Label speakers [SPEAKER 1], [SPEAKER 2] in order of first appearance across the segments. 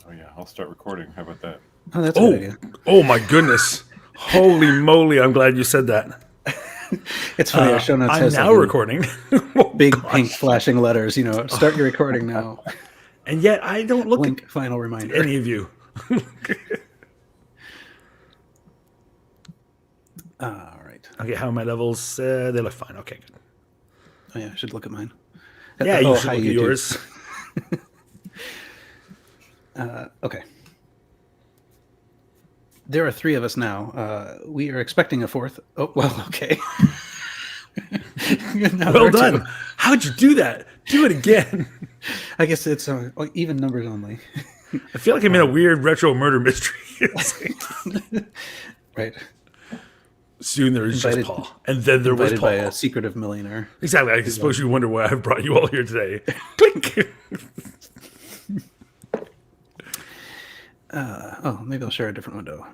[SPEAKER 1] Oh yeah, I'll start recording. How about that?
[SPEAKER 2] Oh, that's a good idea.
[SPEAKER 3] Oh my goodness. Holy moly, I'm glad you said that.
[SPEAKER 2] It's funny, our show notes
[SPEAKER 3] I'm
[SPEAKER 2] has
[SPEAKER 3] now
[SPEAKER 2] like
[SPEAKER 3] recording. Oh,
[SPEAKER 2] big
[SPEAKER 3] gosh.
[SPEAKER 2] pink flashing letters, start your recording now.
[SPEAKER 3] And yet I don't look
[SPEAKER 2] Blink, final
[SPEAKER 3] at
[SPEAKER 2] reminder.
[SPEAKER 3] any of you.
[SPEAKER 2] All right.
[SPEAKER 3] Okay, how are my levels? They look fine. Okay, good.
[SPEAKER 2] Oh yeah, I should look at mine.
[SPEAKER 3] Yeah, you should
[SPEAKER 2] hi,
[SPEAKER 3] look at
[SPEAKER 2] YouTube.
[SPEAKER 3] yours.
[SPEAKER 2] Okay. There are 3 of us now. We are expecting a 4th. Oh, well, okay. Now there
[SPEAKER 3] Well
[SPEAKER 2] are 2.
[SPEAKER 3] done. How'd you do that? Do it again.
[SPEAKER 2] I guess it's even numbers only.
[SPEAKER 3] I feel like I'm in a weird retro murder mystery.
[SPEAKER 2] Right.
[SPEAKER 3] Soon there is just
[SPEAKER 2] Invited-
[SPEAKER 3] Paul. And then there was
[SPEAKER 2] Invited
[SPEAKER 3] Paul.
[SPEAKER 2] by a secretive millionaire.
[SPEAKER 3] Exactly. I suppose you wonder why I brought you all here today. Clink.
[SPEAKER 2] Maybe I'll share a different window.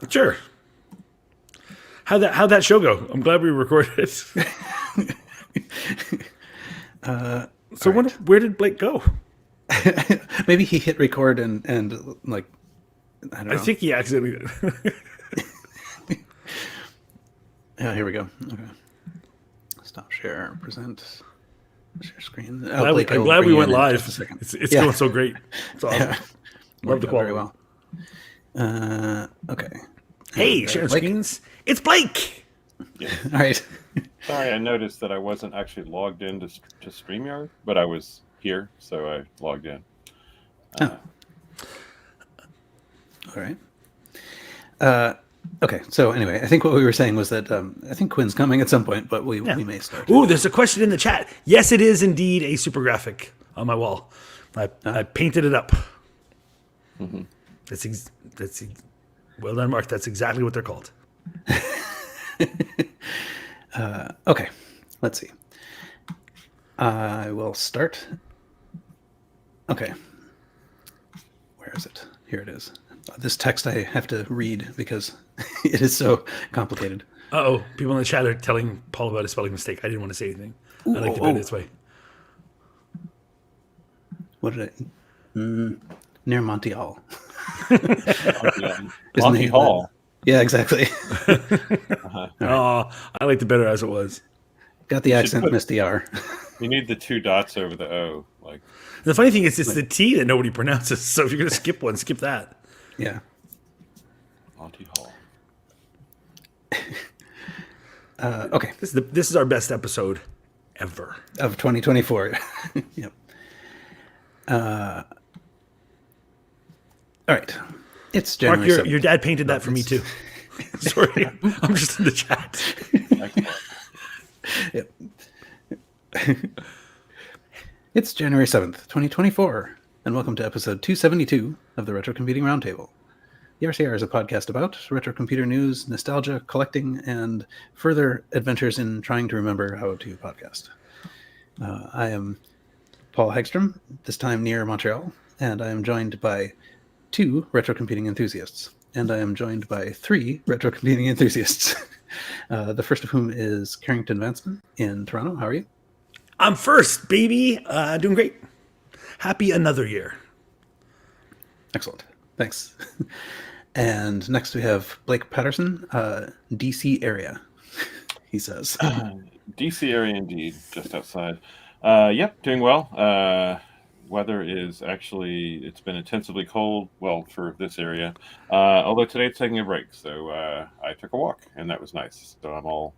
[SPEAKER 3] Sure. How'd that show go? I'm glad we recorded it. So where did Blake go?
[SPEAKER 2] Maybe he hit record and like, I don't know.
[SPEAKER 3] I think he accidentally did.
[SPEAKER 2] Yeah, here we go. Okay. Stop share, present, share screen.
[SPEAKER 3] I'm glad we went live. It's
[SPEAKER 2] Yeah.
[SPEAKER 3] going so great. It's awesome.
[SPEAKER 2] Yeah.
[SPEAKER 3] Love the quality.
[SPEAKER 2] Very well. Okay.
[SPEAKER 3] Hey, sharing
[SPEAKER 2] Blake?
[SPEAKER 3] screens. It's Blake.
[SPEAKER 2] All right.
[SPEAKER 1] Sorry, I noticed that I wasn't actually logged in to StreamYard, but I was here, so I logged in.
[SPEAKER 2] All right. Okay. So anyway, I think what we were saying was that I think Quinn's coming at some point, but we may start.
[SPEAKER 3] Ooh, there's a question in the chat. Yes, it is indeed a super graphic on my wall. I painted it up.
[SPEAKER 1] Mm-hmm.
[SPEAKER 3] That's well done, Mark. That's exactly what they're called.
[SPEAKER 2] Okay. Let's see. I will start. Okay. Where is it? Here it is. This text I have to read because it is so complicated.
[SPEAKER 3] Uh-oh. People in the chat are telling Paul about a spelling mistake. I didn't want to say anything. I like to do it this way.
[SPEAKER 2] What did I... near Monty Hall.
[SPEAKER 1] Monty Hall.
[SPEAKER 2] Yeah, exactly.
[SPEAKER 3] Oh, I liked it better as it was.
[SPEAKER 2] Got the accent, missed the R.
[SPEAKER 1] You need the 2 dots over the O. Like
[SPEAKER 3] The funny thing is, it's the T that nobody pronounces. So if you're going to skip one, skip that.
[SPEAKER 2] Yeah.
[SPEAKER 1] Monty Hall.
[SPEAKER 2] Okay.
[SPEAKER 3] This is our best episode ever.
[SPEAKER 2] Of 2024. Yep. All right. It's
[SPEAKER 3] Mark,
[SPEAKER 2] January 7th.
[SPEAKER 3] your dad painted that for me too. Sorry, I'm just in the chat.
[SPEAKER 2] Yep. It's January 7th, 2024, and welcome to episode 272 of the Retrocomputing Roundtable. The RCR is a podcast about retro computer news, nostalgia, collecting, and further adventures in trying to remember how to podcast. I am Paul Hagstrom, this time near Montreal, and I am joined by 2 retrocomputing enthusiasts, and I am joined by 3 retrocomputing enthusiasts. The first of whom is Carrington Vansman in Toronto. How are you?
[SPEAKER 3] I'm first, baby. Doing great. Happy another year.
[SPEAKER 2] Excellent. Thanks. And next we have Blake Patterson, DC area, he says.
[SPEAKER 1] DC area indeed, just outside. Yep, doing well. Weather is actually, it's been intensively cold, well, for this area. Although today it's taking a break, so I took a walk, and that was nice. So I'm all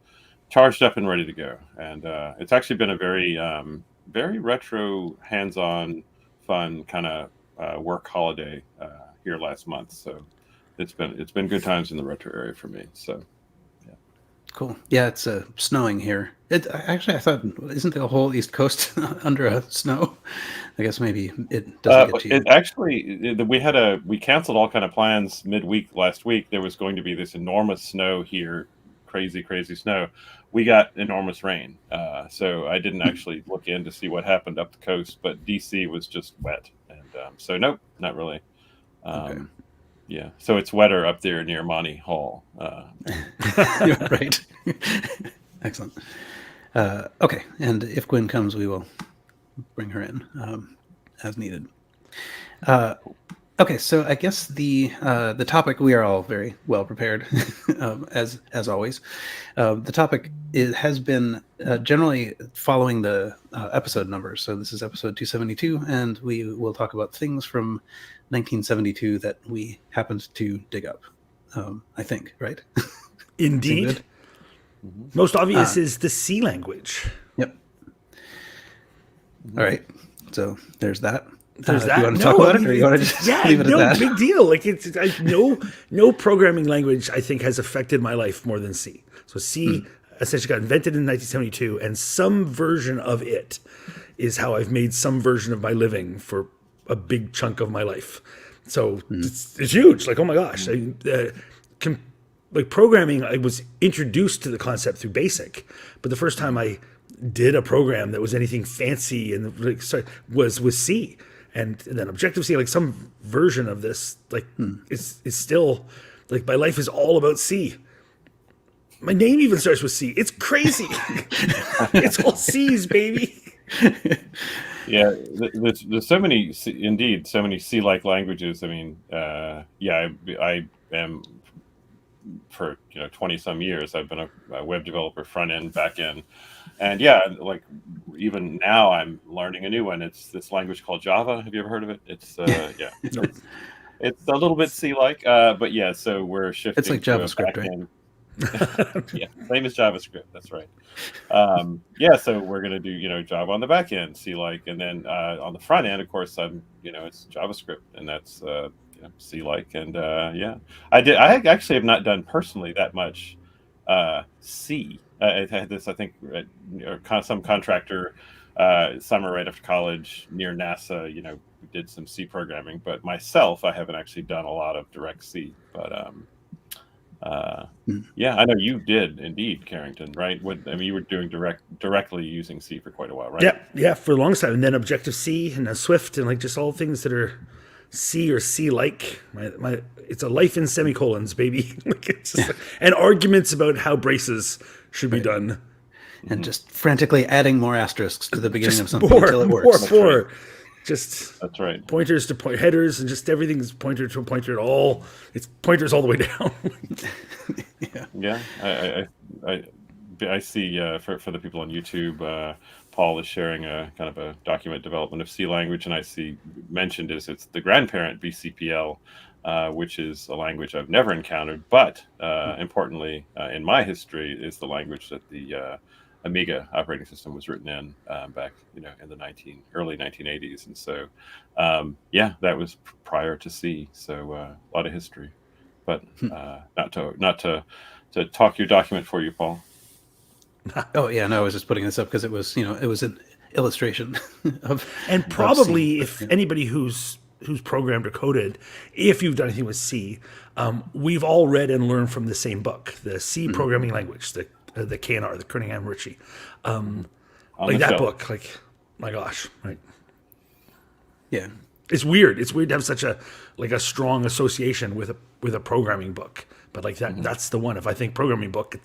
[SPEAKER 1] charged up and ready to go. And it's actually been a very, very retro, hands-on, fun kind of work holiday here last month. So it's been good times in the retro area for me. So yeah.
[SPEAKER 2] Cool. Yeah, it's snowing here. I thought, isn't the whole East Coast under a snow? I guess maybe it doesn't get to you.
[SPEAKER 1] It actually, we canceled all kind of plans midweek last week. There was going to be this enormous snow here, crazy snow. We got enormous rain, so I didn't actually look in to see what happened up the coast. But DC was just wet, and so nope, not really.
[SPEAKER 2] Okay.
[SPEAKER 1] Yeah, so it's wetter up there near Monty Hall.
[SPEAKER 2] Right. Excellent. Okay, and if Gwen comes, we will bring her in as needed. Okay, so I guess the topic, we are all very well prepared, as always. The topic has been generally following the episode numbers. So this is episode 272, and we will talk about things from 1972 that we happened to dig up. I think, right? Seem
[SPEAKER 3] Indeed.
[SPEAKER 2] good?
[SPEAKER 3] Most obvious is the C language.
[SPEAKER 2] Yep. All right. So there's that.
[SPEAKER 3] There's that.
[SPEAKER 2] Do you want to talk about it, or you want to just leave it at that?
[SPEAKER 3] Big deal. Like no programming language I think has affected my life more than C. So C essentially got invented in 1972, and some version of it is how I've made some version of my living for a big chunk of my life. So it's huge. Like, oh my gosh, like programming, I was introduced to the concept through BASIC, but the first time I did a program that was anything fancy and was with C. And then Objective-C, like some version of this, like is still like my life is all about C. My name even starts with C. It's crazy. It's all C's, baby.
[SPEAKER 1] Yeah, there's so many, indeed, so many C-like languages. I mean, I am, for 20 some years, I've been a web developer, front end, back end, and like even now I'm learning a new one. It's this language called Java. Have you ever heard of it? It's it's a little bit C-like, but yeah. So we're shifting.
[SPEAKER 2] It's like JavaScript, right?
[SPEAKER 1] Yeah, same as JavaScript. That's right. So we're gonna do Java on the back end, C-like, and then on the front end, of course, it's JavaScript, and that's C-like, and I actually have not done personally that much C. I had this, I think, some contractor summer right after college near NASA. We did some C programming, but myself, I haven't actually done a lot of direct C. But I know you did indeed, Carrington, right? You were doing directly using C for quite a while, right?
[SPEAKER 3] Yeah, for a long time, and then Objective-C and Swift, and like just all things that are C or C-like. It's a life in semicolons, baby. Like it's just and arguments about how braces should be done,
[SPEAKER 2] and just frantically adding more asterisks to the beginning of something until it works.
[SPEAKER 3] More.
[SPEAKER 1] That's right.
[SPEAKER 3] Pointers to headers, and just everything's pointer to pointer at all. It's pointers all the way down.
[SPEAKER 1] I see for the people on YouTube, Paul is sharing a kind of a document development of C language, and I see mentioned it's the grandparent BCPL, which is a language I've never encountered, but importantly in my history is the language that the Amiga operating system was written in back in the early 1980s, and so that was prior to C, so a lot of history, but not to talk your document for you, Paul.
[SPEAKER 2] Oh yeah, no, I was just putting this up because it was an illustration of,
[SPEAKER 3] and probably if anybody who's programmed or coded, if you've done anything with C, we've all read and learned from the same book, the C programming language, the KNR, the Kernighan Ritchie, like that book. Like, my gosh, right?
[SPEAKER 2] Yeah,
[SPEAKER 3] it's weird. It's weird to have such a strong association with a programming book. But like that, that's the one. If I think programming book,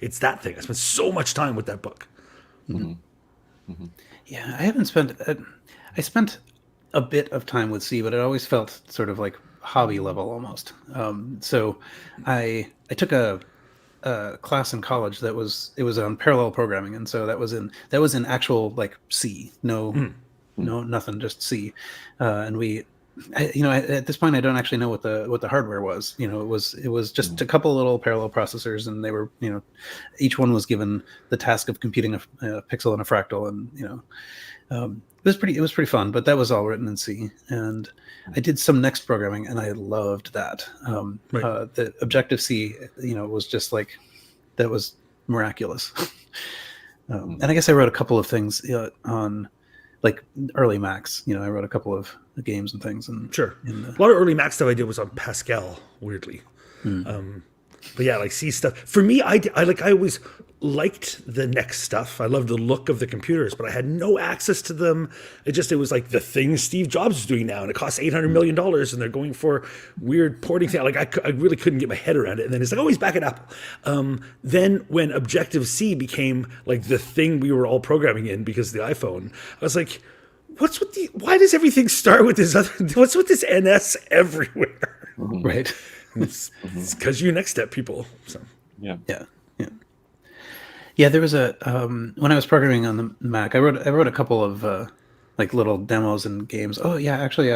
[SPEAKER 3] it's that thing. I spent so much time with that book.
[SPEAKER 2] Yeah, I haven't spent. I spent a bit of time with C, but it always felt sort of like hobby level almost. So I took a class in college that was on parallel programming, and so that was in actual like C. No, nothing, just C, and we. At this point, I don't actually know what the hardware was. It was just a couple little parallel processors, and they were, each one was given the task of computing a pixel and a fractal, and it was pretty fun. But that was all written in C, and I did some next programming, and I loved that. The Objective-C, was just like, that was miraculous. And I guess I wrote a couple of things on like early Macs. I wrote a couple of games and things. And
[SPEAKER 3] sure, a lot of early Mac stuff I did was on Pascal, weirdly. But yeah, like C stuff. For me, I always liked the next stuff. I loved the look of the computers, but I had no access to them. It was like the thing Steve Jobs is doing now, and it costs $800 million, and they're going for weird porting thing. Like I really couldn't get my head around it. And then it's like, oh, he's back at Apple. Then when Objective-C became like the thing we were all programming in because of the iPhone, I was like, why does everything start with this what's with this NS everywhere?
[SPEAKER 2] Right.
[SPEAKER 3] It's because you next step people. So
[SPEAKER 1] Yeah.
[SPEAKER 2] Yeah, there was a when I was programming on the Mac, I wrote a couple of like little demos and games. Oh yeah, actually,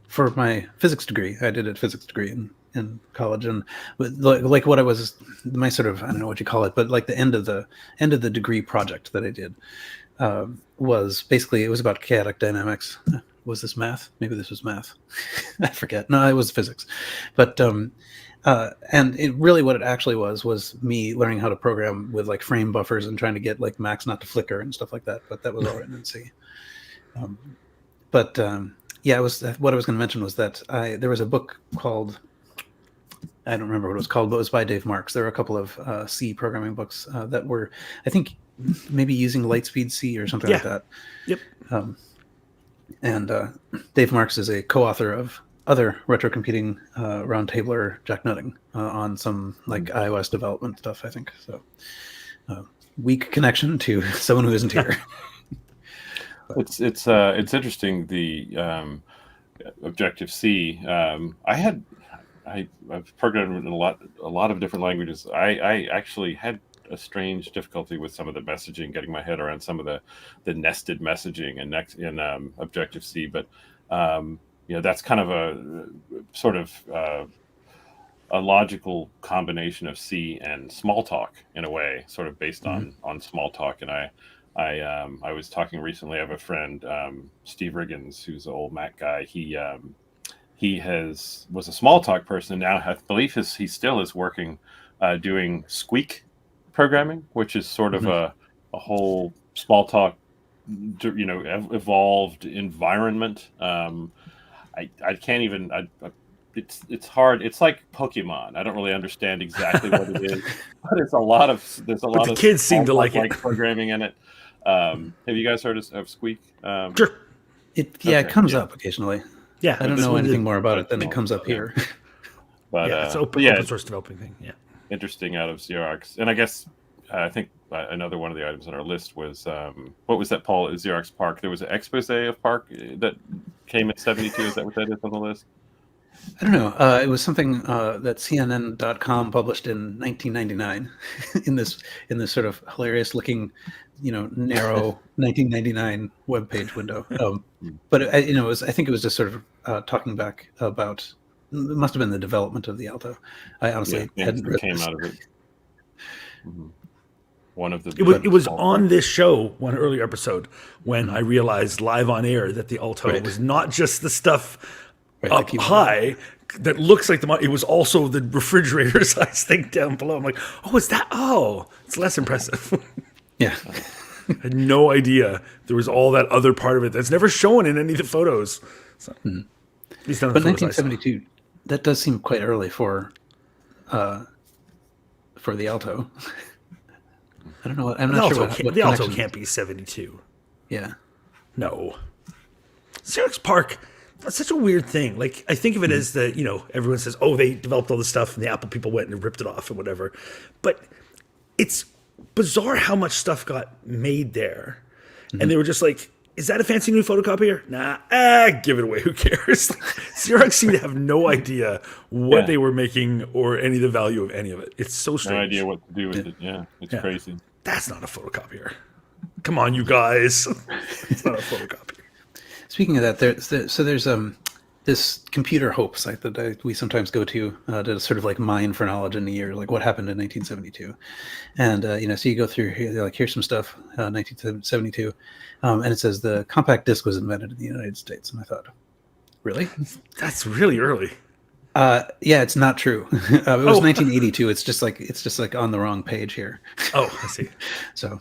[SPEAKER 2] for my physics degree, I did a physics degree in college, and like what I was my sort of, I don't know what you call it, but like the end of the degree project that I did was basically, it was about chaotic dynamics. Was this math? Maybe this was math. I forget. No, it was physics, but. And it really, what it actually was me learning how to program with like frame buffers and trying to get like Macs not to flicker and stuff like that. But that was all written in C. Yeah, it was what I was going to mention was that there was a book called, I don't remember what it was called, but it was by Dave Marks. There were a couple of C programming books that were, I think, maybe using Lightspeed C or something like that.
[SPEAKER 3] Yep.
[SPEAKER 2] And Dave Marks is a co-author of other Retrocomputing Roundtabler Jack Nutting on some like iOS development stuff, I think. So weak connection to someone who isn't here.
[SPEAKER 1] It's interesting, the Objective C. I've programmed in a lot of different languages. I actually had a strange difficulty with some of the messaging, getting my head around some of the nested messaging in Objective C, but that's kind of a sort of a logical combination of C and Smalltalk in a way, sort of based on Smalltalk. And I was talking recently. I have a friend, Steve Riggins, who's an old Mac guy. He was a Smalltalk person, and now I believe he still is working doing Squeak programming, which is sort of a whole Smalltalk, evolved environment. I can't even. It's hard. It's like Pokemon. I don't really understand exactly what it is, but there's a lot of
[SPEAKER 3] kids seem to like it.
[SPEAKER 1] Programming in it. Have you guys heard of Squeak?
[SPEAKER 3] Sure.
[SPEAKER 2] It comes up occasionally.
[SPEAKER 3] Yeah,
[SPEAKER 2] I don't know anything more about it than it comes up here.
[SPEAKER 1] But
[SPEAKER 3] it's open source developing thing. Yeah,
[SPEAKER 1] interesting out of Xerox, and I guess I think another one of the items on our list was what was that, Paul? Xerox PARC. There was an expose of PARC that came at 72. Is that what that is on the list?
[SPEAKER 2] I don't know. It was something that CNN.com published in 1999 in this sort of hilarious looking, narrow 1999 webpage window. But I think it was just sort of talking back about, it must have been the development of the Alto. I honestly hadn't read
[SPEAKER 1] came out of it. One of the
[SPEAKER 3] it was on this show, one earlier episode, when I realized live on air that the Alto was not just the stuff up high that looks like it was also the refrigerator size thing down below. I'm like, it's less impressive.
[SPEAKER 2] Yeah.
[SPEAKER 3] I had no idea there was all that other part of it that's never shown in any of the photos. So, at least none of the photos
[SPEAKER 2] 1972, that does seem quite early for the Alto. I don't know. I'm not sure what
[SPEAKER 3] the Alto can't be 72.
[SPEAKER 2] Yeah.
[SPEAKER 3] No. Xerox PARC, that's such a weird thing. Like, I think of it as everyone says, they developed all this stuff and the Apple people went and ripped it off and whatever. But it's bizarre how much stuff got made there. And they were just like, is that a fancy new photocopier? Nah, give it away. Who cares? Xerox seemed to have no idea what they were making or any of the value of any of it. It's so strange.
[SPEAKER 1] No idea what to do with it. Yeah, it's crazy.
[SPEAKER 3] That's not a photocopier. Come on, you guys. It's not a photocopier.
[SPEAKER 2] Speaking of that, there's this computer hope site that we sometimes go to sort of like mine for knowledge in a year, like what happened in 1972. And, so you go through here, like, here's some stuff, 1972. And it says the compact disc was invented in the United States. And I thought, really?
[SPEAKER 3] That's really early.
[SPEAKER 2] Yeah, it's not true. It was 1982. It's just like on the wrong page here.
[SPEAKER 3] Oh, I see.
[SPEAKER 2] So,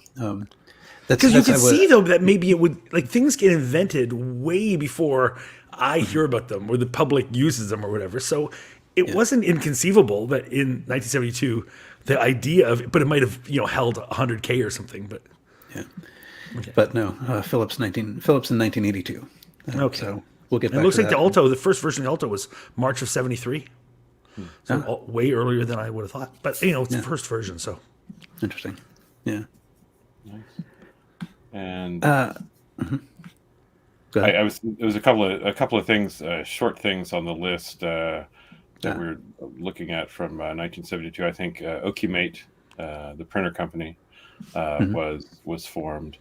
[SPEAKER 3] because you can see though that maybe it would, like, things get invented way before I hear about them or the public uses them or whatever. So it wasn't inconceivable that in 1972 the idea of it, but it might have held 100K or something. But
[SPEAKER 2] but no, Philips in 1982.
[SPEAKER 3] Okay,
[SPEAKER 2] so we'll get.
[SPEAKER 3] It looks like the Alto, the first version of the Alto was March of 73. So way earlier than I would have thought. But it's the first version, so
[SPEAKER 2] interesting. Yeah.
[SPEAKER 1] Nice. And
[SPEAKER 2] Go ahead.
[SPEAKER 1] It was a couple of things, short things on the list that we're looking at from 1972. I think Okimate, the printer company, was formed,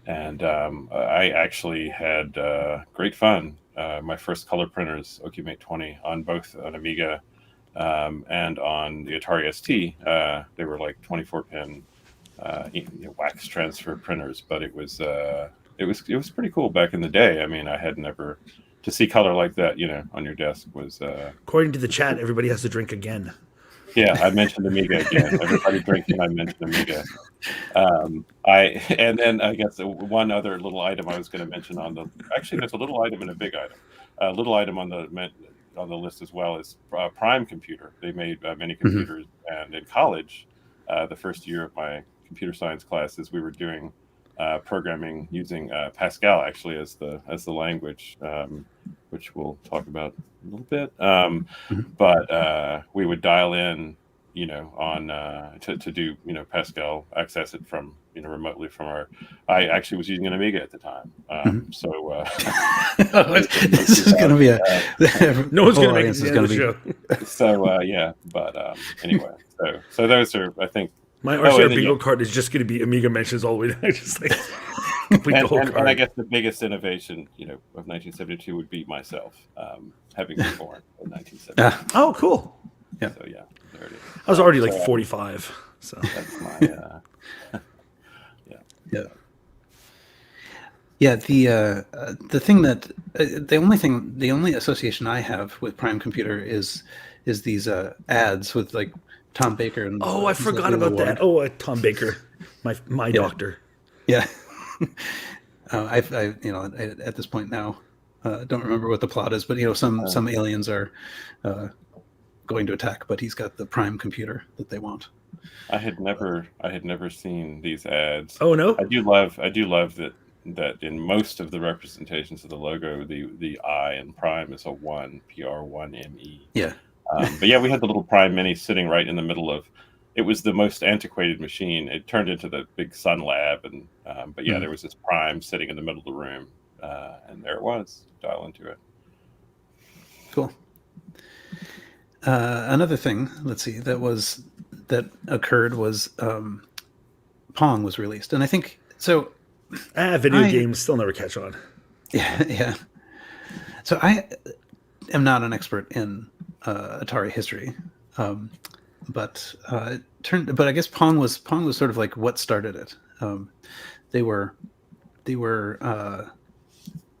[SPEAKER 1] and I actually had great fun. My first color printers, Okimate 20, on both an Amiga and on the Atari ST. They were like 24-pin wax transfer printers, but it was pretty cool back in the day. I mean, I had never to see color like that, on your desk was.
[SPEAKER 3] According to the chat, everybody has to drink again.
[SPEAKER 1] Yeah, I mentioned Amiga again. Everybody drinking, I mentioned Amiga. And then I guess one other little item I was going to mention actually there's a little item and a big item. A little item on the list as well is Prime Computer. They made many computers, and in college, the first year of my computer science classes, we were doing programming using Pascal actually as the language, which we'll talk about a little bit. But we would dial in, on to do Pascal, access it from remotely from our. I actually was using an Amiga at the time, so
[SPEAKER 2] this is going to be
[SPEAKER 3] no one's going to make it to the show.
[SPEAKER 1] So but anyway, so those are, I think.
[SPEAKER 3] My RCR bingo card is just going to be Amiga mentions all the way down. Just like complete the whole card.
[SPEAKER 1] And I guess the biggest innovation, of 1972 would be myself, having been born in 1972.
[SPEAKER 3] Oh, cool.
[SPEAKER 2] Yeah.
[SPEAKER 1] So yeah, there it is.
[SPEAKER 3] I was already like 45. So
[SPEAKER 1] that's my.
[SPEAKER 2] Yeah. The thing that the only association I have with Prime Computer is these ads with like Tom Baker and
[SPEAKER 3] I forgot about that. Tom Baker, my doctor.
[SPEAKER 2] Yeah. I at this point now don't remember what the plot is, but some aliens are going to attack, but he's got the Prime Computer that they want.
[SPEAKER 1] I had never seen these ads.
[SPEAKER 3] Oh no!
[SPEAKER 1] I do love that in most of the representations of the logo, the I in Prime is a 1, PR1ME.
[SPEAKER 2] Yeah.
[SPEAKER 1] But yeah, we had the little Prime Mini sitting right in the middle of. It was the most antiquated machine. It turned into the big Sun Lab, and but yeah, there was this Prime sitting in the middle of the room, and there it was. Dial into it.
[SPEAKER 2] Cool. Another thing, let's see, that occurred was Pong was released, and I think so.
[SPEAKER 3] Video games still never catch on.
[SPEAKER 2] Yeah. So I am not an expert in Atari history, but I guess Pong was sort of like what started it. They were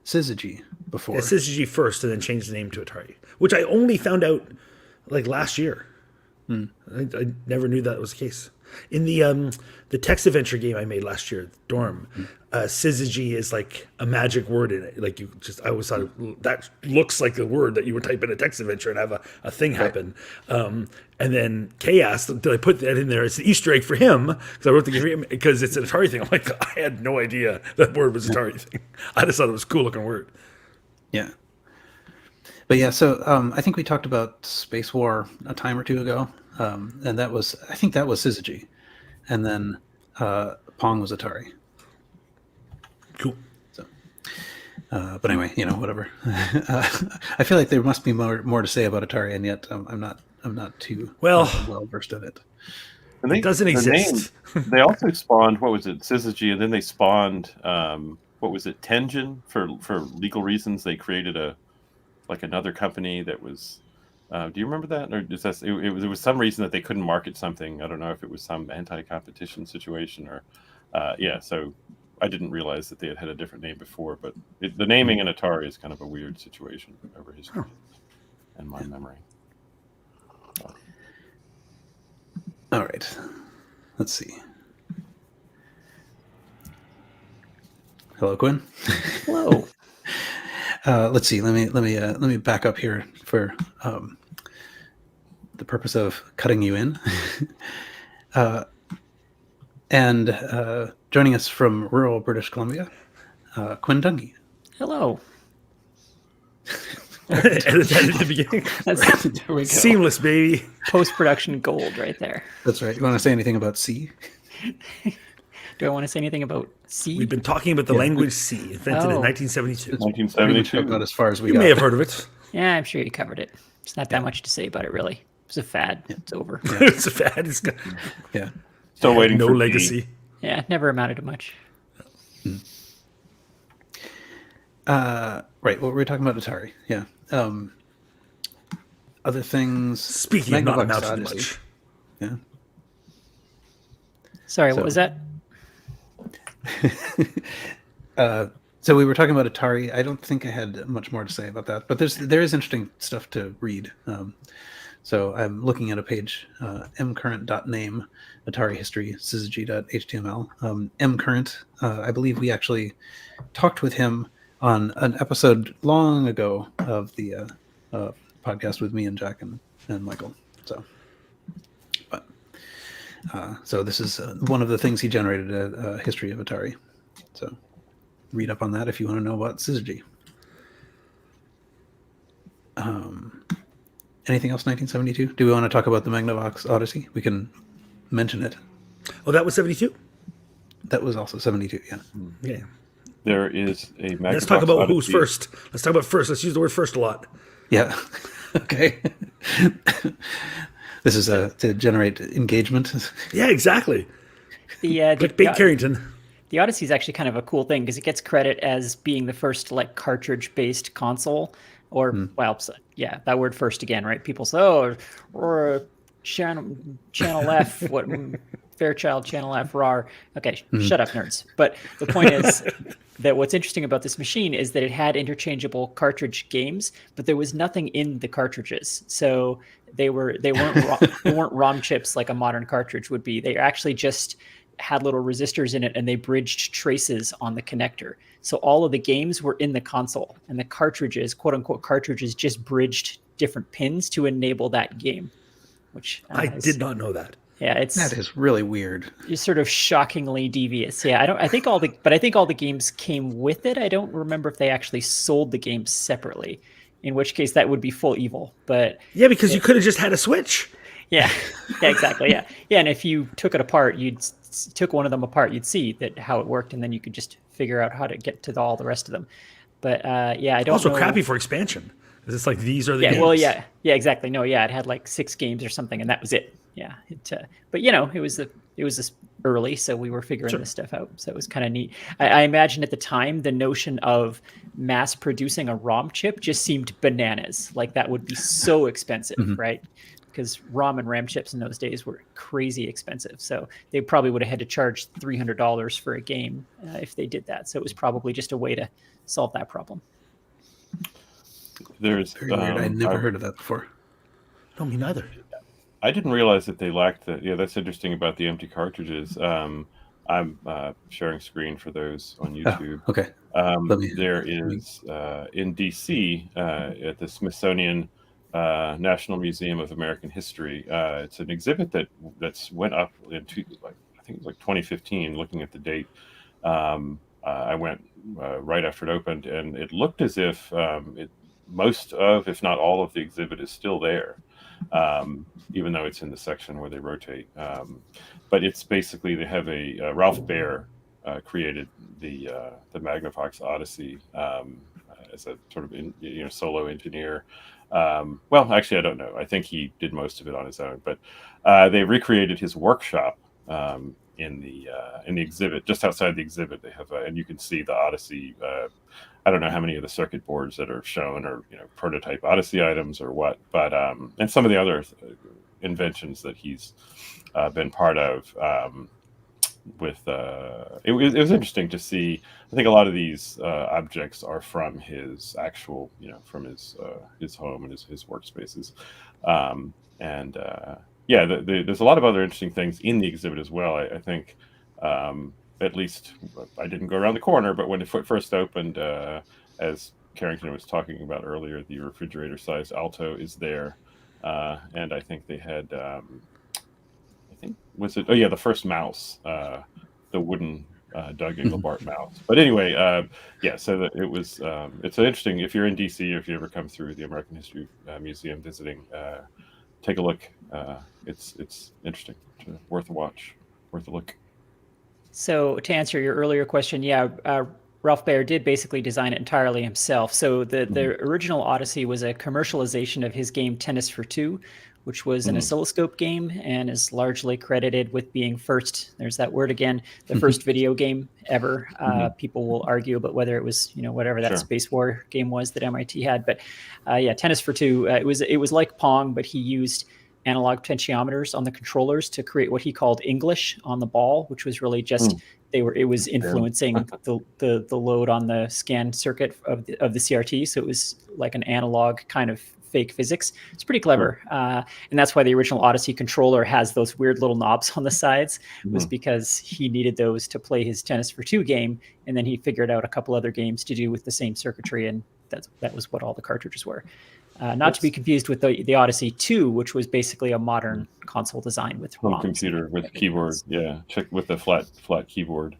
[SPEAKER 2] Syzygy before.
[SPEAKER 3] Yeah, Syzygy first, and then changed the name to Atari, which I only found out like last year. I never knew that was the case. In the text adventure game I made last year, Dorm, Syzygy is like a magic word in it. Like I always thought that looks like the word that you would type in a text adventure and have a thing happen. And then Kay asked, did I put that in there? It's an Easter egg for him because I wrote the game because it's an Atari thing. I'm like, I had no idea that word was an Atari thing. I just thought it was a cool looking word.
[SPEAKER 2] Yeah. But yeah, so I think we talked about Space War a time or two ago, and I think that was Syzygy, and then Pong was Atari.
[SPEAKER 3] Cool.
[SPEAKER 2] So, but anyway, whatever. I feel like there must be more to say about Atari, and yet I'm not too well versed in it.
[SPEAKER 1] And
[SPEAKER 3] it doesn't exist.
[SPEAKER 1] They also spawned, what was it, Syzygy, and then they spawned what was it, Tengen, for legal reasons. They created another company that was. Do you remember that, or is that there was some reason that they couldn't market something? I don't know if it was some anti-competition situation or, So I didn't realize that they had a different name before, but the naming in Atari is kind of a weird situation over history, in my memory.
[SPEAKER 2] All right, let's see. Hello, Quinn.
[SPEAKER 4] Hello.
[SPEAKER 2] Let's see. Let me back up here for the purpose of cutting you in. And joining us from rural British Columbia, Quinn Dungy.
[SPEAKER 4] Hello.
[SPEAKER 3] Edit that at the beginning.
[SPEAKER 4] There we go.
[SPEAKER 3] Seamless, baby.
[SPEAKER 4] Post-production gold right there.
[SPEAKER 2] That's right. You want to say anything about C?
[SPEAKER 4] Do I want to say anything about C?
[SPEAKER 3] We've been talking about the language C, invented in
[SPEAKER 4] Oh.
[SPEAKER 3] 1972.
[SPEAKER 2] Pretty much
[SPEAKER 1] 1972.
[SPEAKER 2] about as far as we
[SPEAKER 3] You
[SPEAKER 2] got.
[SPEAKER 3] may have heard of it.
[SPEAKER 4] Yeah, I'm sure you covered it. There's not that much to say about it, really. It's a fad. It's over.
[SPEAKER 3] It's a fad. It's got
[SPEAKER 2] Yeah.
[SPEAKER 1] Still waiting
[SPEAKER 3] no
[SPEAKER 1] for B.
[SPEAKER 3] legacy.
[SPEAKER 4] Yeah, never amounted to much.
[SPEAKER 2] Right. Well, we were talking about Atari. Yeah. Other things.
[SPEAKER 3] Speaking of not
[SPEAKER 2] Magnavox
[SPEAKER 3] amounting to
[SPEAKER 2] Odyssey.
[SPEAKER 3] much.
[SPEAKER 2] Yeah.
[SPEAKER 4] Sorry,
[SPEAKER 2] So-
[SPEAKER 4] what was that?
[SPEAKER 2] So we were talking about Atari. I don't think I had much more to say about that, but there is interesting stuff to read. So I'm looking at a page, mcurrent.name, Atari history, syzygy.html. Mcurrent, I believe we actually talked with him on an episode long ago of the podcast with me and Jack and Michael. So this is one of the things he generated, a history of Atari. So read up on that if you want to know about syzygy. Anything else 1972? Do we want to talk about the Magnavox Odyssey? We can mention it.
[SPEAKER 3] Oh, that was 72?
[SPEAKER 2] That was also 72, yeah.
[SPEAKER 3] Yeah.
[SPEAKER 1] There is a Magnavox
[SPEAKER 3] Let's talk about who's
[SPEAKER 1] Odyssey.
[SPEAKER 3] first. Let's talk about first. Let's use the word first a lot.
[SPEAKER 2] Yeah. Okay. This is to generate engagement.
[SPEAKER 3] Yeah, exactly. Like Big Carrington.
[SPEAKER 4] The Odyssey is actually kind of a cool thing because it gets credit as being the first like cartridge-based console, or well, yeah, that word first again, right? People say, oh, or channel F, what Fairchild Channel F, RAR. Okay, shut up, nerds. But the point is that what's interesting about this machine is that it had interchangeable cartridge games, but there was nothing in the cartridges. So they weren't they weren't ROM chips like a modern cartridge would be. They actually just had little resistors in it, and they bridged traces on the connector. So all of the games were in the console, and the cartridges, quote unquote cartridges, just bridged different pins to enable that game. Which
[SPEAKER 3] I did not know that.
[SPEAKER 4] Yeah,
[SPEAKER 2] That is really weird.
[SPEAKER 4] it's sort of shockingly devious. Yeah, I think all the games came with it. I don't remember if they actually sold the games separately, in which case that would be full evil. But
[SPEAKER 3] Yeah, because you could have just had a Switch.
[SPEAKER 4] yeah, exactly. Yeah, and if you took it apart, took one of them apart, you'd see that how it worked, and then you could just figure out how to get to all the rest of them. But yeah, I don't
[SPEAKER 3] Also
[SPEAKER 4] know.
[SPEAKER 3] crappy for expansion. Because it's like these are the
[SPEAKER 4] Yeah,
[SPEAKER 3] games.
[SPEAKER 4] well, yeah, exactly. No, yeah, it had like 6 games or something, and that was it. Yeah, but it was this early, so we were figuring this stuff out. So it was kind of neat. I imagine at the time the notion of mass producing a ROM chip just seemed bananas. Like that would be so expensive, right? Because ROM and RAM chips in those days were crazy expensive. So they probably would have had to charge $300 for a game if they did that. So it was probably just a way to solve that problem.
[SPEAKER 1] There's
[SPEAKER 2] Very weird. I'd never heard of that before.
[SPEAKER 3] No, me neither.
[SPEAKER 1] I didn't realize that they lacked the. Yeah, that's interesting about the empty cartridges. I'm sharing screen for those on YouTube.
[SPEAKER 2] Okay.
[SPEAKER 1] There is in DC at the Smithsonian National Museum of American History. It's an exhibit that's went up in I think it was like 2015. Looking at the date, I went right after it opened, and it looked as if most of, if not all of, the exhibit is still there. Even though it's in the section where they rotate. But it's basically, they have a Ralph Baer created the Magnavox Odyssey as a sort of solo engineer. Well, actually, I don't know. I think he did most of it on his own. But they recreated his workshop in the exhibit. Just outside the exhibit, they have, and you can see the Odyssey. I don't know how many of the circuit boards that are shown are prototype Odyssey items or what, but and some of the other inventions that he's been part of. It was interesting to see. I think a lot of these objects are from his actual, from his home and his workspaces, and there's a lot of other interesting things in the exhibit as well. I think. At least I didn't go around the corner, but when it first opened, as Carrington was talking about earlier, the refrigerator-sized Alto is there, and I think they had, the first mouse, the wooden Doug Engelbart mouse. But anyway, so it was. It's interesting if you're in DC or if you ever come through the American History Museum visiting, take a look. It's interesting, worth a watch, worth a look.
[SPEAKER 4] So to answer your earlier question, Ralph Baer did basically design it entirely himself. So the original Odyssey was a commercialization of his game Tennis for Two, which was an oscilloscope game and is largely credited with being first, there's that word again, the first video game ever. People will argue about whether it was, whatever that Space War game was that MIT had. But Tennis for Two, it was like Pong, but he used analog potentiometers on the controllers to create what he called English on the ball, which was really just it was influencing the load on the scan circuit of the CRT. So it was like an analog kind of fake physics. It's pretty clever. And that's why the original Odyssey controller has those weird little knobs on the sides, was because he needed those to play his Tennis for Two game. And then he figured out a couple other games to do with the same circuitry. And that was what all the cartridges were. Not to be confused with the Odyssey 2, which was basically a modern console design with
[SPEAKER 1] home computer with keyboard. Yeah, check with the flat keyboard.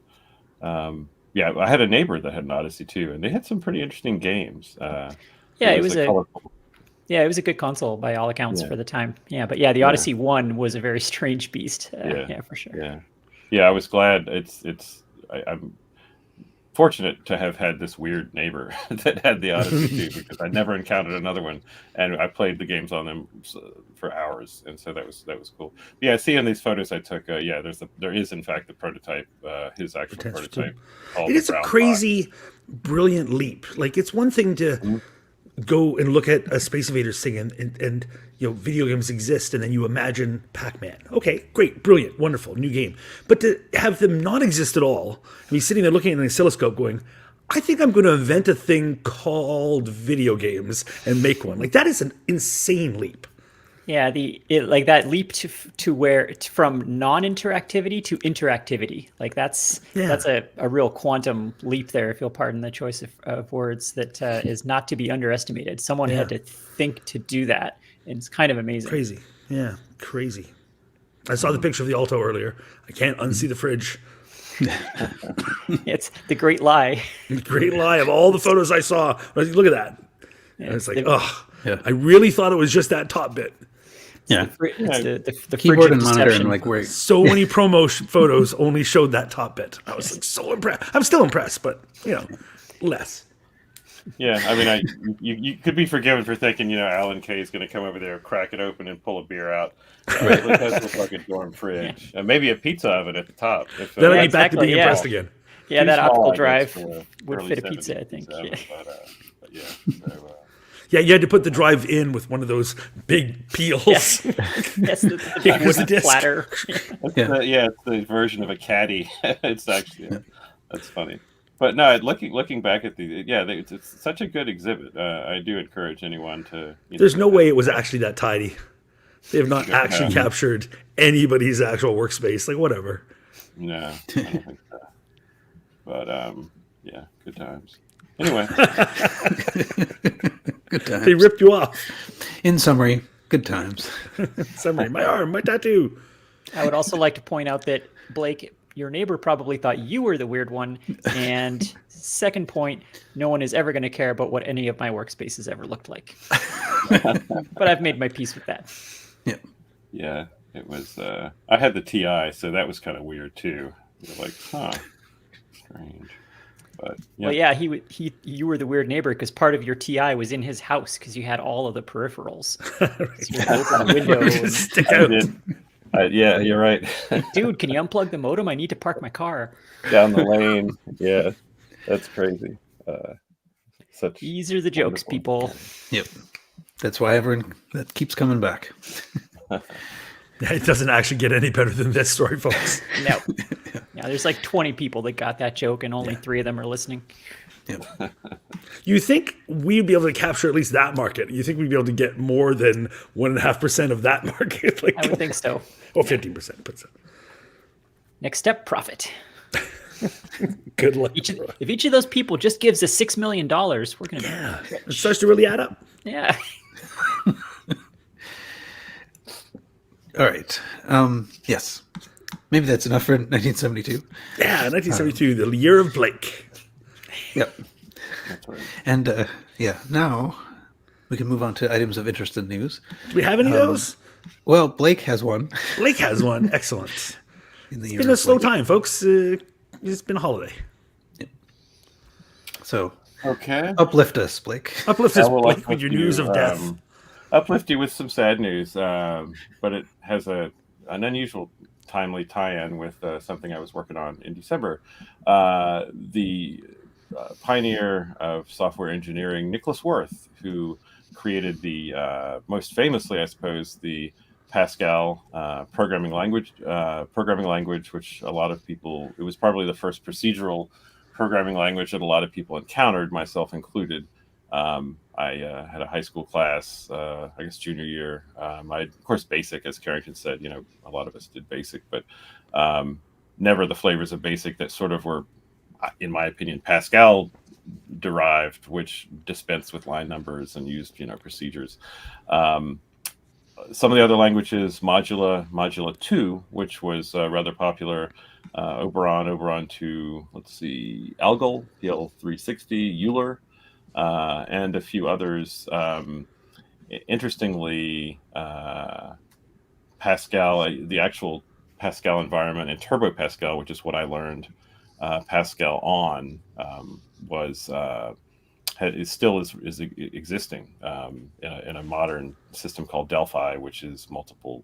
[SPEAKER 1] I had a neighbor that had an Odyssey 2, and they had some pretty interesting games.
[SPEAKER 4] It was a good console by all accounts for the time. The Odyssey 1 was a very strange beast. For sure.
[SPEAKER 1] I was glad. I'm fortunate to have had this weird neighbor that had the Odyssey 2, because I never encountered another one, and I played the games on them for hours, and so that was cool. I see in these photos I took. There is in fact the prototype, his actual prototype.
[SPEAKER 3] It is a crazy, brilliant leap. Like, it's one thing to go and look at a Space Invaders thing and video games exist, and then you imagine Pac-Man. Okay, great, brilliant, wonderful, new game. But to have them not exist at all, and be sitting there looking at an oscilloscope going, I think I'm going to invent a thing called video games and make one. Like, that is an insane leap.
[SPEAKER 4] Yeah, that leap to where from non-interactivity to interactivity, like that's a real quantum leap there, if you'll pardon the choice of words, that is not to be underestimated. Someone had to think to do that, and it's kind of amazing.
[SPEAKER 3] Crazy, crazy. I saw the picture of the Alto earlier. I can't unsee the fridge.
[SPEAKER 4] It's the great lie.
[SPEAKER 3] The great lie of all the photos I saw. Look at that. And it's like, I really thought it was just that top bit.
[SPEAKER 4] The
[SPEAKER 2] keyboard and monitor, and like where
[SPEAKER 3] so many promo photos only showed that top bit. I was like so impressed. I'm still impressed, but less.
[SPEAKER 1] Yeah, I mean, you could be forgiven for thinking, Alan Kay is going to come over there, crack it open, and pull a beer out. It does look like a dorm fridge, and maybe a pizza oven at the top.
[SPEAKER 3] Then I'd be back to being impressed again.
[SPEAKER 4] Yeah, that optical drive would fit a pizza, I think.
[SPEAKER 3] Yeah, you had to put the drive in with one of those big peels.
[SPEAKER 4] Yes, the big wooden platter.
[SPEAKER 1] It's the version of a caddy. It's actually that's funny. But no, looking back at it's such a good exhibit. I do encourage anyone to.
[SPEAKER 3] There's no way it was actually that tidy. They have not actually captured anybody's actual workspace. Like, whatever.
[SPEAKER 1] No, I don't think so. But good times. Anyway.
[SPEAKER 2] Good times.
[SPEAKER 3] They ripped you off.
[SPEAKER 2] In summary, good times.
[SPEAKER 3] Summary, my arm, my tattoo.
[SPEAKER 4] I would also like to point out that, Blake, your neighbor probably thought you were the weird one. And second point, no one is ever going to care about what any of my workspaces ever looked like. But I've made my peace with that.
[SPEAKER 2] Yeah.
[SPEAKER 1] Yeah, it was. I had the TI, so that was kind of weird too. You're like, strange. But you were the weird neighbor because part of your TI was in his house because you had all of the peripherals. So you open the window and
[SPEAKER 3] stick out.
[SPEAKER 1] Yeah, you're right.
[SPEAKER 4] Dude, can you unplug the modem? I need to park my car
[SPEAKER 1] down the lane. Yeah, that's crazy.
[SPEAKER 4] These are the jokes, people.
[SPEAKER 2] Yep, that's why everyone that keeps coming back.
[SPEAKER 3] It doesn't actually get any better than this story, folks.
[SPEAKER 4] No. Yeah, there's like 20 people that got that joke, and only 3 of them are listening.
[SPEAKER 2] Yep.
[SPEAKER 3] You think we'd be able to capture at least that market? You think we'd be able to get more than 1.5% of that market?
[SPEAKER 4] I would think so.
[SPEAKER 3] 15%. But
[SPEAKER 4] next step, profit.
[SPEAKER 3] Good luck.
[SPEAKER 4] If each of those people just gives us $6 million, we're going to be rich.
[SPEAKER 3] It starts to really add up.
[SPEAKER 4] Yeah.
[SPEAKER 2] All right. Yes. Maybe that's enough for 1972.
[SPEAKER 3] Yeah, 1972, the year of Blake.
[SPEAKER 2] Yep. And now we can move on to items of interest and news.
[SPEAKER 3] Do we have any of those?
[SPEAKER 2] Well, Blake has one.
[SPEAKER 3] Blake has one. Excellent.
[SPEAKER 2] in the
[SPEAKER 3] It's
[SPEAKER 2] year
[SPEAKER 3] been a
[SPEAKER 2] of
[SPEAKER 3] slow
[SPEAKER 2] Blake.
[SPEAKER 3] time, folks. It's been a holiday.
[SPEAKER 2] So
[SPEAKER 1] Okay.
[SPEAKER 2] uplift us, Blake.
[SPEAKER 3] Uplift
[SPEAKER 1] I
[SPEAKER 3] us,
[SPEAKER 1] will
[SPEAKER 3] Blake, with your
[SPEAKER 1] uplift
[SPEAKER 3] news
[SPEAKER 1] you,
[SPEAKER 3] of death.
[SPEAKER 1] uplift you with some sad news, but it has an unusual, timely tie-in with something I was working on in December. The pioneer of software engineering, Niklaus Wirth, who created the most famously, I suppose, the Pascal programming language, which a lot of people, it was probably the first procedural programming language that a lot of people encountered, myself included. I had a high school class, I guess junior year. I, of course, BASIC, as Carrington said, a lot of us did BASIC, but never the flavors of BASIC that sort of were, in my opinion, Pascal derived, which dispensed with line numbers and used, procedures. Some of the other languages, Modula 2, which was rather popular, Oberon 2, let's see, Algol, PL360, Euler, and a few others. Interestingly, Pascal, the actual Pascal environment, and Turbo Pascal, which is what I learned Pascal on, was is existing in a modern system called Delphi, which is multiple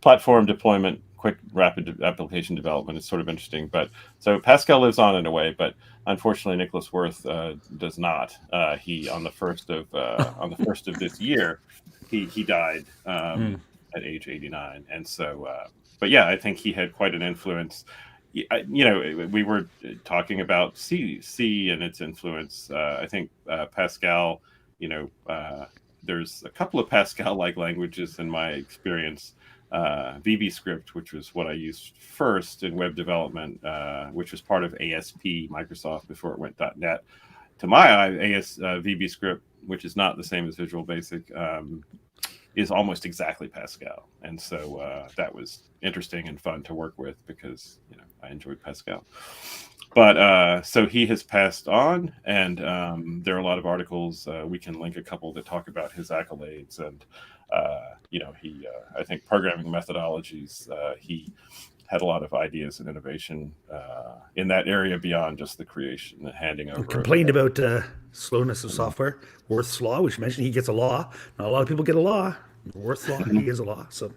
[SPEAKER 1] platform deployment, quick, rapid application development. It's sort of interesting. But so Pascal lives on in a way, but unfortunately, Niklaus Wirth does not. He on the first of this year, he died at age 89, and so. But yeah, I think he had quite an influence. We were talking about C and its influence. I think Pascal, there's a couple of Pascal-like languages in my experience. VBScript, which was what I used first in web development, which was part of ASP Microsoft before it went .NET. To my eye, VBScript, which is not the same as Visual Basic, is almost exactly Pascal, and so that was interesting and fun to work with because I enjoyed Pascal. But so he has passed on, and there are a lot of articles. We can link a couple that talk about his accolades, and he I think programming methodologies. He had a lot of ideas and innovation in that area beyond just the creation and handing over.
[SPEAKER 3] Complained about slowness of software. Wirth's law, which mentioned he gets a law. Not a lot of people get a law. Wirth's law, he gets a law. So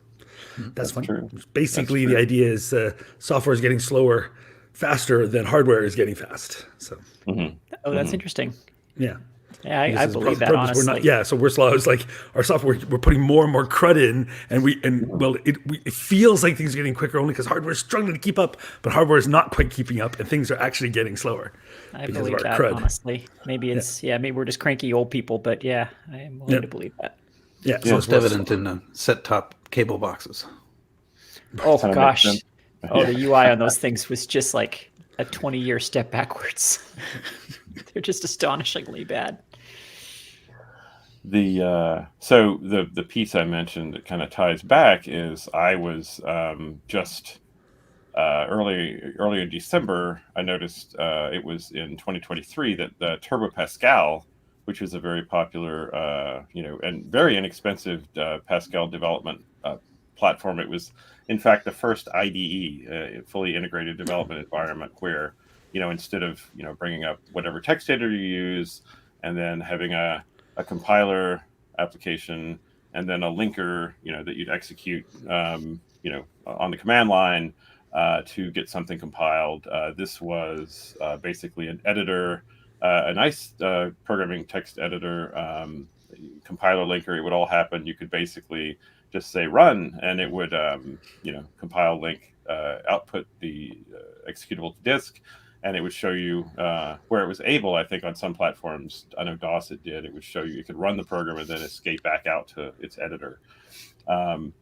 [SPEAKER 3] that's fun.
[SPEAKER 1] True.
[SPEAKER 3] Basically, the idea is software is getting slower faster than hardware is getting fast. So.
[SPEAKER 4] Oh, that's interesting.
[SPEAKER 3] Yeah.
[SPEAKER 4] Yeah, I believe that, honestly.
[SPEAKER 3] So Wirth's law is like our software, we're putting more and more CRUD in, and it feels like things are getting quicker only because hardware is struggling to keep up, but hardware is not quite keeping up, and things are actually getting slower.
[SPEAKER 4] I believe that, CRUD. Honestly. Maybe it's, maybe we're just cranky old people, but yeah, I am willing to believe that.
[SPEAKER 2] Yeah, it's most evident in set-top cable boxes.
[SPEAKER 4] Oh, gosh. Oh, the UI on those things was just like a 20-year step backwards. They're just astonishingly bad.
[SPEAKER 1] So the piece I mentioned that kind of ties back is I was just early in December. I noticed it was in 2023 that the Turbo Pascal, which was a very popular and very inexpensive Pascal development platform. It was in fact the first IDE, fully integrated development environment, where instead of bringing up whatever text editor you use and then having a compiler application and then a linker that you'd execute on the command line to get something compiled. This was basically an editor, a nice programming text editor, compiler linker. It would all happen. You could basically just say run, and it would compile, link, output the executable to disk, and it would show you where it was able. I think on some platforms, I know DOS it did. It would show you could run the program and then escape back out to its editor.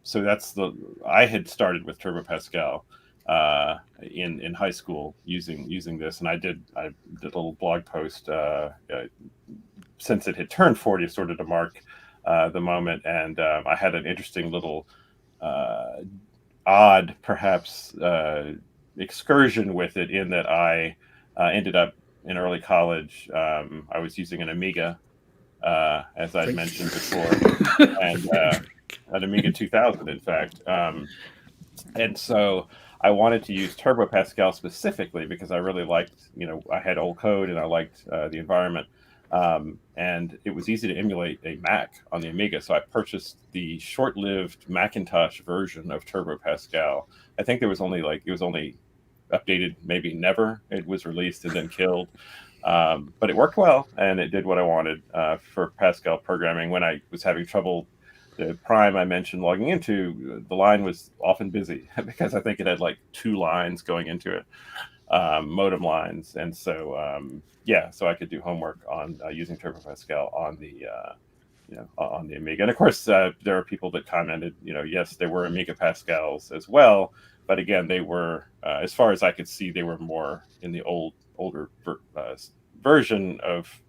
[SPEAKER 1] So that's I had started with Turbo Pascal in high school using this, and I did a little blog post since it had turned 40, sort of to mark the moment, and I had an interesting little odd, perhaps, excursion with it, in that I ended up in early college. I was using an Amiga, as I'd mentioned before, and an Amiga 2000, in fact. And so I wanted to use Turbo Pascal specifically because I really liked, I had old code and I liked the environment. And it was easy to emulate a Mac on the Amiga. So I purchased the short-lived Macintosh version of Turbo Pascal. I think it was only updated, maybe never. It was released and then killed. But it worked well, and it did what I wanted for Pascal programming. When I was having trouble, the Prime I mentioned logging into, the line was often busy because I think it had like 2 lines going into it, modem lines. And so, so I could do homework on using Turbo Pascal on the on the Amiga. And of course, there are people that commented, yes, there were Amiga Pascals as well, but again, they were, as far as I could see, they were more in the older version of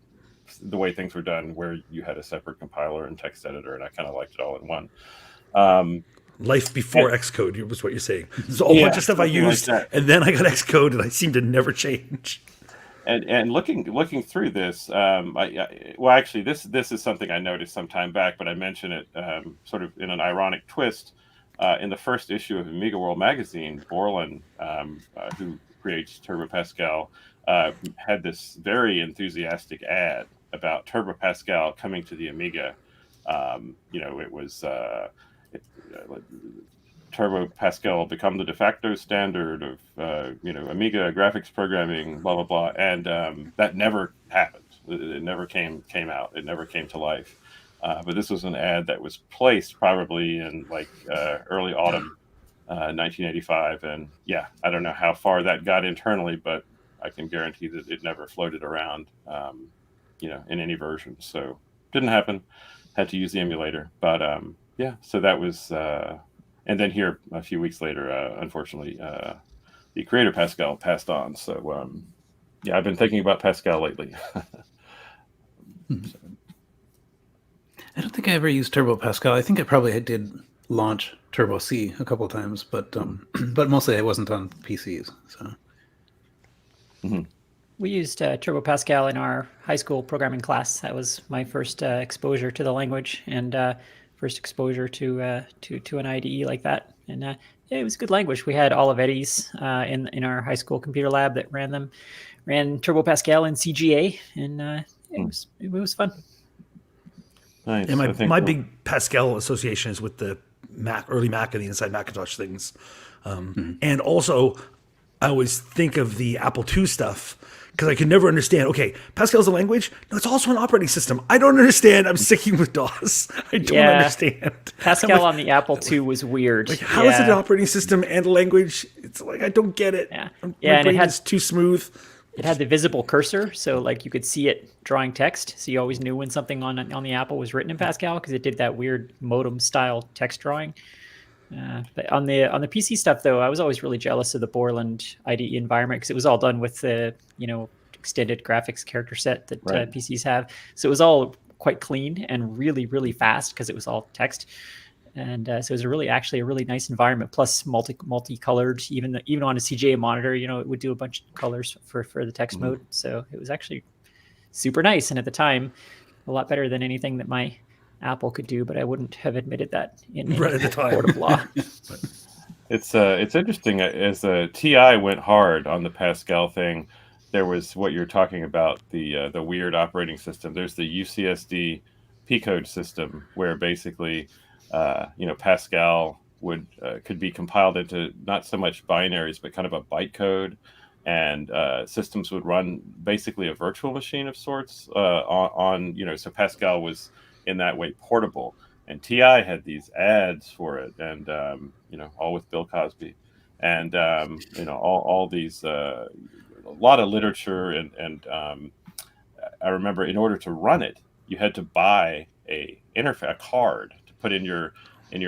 [SPEAKER 1] the way things were done, where you had a separate compiler and text editor, and I kind of liked it all in one.
[SPEAKER 3] Life before Xcode was what you're saying. So a whole bunch of stuff I used, and then I got Xcode, and I seem to never change.
[SPEAKER 1] And looking through this, actually, this is something I noticed some time back, but I mention it sort of in an ironic twist. In the first issue of Amiga World magazine, Borland, who creates Turbo Pascal, had this very enthusiastic ad about Turbo Pascal coming to the Amiga. It was Turbo Pascal will become the de facto standard of Amiga graphics programming, blah blah blah, and that never happened. It never came out. It never came to life. But this was an ad that was placed probably in early autumn 1985, and I don't know how far that got internally, but I can guarantee that it never floated around, in any version. So didn't happen. Had to use the emulator, but so that was. And then here, a few weeks later, unfortunately, the creator Pascal passed on. So, I've been thinking about Pascal lately.
[SPEAKER 2] I don't think I ever used Turbo Pascal. I think I probably did launch Turbo C a couple of times, but mostly I wasn't on PCs. So
[SPEAKER 4] we used Turbo Pascal in our high school programming class. That was my first exposure to the language, and first exposure to an IDE like that. And it was a good language. We had Olivetti's in our high school computer lab that ran Turbo Pascal and CGA, and it was fun.
[SPEAKER 1] Nice.
[SPEAKER 3] And my big Pascal association is with the early Mac and the inside Macintosh things. And also, I always think of the Apple II stuff, because I could never understand, okay, Pascal's a language? No, it's also an operating system. I don't understand. I'm sticking with DOS. I don't understand.
[SPEAKER 4] Pascal on the Apple II was weird.
[SPEAKER 3] How is it an operating system and a language? It's I don't get it.
[SPEAKER 4] Yeah,
[SPEAKER 3] My brain is too smooth.
[SPEAKER 4] It had the visible cursor, so you could see it drawing text. So you always knew when something on the Apple was written in Pascal, because it did that weird modem-style text drawing. But on the PC stuff, though, I was always really jealous of the Borland IDE environment, because it was all done with the extended graphics character set that PCs have. So it was all quite clean and really, really fast, because it was all text. And so it was actually a really nice environment. Plus multicolored, even on a CGA monitor, it would do a bunch of colors for the text mode. So it was actually super nice, and at the time, a lot better than anything that my Apple could do. But I wouldn't have admitted that in
[SPEAKER 3] at the time.
[SPEAKER 4] court of law.
[SPEAKER 1] It's interesting, as TI went hard on the Pascal thing. There was what you're talking about, the weird operating system. There's the UCSD P-code system, where basically Pascal could be compiled into not so much binaries, but kind of a bytecode, and systems would run basically a virtual machine of sorts on so Pascal was in that way portable. And TI had these ads for it, and all with Bill Cosby, and all these a lot of literature, and I remember, in order to run it, you had to buy a card to put in your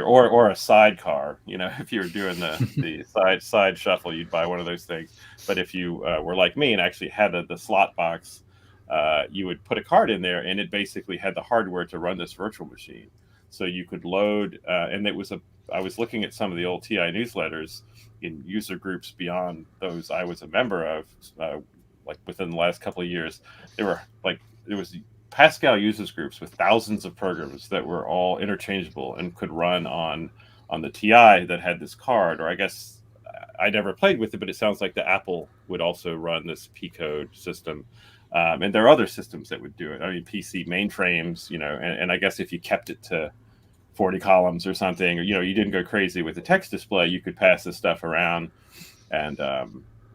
[SPEAKER 1] or a sidecar. If you were doing the side shuffle, you'd buy one of those things. But if you were like me and actually had the slot box, you would put a card in there, and it basically had the hardware to run this virtual machine. So you could load, and I was looking at some of the old TI newsletters in user groups beyond those I was a member of, within the last couple of years. There was Pascal users groups with thousands of programs that were all interchangeable and could run on the TI that had this card, or I guess I never played with it, but it sounds like the Apple would also run this P code system. And there are other systems that would do it. I mean, PC mainframes, and I guess if you kept it to 40 columns or something, or, you didn't go crazy with the text display, you could pass this stuff around. And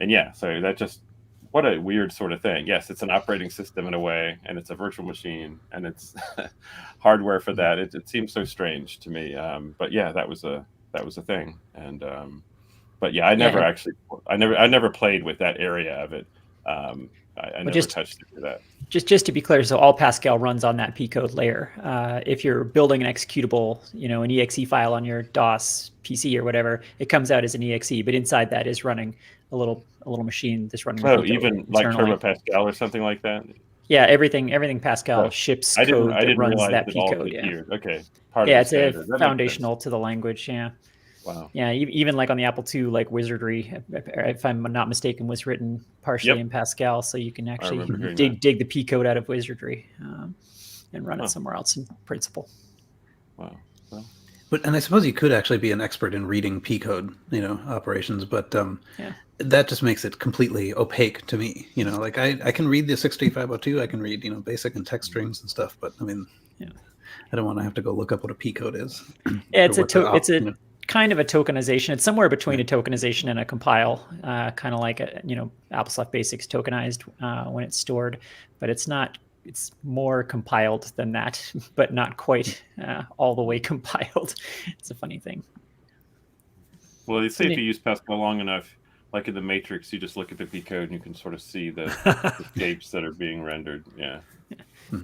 [SPEAKER 1] yeah, so that just, what a weird sort of thing. Yes, it's an operating system in a way, and it's a virtual machine, and it's hardware for that. It seems so strange to me. But yeah, that was a thing. And but yeah, I never played with that area of it. I never touched it for that.
[SPEAKER 4] Just to be clear, so all Pascal runs on that P code layer. If you're building an executable, an exe file on your DOS PC or whatever, it comes out as an exe, but inside that is running a little machine that's running.
[SPEAKER 1] Oh, even like Turbo Pascal or something like that.
[SPEAKER 4] Yeah, everything Pascal ships code that runs that P code.
[SPEAKER 1] Yeah. Okay.
[SPEAKER 4] It's a foundational to the language. Yeah.
[SPEAKER 1] Wow.
[SPEAKER 4] Yeah, even like on the Apple II, like Wizardry, if I'm not mistaken, was written partially in Pascal, so you can actually dig the P code out of Wizardry and run it somewhere else in principle.
[SPEAKER 1] Wow. Well.
[SPEAKER 2] And I suppose you could actually be an expert in reading P code, operations, but that just makes it completely opaque to me. Like I can read the 63502, I can read basic and text strings and stuff, but I mean, I don't want to have to go look up what a P code is.
[SPEAKER 4] Yeah, it's a kind of a tokenization. It's somewhere between a tokenization and a compile, kind of like AppleSoft Basics tokenized when it's stored, but it's not. It's more compiled than that, but not quite all the way compiled. It's a funny thing.
[SPEAKER 1] Well, they say if you use Pascal long enough, like in the Matrix, you just look at the P code and you can sort of see the shapes that are being rendered. Yeah.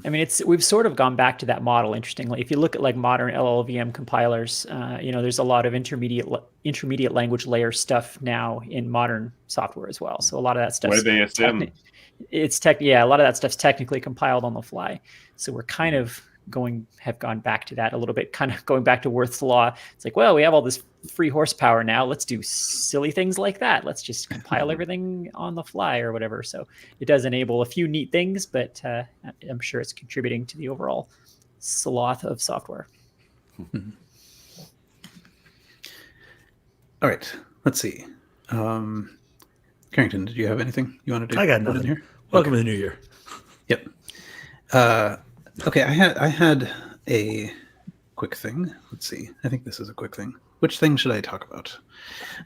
[SPEAKER 4] I mean, we've sort of gone back to that model. Interestingly, if you look at like modern LLVM compilers, there's a lot of intermediate language layer stuff now in modern software as well. So a lot of that stuff.
[SPEAKER 1] WebASM.
[SPEAKER 4] A lot of that stuff's technically compiled on the fly. So we're kind of have gone back to that a little bit, kind of going back to Wirth's law. It's like, well, we have all this free horsepower now. Let's do silly things like that. Let's just compile everything on the fly or whatever. So it does enable a few neat things, but I'm sure it's contributing to the overall sloth of software.
[SPEAKER 2] All right, let's see. Carrington, did you have anything you wanted to?
[SPEAKER 3] I got nothing here. Welcome to the new year.
[SPEAKER 2] Yep. Okay, I had a quick thing. Let's see. I think this is a quick thing. Which thing should I talk about?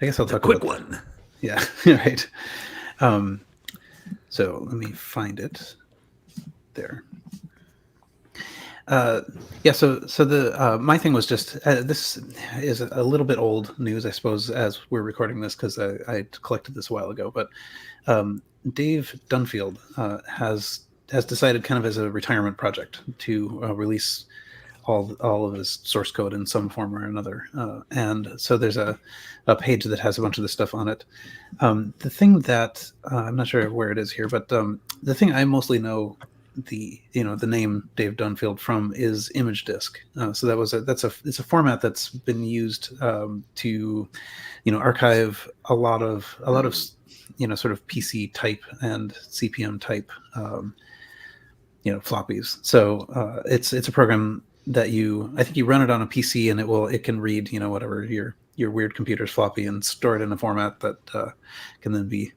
[SPEAKER 2] I guess I'll talk about
[SPEAKER 3] a quick one.
[SPEAKER 2] Yeah, right. So let me find it. There. So the my thing was just this is a little bit old news, I suppose, as we're recording this because I collected this a while ago. But Dave Dunfield has decided, kind of as a retirement project, to release all of his source code in some form or another. And so there's a page that has a bunch of this stuff on it. The thing that I'm not sure where it is here, but the thing I mostly know the name Dave Dunfield from is image disk. So it's a format that's been used to archive a lot of sort of PC type and CPM type floppies. So it's a program that I think you run it on a PC and it can read whatever your weird computer's floppy and store it in a format that can then be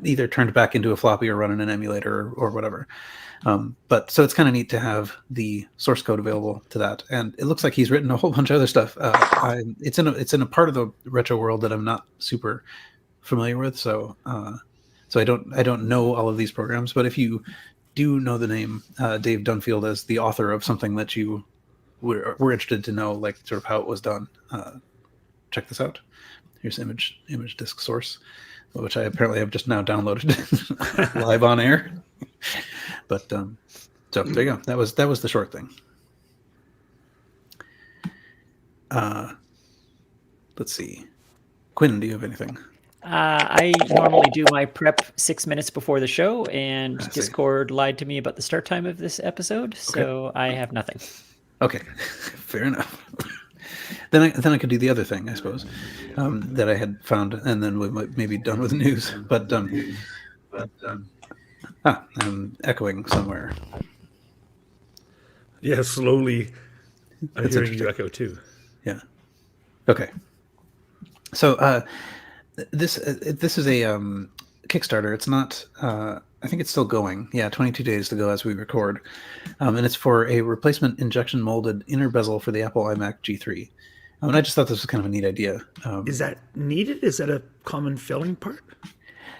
[SPEAKER 2] either turned back into a floppy or run in an emulator or whatever. But so it's kind of neat to have the source code available to that. And it looks like he's written a whole bunch of other stuff. It's in a part of the retro world that I'm not super familiar with. So I don't know all of these programs, but if you do know the name Dave Dunfield as the author of something that you were interested to know, like sort of how it was done, check this out. Here's image disk source, which I apparently have just now downloaded live on air. But so there you go. That was the short thing. Let's see. Quinn, do you have anything?
[SPEAKER 4] I normally do my prep 6 minutes before the show, and Discord lied to me about the start time of this episode, so I have nothing.
[SPEAKER 2] Okay, fair enough. Then I could do the other thing, I suppose, that I had found, and then we might maybe done with the news. But I'm echoing somewhere.
[SPEAKER 3] Yeah, slowly. I'm hearing you echo too.
[SPEAKER 2] Yeah. Okay. So this is a Kickstarter. It's not. I think it's still going. Yeah, 22 days to go as we record, and it's for a replacement injection molded inner bezel for the Apple iMac G3. And I just thought this was kind of a neat idea.
[SPEAKER 3] Is that needed? Is that a common failing part?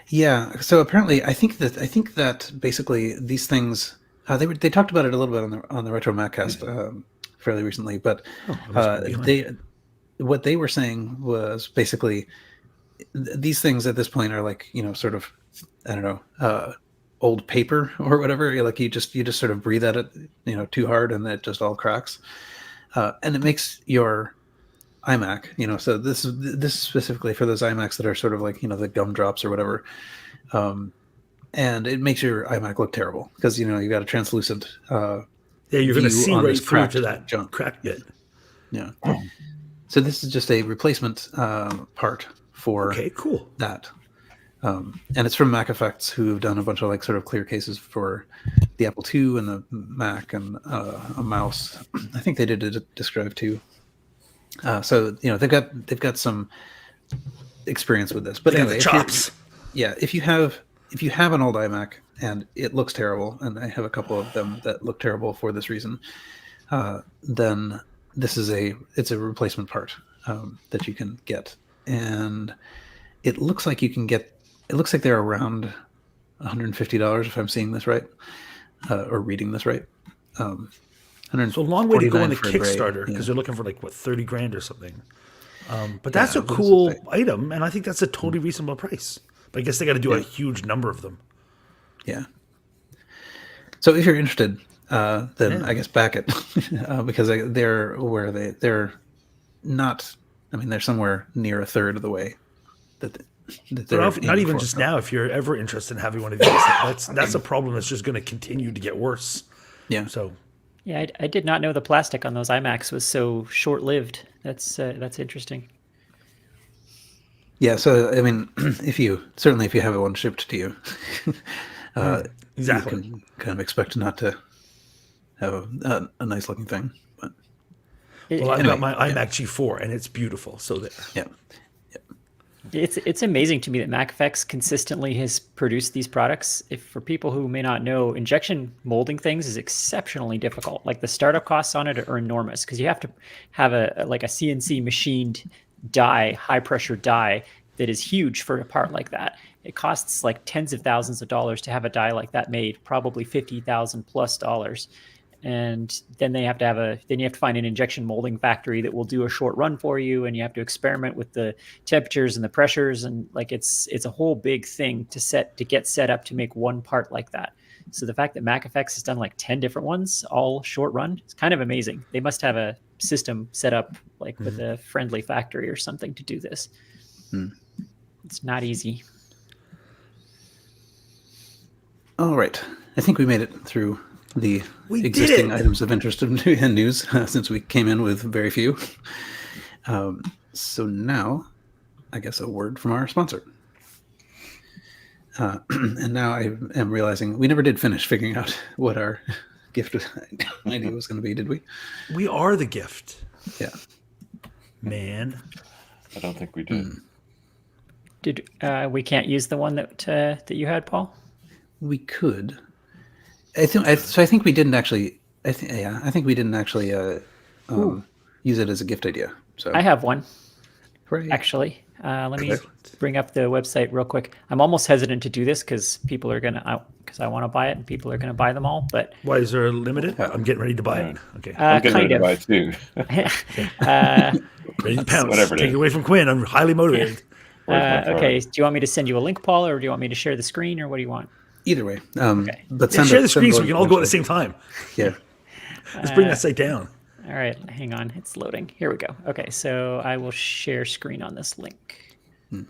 [SPEAKER 2] Yeah. So apparently, I think that basically these things they talked about it a little bit on the Retro Maccast fairly recently, but what they were saying was basically these things at this point are like, sort of, I don't know, old paper or whatever. Like you just sort of breathe at it, too hard, and it just all cracks, and it makes your iMac, so this is specifically for those iMacs that are sort of like, the gumdrops or whatever, and it makes your iMac look terrible because you got a translucent
[SPEAKER 3] you're going to see right through to that
[SPEAKER 2] junk.
[SPEAKER 3] cracked bit.
[SPEAKER 2] Yeah. So this is just a replacement part for
[SPEAKER 3] cool.
[SPEAKER 2] that. And it's from Mac Effects, who've done a bunch of like sort of clear cases for the Apple II and the Mac and a mouse. I think they did a disk drive too. So they've got some experience with this. But
[SPEAKER 3] they
[SPEAKER 2] anyway,
[SPEAKER 3] got the chops.
[SPEAKER 2] If you have an old iMac and it looks terrible, and I have a couple of them that look terrible for this reason, then this is a replacement part that you can get, and it looks like they're around $150 if I'm seeing this right, or reading this right.
[SPEAKER 3] So a long way to go on the
[SPEAKER 2] for a
[SPEAKER 3] Kickstarter
[SPEAKER 2] gray,
[SPEAKER 3] because they're looking for like $30,000 or something. But that's a cool item, and I think that's a totally reasonable price. But I guess they got to do a huge number of them.
[SPEAKER 2] Yeah. So if you're interested, then I guess back it because they're not. I mean, they're somewhere near a third of the way that they're
[SPEAKER 3] not even just now. If you're ever interested in having one of these, that's a problem that's just going to continue to get worse.
[SPEAKER 2] Yeah.
[SPEAKER 3] So.
[SPEAKER 4] Yeah, I did not know the plastic on those iMacs was so short-lived. That's interesting.
[SPEAKER 2] Yeah, so I mean, if you have one shipped to you,
[SPEAKER 3] exactly,
[SPEAKER 2] you can kind of expect not to have a nice-looking thing. But
[SPEAKER 3] I've got my iMac G4, and it's beautiful. So there.
[SPEAKER 2] Yeah.
[SPEAKER 4] It's amazing to me that Mac Effects consistently has produced these products. For people who may not know, injection molding things is exceptionally difficult. Like the startup costs on it are enormous because you have to have a CNC machined die, high pressure die that is huge for a part like that. It costs like tens of thousands of dollars to have a die like that made, probably $50,000+. And then you have to find an injection molding factory that will do a short run for you, and you have to experiment with the temperatures and the pressures, and like it's a whole big thing to get set up to make one part like that. So the fact that Mac Effects has done like 10 different ones, all short run, it's kind of amazing. They must have a system set up like with a friendly factory or something to do this. It's not easy.
[SPEAKER 2] All right, I think we made it through the existing items of interest and news since we came in with very few. So now, I guess a word from our sponsor. And now I am realizing we never did finish figuring out what our gift idea was going to be, did we?
[SPEAKER 3] We are the gift.
[SPEAKER 2] Yeah.
[SPEAKER 3] Man.
[SPEAKER 1] I don't think we did.
[SPEAKER 4] Did we can't use the one that you had, Paul?
[SPEAKER 2] We could. I think we didn't actually. I think we didn't actually use it as a gift idea. So
[SPEAKER 4] I have one.
[SPEAKER 2] Right.
[SPEAKER 4] Actually, let me bring up the website real quick. I'm almost hesitant to do this because because I want to buy it and people are gonna buy them all. But
[SPEAKER 3] why is there a limited? I'm getting ready to buy it. Okay,
[SPEAKER 1] I'm getting ready to buy it too.
[SPEAKER 3] Ready to pounce.
[SPEAKER 1] Whatever.
[SPEAKER 3] Take it away from Quinn. I'm highly motivated.
[SPEAKER 4] Okay. Do you want me to send you a link, Paul, or do you want me to share the screen, or what do you want?
[SPEAKER 2] Either way.
[SPEAKER 4] Okay.
[SPEAKER 2] But
[SPEAKER 3] share the screen so we can all go at the same time.
[SPEAKER 2] Yeah.
[SPEAKER 3] Let's bring that site down.
[SPEAKER 4] All right, hang on. It's loading. Here we go. Okay, so I will share screen on this link. Share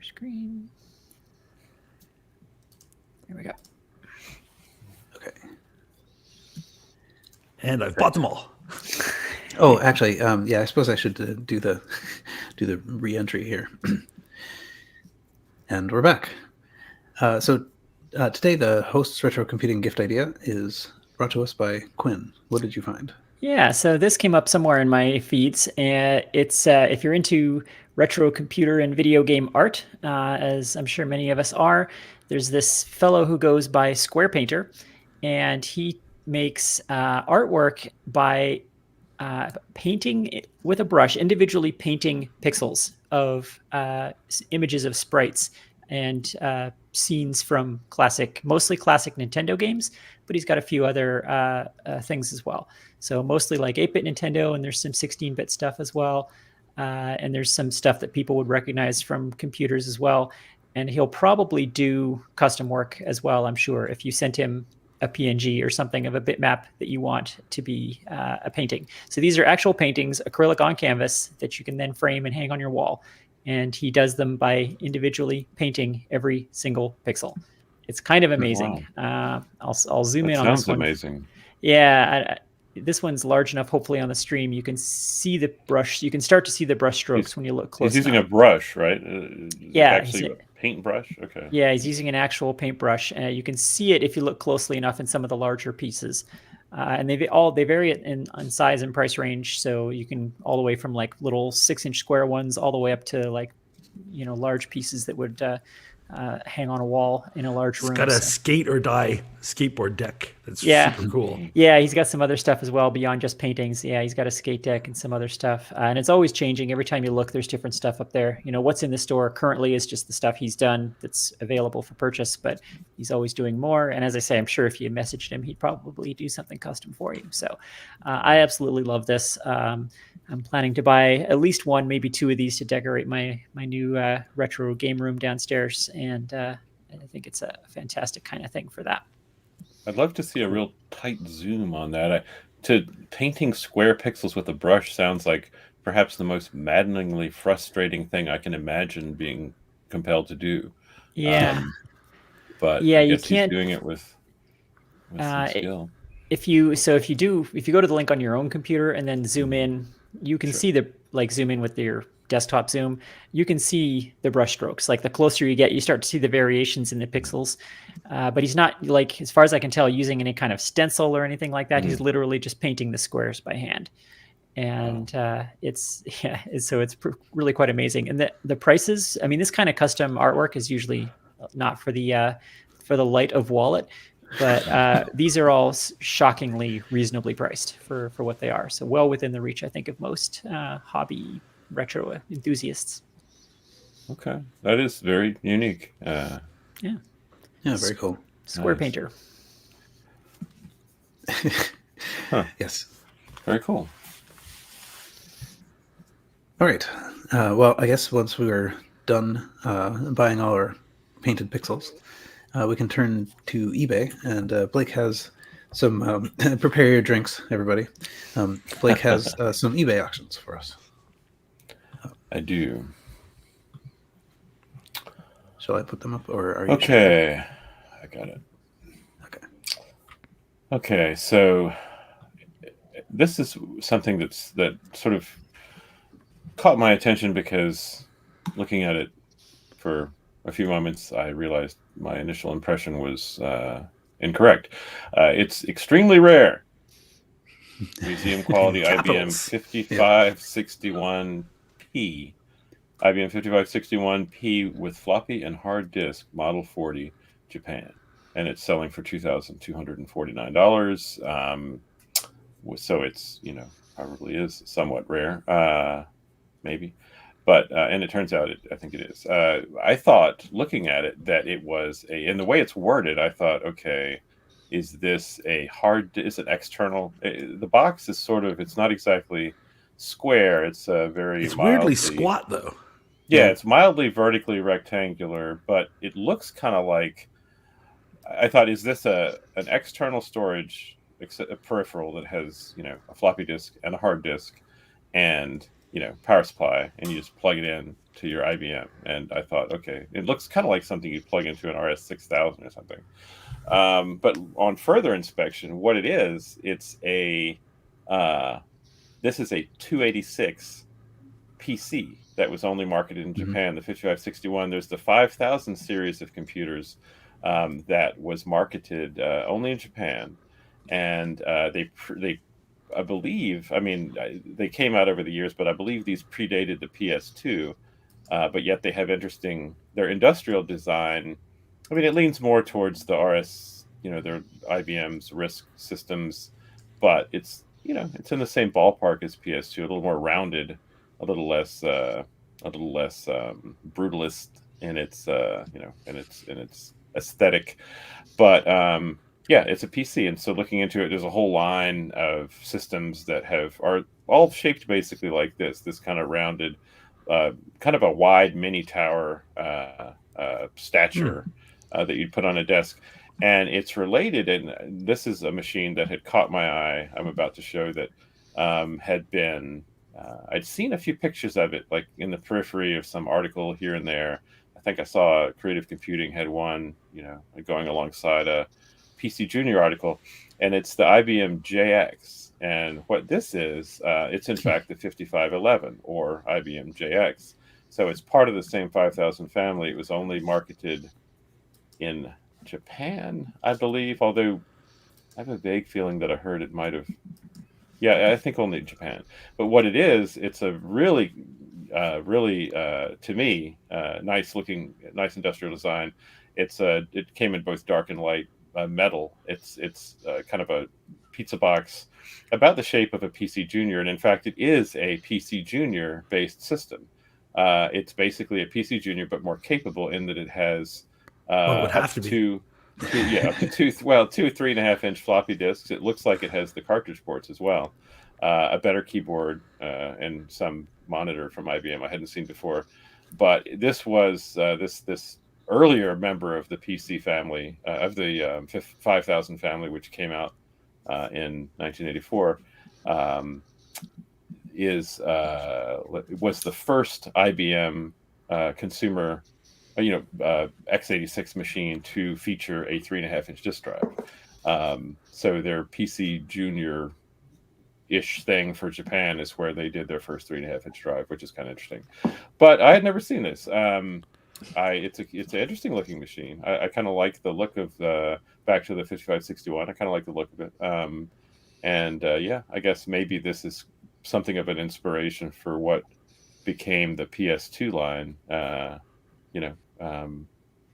[SPEAKER 4] screen. There we go.
[SPEAKER 2] Okay.
[SPEAKER 3] And I've bought them all.
[SPEAKER 2] Oh, actually, I suppose I should do the re-entry here. And we're back. So today, the host's retrocomputing gift idea is brought to us by Quinn. What did you find?
[SPEAKER 4] Yeah, so this came up somewhere in my feeds, and it's if you're into retro computer and video game art, as I'm sure many of us are, there's this fellow who goes by Square Painter, and he makes artwork by painting with a brush, individually painting pixels of images of sprites and scenes from mostly classic Nintendo games, but he's got a few other things as well. So mostly like 8-bit Nintendo, and there's some 16-bit stuff as well. And there's some stuff that people would recognize from computers as well. And he'll probably do custom work as well, I'm sure, if you sent him a PNG or something of a bitmap that you want to be a painting. So these are actual paintings, acrylic on canvas, that you can then frame and hang on your wall. And he does them by individually painting every single pixel. It's kind of amazing.
[SPEAKER 1] Wow.
[SPEAKER 4] I'll zoom
[SPEAKER 1] That
[SPEAKER 4] in on this
[SPEAKER 1] sounds
[SPEAKER 4] one.
[SPEAKER 1] amazing.
[SPEAKER 4] Yeah, this one's large enough. Hopefully, on the stream, you can see the brush. You can start to see the brush strokes when you look close.
[SPEAKER 1] He's using
[SPEAKER 4] enough.
[SPEAKER 1] a brush, right?
[SPEAKER 4] Yeah,
[SPEAKER 1] actually a paintbrush. Okay.
[SPEAKER 4] Yeah, he's using an actual paintbrush. You can see it if you look closely enough in some of the larger pieces. And they vary in size and price range. So you can all the way from like little 6-inch square ones all the way up to like, large pieces that would hang on a wall in a large room.
[SPEAKER 3] It's got a skate or die skateboard deck. That's super cool.
[SPEAKER 4] Yeah, he's got some other stuff as well beyond just paintings. Yeah, he's got a skate deck and some other stuff. And it's always changing. Every time you look, there's different stuff up there. What's in the store currently is just the stuff he's done that's available for purchase, but he's always doing more. And as I say, I'm sure if you messaged him, he'd probably do something custom for you. So I absolutely love this. I'm planning to buy at least one, maybe two of these to decorate my new retro game room downstairs. And I think it's a fantastic kind of thing for that.
[SPEAKER 1] I'd love to see a real tight zoom on that. Painting square pixels with a brush sounds like perhaps the most maddeningly frustrating thing I can imagine being compelled to do.
[SPEAKER 4] Yeah.
[SPEAKER 1] But
[SPEAKER 4] yeah,
[SPEAKER 1] I guess
[SPEAKER 4] you can't
[SPEAKER 1] he's doing it with some skill.
[SPEAKER 4] If you go to the link on your own computer and then zoom in, you can see zoom in with your desktop zoom, you can see the brush strokes. Like the closer you get, you start to see the variations in the pixels. But he's not, like, as far as I can tell, using any kind of stencil or anything like that. He's literally just painting the squares by hand. And it's really quite amazing. And the prices, I mean, this kind of custom artwork is usually not for the light of wallet, but these are all shockingly reasonably priced for what they are. So well within the reach, I think, of most hobby retro enthusiasts.
[SPEAKER 1] Okay, that is very unique.
[SPEAKER 2] Yeah, very cool.
[SPEAKER 4] Square Painter.
[SPEAKER 2] Yes.
[SPEAKER 1] Very cool.
[SPEAKER 2] All right. Well, I guess once we are done buying all our painted pixels, we can turn to eBay. And Blake has some... prepare your drinks, everybody. Blake has some eBay auctions for us.
[SPEAKER 1] I do.
[SPEAKER 2] Shall I put them up, or are you...
[SPEAKER 1] Okay. I got it. Okay, so this is something that sort of caught my attention because looking at it for a few moments, I realized my initial impression was incorrect. It's extremely rare. Museum quality IBM 5561P. IBM 5561P with floppy and hard disk, Model 40, Japan. And it's selling for $2,249. So it's, probably is somewhat rare, maybe. But, and it turns out, I think it is. I thought, looking at it, that it was in the way it's worded, I thought, okay, is this is it external? The box is it's not exactly square. It's it's
[SPEAKER 3] weirdly squat, though.
[SPEAKER 1] Yeah, it's mildly vertically rectangular, but it looks kind of like, I thought, is this an external storage a peripheral that has, a floppy disk and a hard disk and, power supply, and you just plug it in to your IBM. And I thought, okay, it looks kind of like something you'd plug into an RS-6000 or something. But on further inspection, what it is, this is a 286 PC that was only marketed in Japan, the 5561. There's the 5000 series of computers that was marketed only in Japan, and they believe, I mean, they came out over the years, but I believe these predated the PS2. But yet they have their industrial design. I mean, it leans more towards the RS, their IBM's RISC systems, but it's in the same ballpark as PS2, a little more rounded, a little less brutalist in its, in its aesthetic. But yeah, it's a PC, and so looking into it, there's a whole line of systems that are all shaped basically like this kind of rounded, kind of a wide mini tower stature that you'd put on a desk. And it's related, and this is a machine that had caught my eye. I'm about to show that had been, I'd seen a few pictures of it, like in the periphery of some article here and there. I think I saw Creative Computing had one, going alongside a PC Junior article, and it's the IBM JX. And what this is, it's in fact the 5511 or IBM JX. So it's part of the same 5000 family. It was only marketed in Japan, I believe, although I have a vague feeling that I heard it might have. Yeah, I think only Japan. But what it is, it's a really, to me, nice industrial design. It came in both dark and light metal. It's kind of a pizza box about the shape of a PC Junior, and in fact, it is a PC Junior based system. It's basically a PC Junior, but more capable in that it has
[SPEAKER 3] it would have to be.
[SPEAKER 1] two 3.5-inch floppy disks. It looks like it has the cartridge ports as well, a better keyboard, and some monitor from IBM I hadn't seen before. But this was this earlier member of the PC family, of the 5000 family, which came out in 1984. Was the first IBM consumer x86 machine to feature a 3.5-inch disk drive. So their PC Junior-ish thing for Japan is where they did their first 3.5-inch drive, which is kind of interesting. But I had never seen this. It's an interesting looking machine. I kind of like the look of back to the 5561. I kind of like the look of it. Yeah, I guess maybe this is something of an inspiration for what became the PS2 line.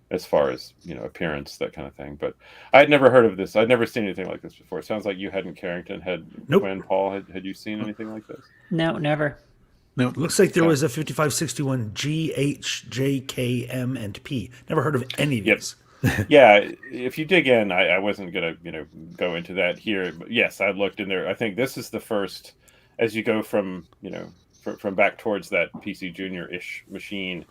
[SPEAKER 1] As far as appearance, that kind of thing. But I had never heard of this. I'd never seen anything like this before. It sounds like you hadn't, Carrington.
[SPEAKER 3] Nope.
[SPEAKER 1] When Paul had you seen anything like this?
[SPEAKER 4] No, never.
[SPEAKER 2] No,
[SPEAKER 3] looks like there was a 5561 G, H, J, K, M, and P. Never heard of any of these.
[SPEAKER 1] Yeah, if you dig in, I wasn't gonna go into that here. But yes, I looked in there. I think this is the first, as you go from from back towards that PC Junior-ish machine.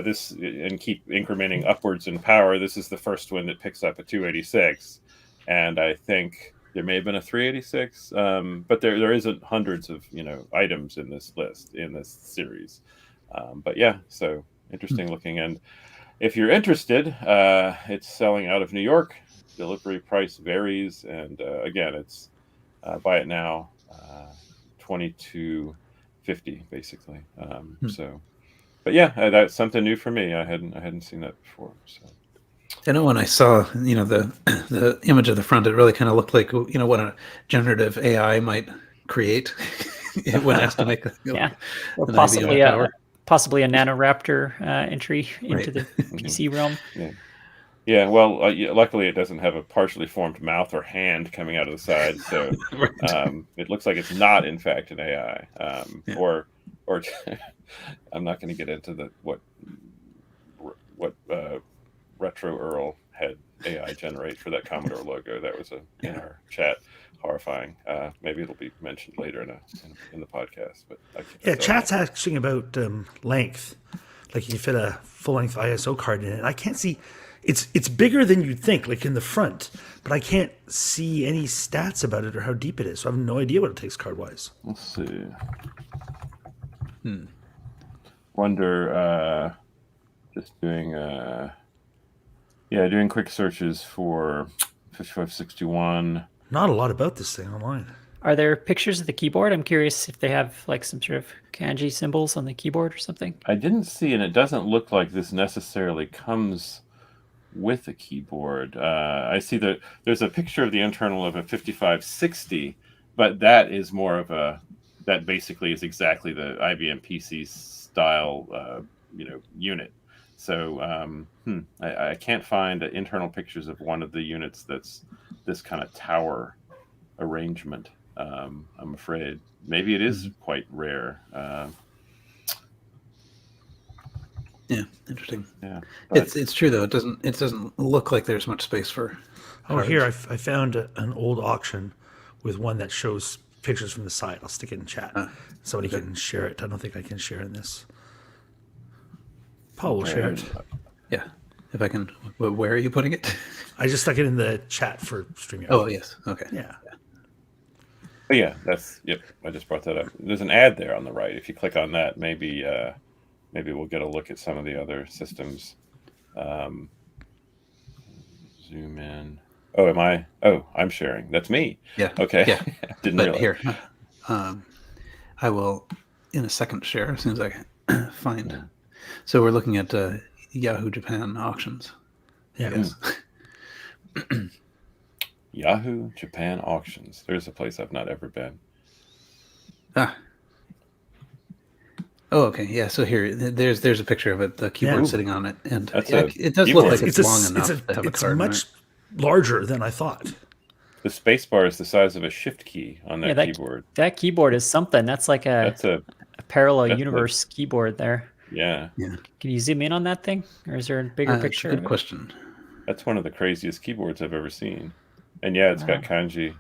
[SPEAKER 1] This and keep incrementing upwards in power. This is the first one that picks up a 286, and I think there may have been a 386, but there isn't hundreds of items in this list in this series. But yeah, so interesting looking. And if you're interested, it's selling out of New York. Delivery price varies, and again, it's buy it now, $22.50 basically. So. But yeah, that's something new for me. I hadn't seen that before. So.
[SPEAKER 2] I know when I saw the image of the front, it really kind of looked like what a generative AI might create when asked to make
[SPEAKER 4] or possibly a nanoraptor entry into the PC realm.
[SPEAKER 1] Yeah. Well, luckily it doesn't have a partially formed mouth or hand coming out of the side, so it looks like it's not in fact an AI, or. I'm not going to get into what Retro Earl had AI generate for that Commodore logo. That was in our chat, horrifying. Maybe it'll be mentioned later in the podcast. But
[SPEAKER 3] chat's asking about length. Like you can fit a full-length ISO card in it. I can't see. It's bigger than you'd think, like in the front, but I can't see any stats about it or how deep it is. So I have no idea what it takes card-wise.
[SPEAKER 1] Let's see. Wonder, just doing quick searches for 5561.
[SPEAKER 3] Not a lot about this thing online.
[SPEAKER 4] Are there pictures of the keyboard? I'm curious if they have like some sort of kanji symbols on the keyboard or something.
[SPEAKER 1] I didn't see, and it doesn't look like this necessarily comes with a keyboard. I see that there's a picture of the internal of a 5560, but that is more of that basically is exactly the IBM PC style, unit. So I can't find internal pictures of one of the units that's this kind of tower arrangement. I'm afraid maybe it is quite rare.
[SPEAKER 2] Yeah, interesting.
[SPEAKER 1] Yeah,
[SPEAKER 2] it's true though. It doesn't look like there's much space for.
[SPEAKER 3] Oh, here I found an old auction with one that shows pictures from the side. I'll stick it in chat. Somebody can share it. I don't think I can share in this. Paul will share it.
[SPEAKER 2] Yeah, if I can. Where are you putting it?
[SPEAKER 3] I just stuck it in the chat for StreamYard.
[SPEAKER 2] Oh yes. Okay.
[SPEAKER 3] Yeah.
[SPEAKER 1] But yeah, I just brought that up. There's an ad there on the right. If you click on that, maybe we'll get a look at some of the other systems. Zoom in. Oh, am I? Oh, I'm sharing. That's me.
[SPEAKER 2] Yeah.
[SPEAKER 1] Okay.
[SPEAKER 2] Yeah.
[SPEAKER 1] Didn't realize.
[SPEAKER 2] Here, I will in a second share as soon as I can find.
[SPEAKER 1] Yeah.
[SPEAKER 2] So we're looking at Yahoo Japan auctions.
[SPEAKER 3] Yeah.
[SPEAKER 2] Yes.
[SPEAKER 1] Yahoo Japan auctions. There's a place I've not ever been.
[SPEAKER 2] Ah. Oh, okay. Yeah. So here, there's a picture of it. The keyboard sitting on it, and it does look like it's long enough to have a card.
[SPEAKER 3] It's much larger than I thought.
[SPEAKER 1] The space bar is the size of a shift key on that keyboard.
[SPEAKER 4] That keyboard is something. That's like a parallel universe keyboard there.
[SPEAKER 1] Yeah.
[SPEAKER 2] Yeah.
[SPEAKER 4] Can you zoom in on that thing, or is there a bigger picture?
[SPEAKER 2] Good question.
[SPEAKER 1] That's one of the craziest keyboards I've ever seen. And yeah, it's got kanji,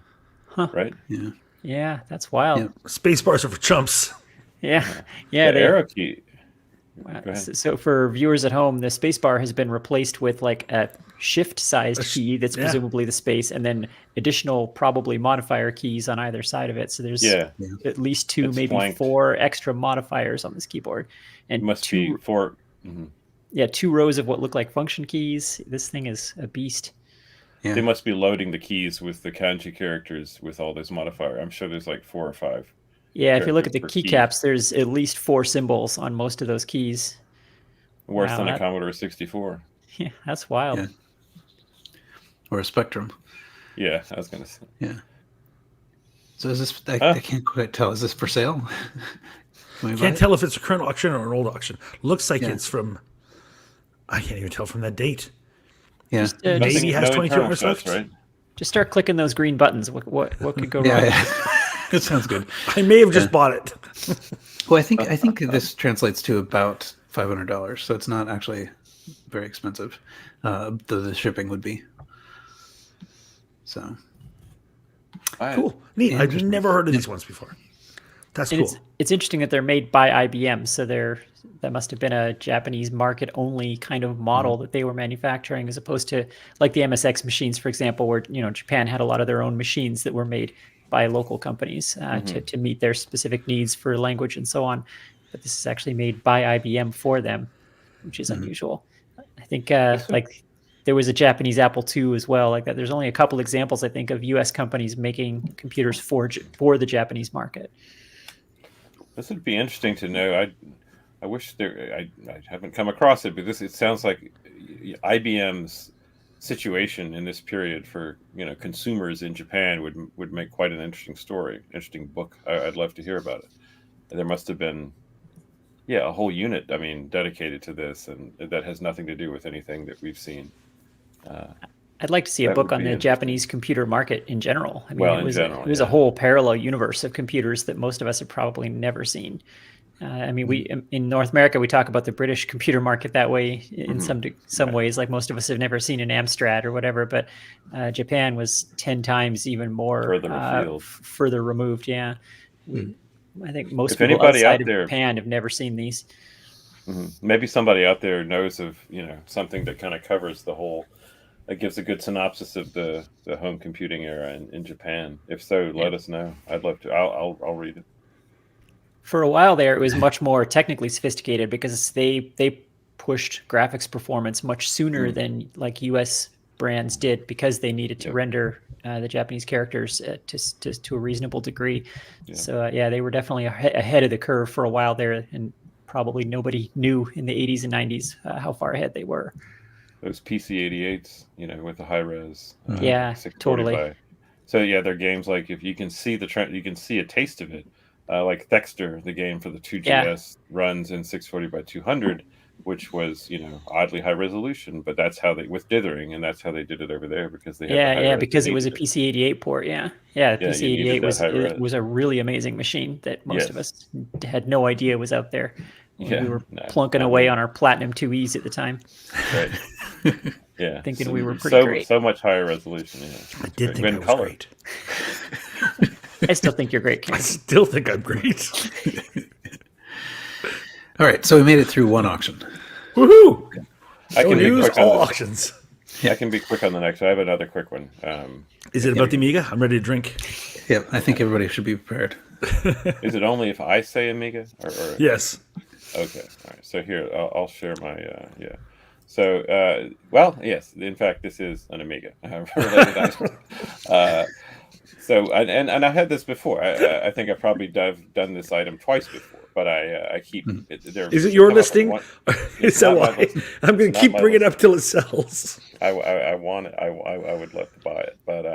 [SPEAKER 1] right?
[SPEAKER 2] Yeah.
[SPEAKER 4] Yeah, that's wild.
[SPEAKER 2] Yeah.
[SPEAKER 3] Space bars are for chumps.
[SPEAKER 4] Yeah.
[SPEAKER 1] The arrow key. Go ahead.
[SPEAKER 4] So for viewers at home, the spacebar has been replaced with like a shift-sized key that's presumably the space, and then additional probably modifier keys on either side of it. So there's at least two, maybe
[SPEAKER 1] flanked.
[SPEAKER 4] 4 extra modifiers on this keyboard, and
[SPEAKER 1] It must be 4.
[SPEAKER 4] Yeah, 2 rows of what look like function keys. This thing is a beast.
[SPEAKER 2] Yeah.
[SPEAKER 1] They must be loading the keys with the kanji characters with all those modifiers. I'm sure there's like 4 or 5.
[SPEAKER 4] Yeah, if you look at the
[SPEAKER 1] characters per
[SPEAKER 4] keycaps, there's at least 4 symbols on most of those keys.
[SPEAKER 1] Worse than a Commodore 64.
[SPEAKER 4] Yeah, that's wild.
[SPEAKER 2] Yeah. Or a Spectrum.
[SPEAKER 1] Yeah, I was going to say.
[SPEAKER 2] Yeah. So is this? I can't quite tell. Is this for sale?
[SPEAKER 3] Can't tell if it's a current auction or an old auction. Looks like it's from. I can't even tell from that date.
[SPEAKER 2] Yeah.
[SPEAKER 3] Maybe has 22 hours
[SPEAKER 1] left,
[SPEAKER 3] left.
[SPEAKER 1] right?
[SPEAKER 4] Just start clicking those green buttons. What could go wrong?
[SPEAKER 2] Yeah. It sounds good.
[SPEAKER 3] I may have just bought it.
[SPEAKER 2] Well, I think this translates to about $500, so it's not actually very expensive. The shipping would be. So.
[SPEAKER 3] Cool. Neat. I've never heard of these ones before. That's cool.
[SPEAKER 4] It's interesting that they're made by IBM, so that must have been a Japanese market only kind of model that they were manufacturing, as opposed to like the MSX machines, for example, where Japan had a lot of their own machines that were made by local companies to meet their specific needs for language and so on. But this is actually made by IBM for them, which is unusual. I think like there was a Japanese Apple II as well, like that. There's only a couple examples, I think, of U.S. companies making computers for the Japanese market.
[SPEAKER 1] This would be interesting to know. I wish I haven't come across it, but it sounds like IBM's situation in this period for consumers in Japan would make quite an interesting book. I'd love to hear about it. There must have been a whole unit dedicated to this, and that has nothing to do with anything that we've seen.
[SPEAKER 4] I'd like to see a book on the Japanese computer market in general. I mean,
[SPEAKER 1] well,
[SPEAKER 4] it was a whole parallel universe of computers that most of us have probably never seen. We in North America, we talk about the British computer market that way in some ways, like most of us have never seen an Amstrad or whatever, but Japan was 10 times even more further removed. Yeah. I think most people outside of Japan have never seen these.
[SPEAKER 1] Maybe somebody out there knows of, something that kind of covers the whole, that gives a good synopsis of the home computing era in Japan. If so, let us know. I'd love to. I'll read it.
[SPEAKER 4] For a while there, it was much more technically sophisticated because they pushed graphics performance much sooner than like U.S. brands did, because they needed to render the Japanese characters to a reasonable degree. Yeah. So they were definitely ahead of the curve for a while there, and probably nobody knew in the 80s and 90s how far ahead they were.
[SPEAKER 1] Those PC-88s, with the high res.
[SPEAKER 4] Yeah, totally.
[SPEAKER 1] By So yeah, there are games like if you can see you can see a taste of it. Like Thexter, the game for the 2GS, runs in 640 by 200, which was oddly high resolution, but that's how they with dithering, and that's how they did it over there because they had the high res
[SPEAKER 4] because
[SPEAKER 1] they
[SPEAKER 4] it was a
[SPEAKER 1] needed
[SPEAKER 4] PC-88 port. Yeah, the
[SPEAKER 1] You needed
[SPEAKER 4] PC-88
[SPEAKER 1] that high res.
[SPEAKER 4] was a really amazing machine that most of us had no idea was out there. And we were plunking away on our Platinum 2Es at the time.
[SPEAKER 1] Right. Yeah.
[SPEAKER 4] Thinking we were pretty great.
[SPEAKER 1] So much higher resolution. Yeah.
[SPEAKER 3] I did think I was great.
[SPEAKER 4] I still think you're great, Ken.
[SPEAKER 3] I still think I'm great.
[SPEAKER 2] All right, so we made it through one auction.
[SPEAKER 3] Woohoo!
[SPEAKER 1] I can
[SPEAKER 3] news,
[SPEAKER 1] be quick
[SPEAKER 3] all
[SPEAKER 1] on
[SPEAKER 3] auctions.
[SPEAKER 1] I can be quick on the next. I have another quick one.
[SPEAKER 3] Is it about the Amiga? I'm ready to drink.
[SPEAKER 2] Yeah, I think everybody should be prepared.
[SPEAKER 1] Is it only if I say Amiga? Or...
[SPEAKER 3] Yes.
[SPEAKER 1] Okay. All right. So here, I'll share my yeah. So, well, yes. In fact, this is an Amiga. So, and I had this before. I think I've probably done this item twice before, but I keep.
[SPEAKER 3] Is it your listing? Is that why? I'm going to keep bringing it up till it sells.
[SPEAKER 1] I want it. I would love to buy it, but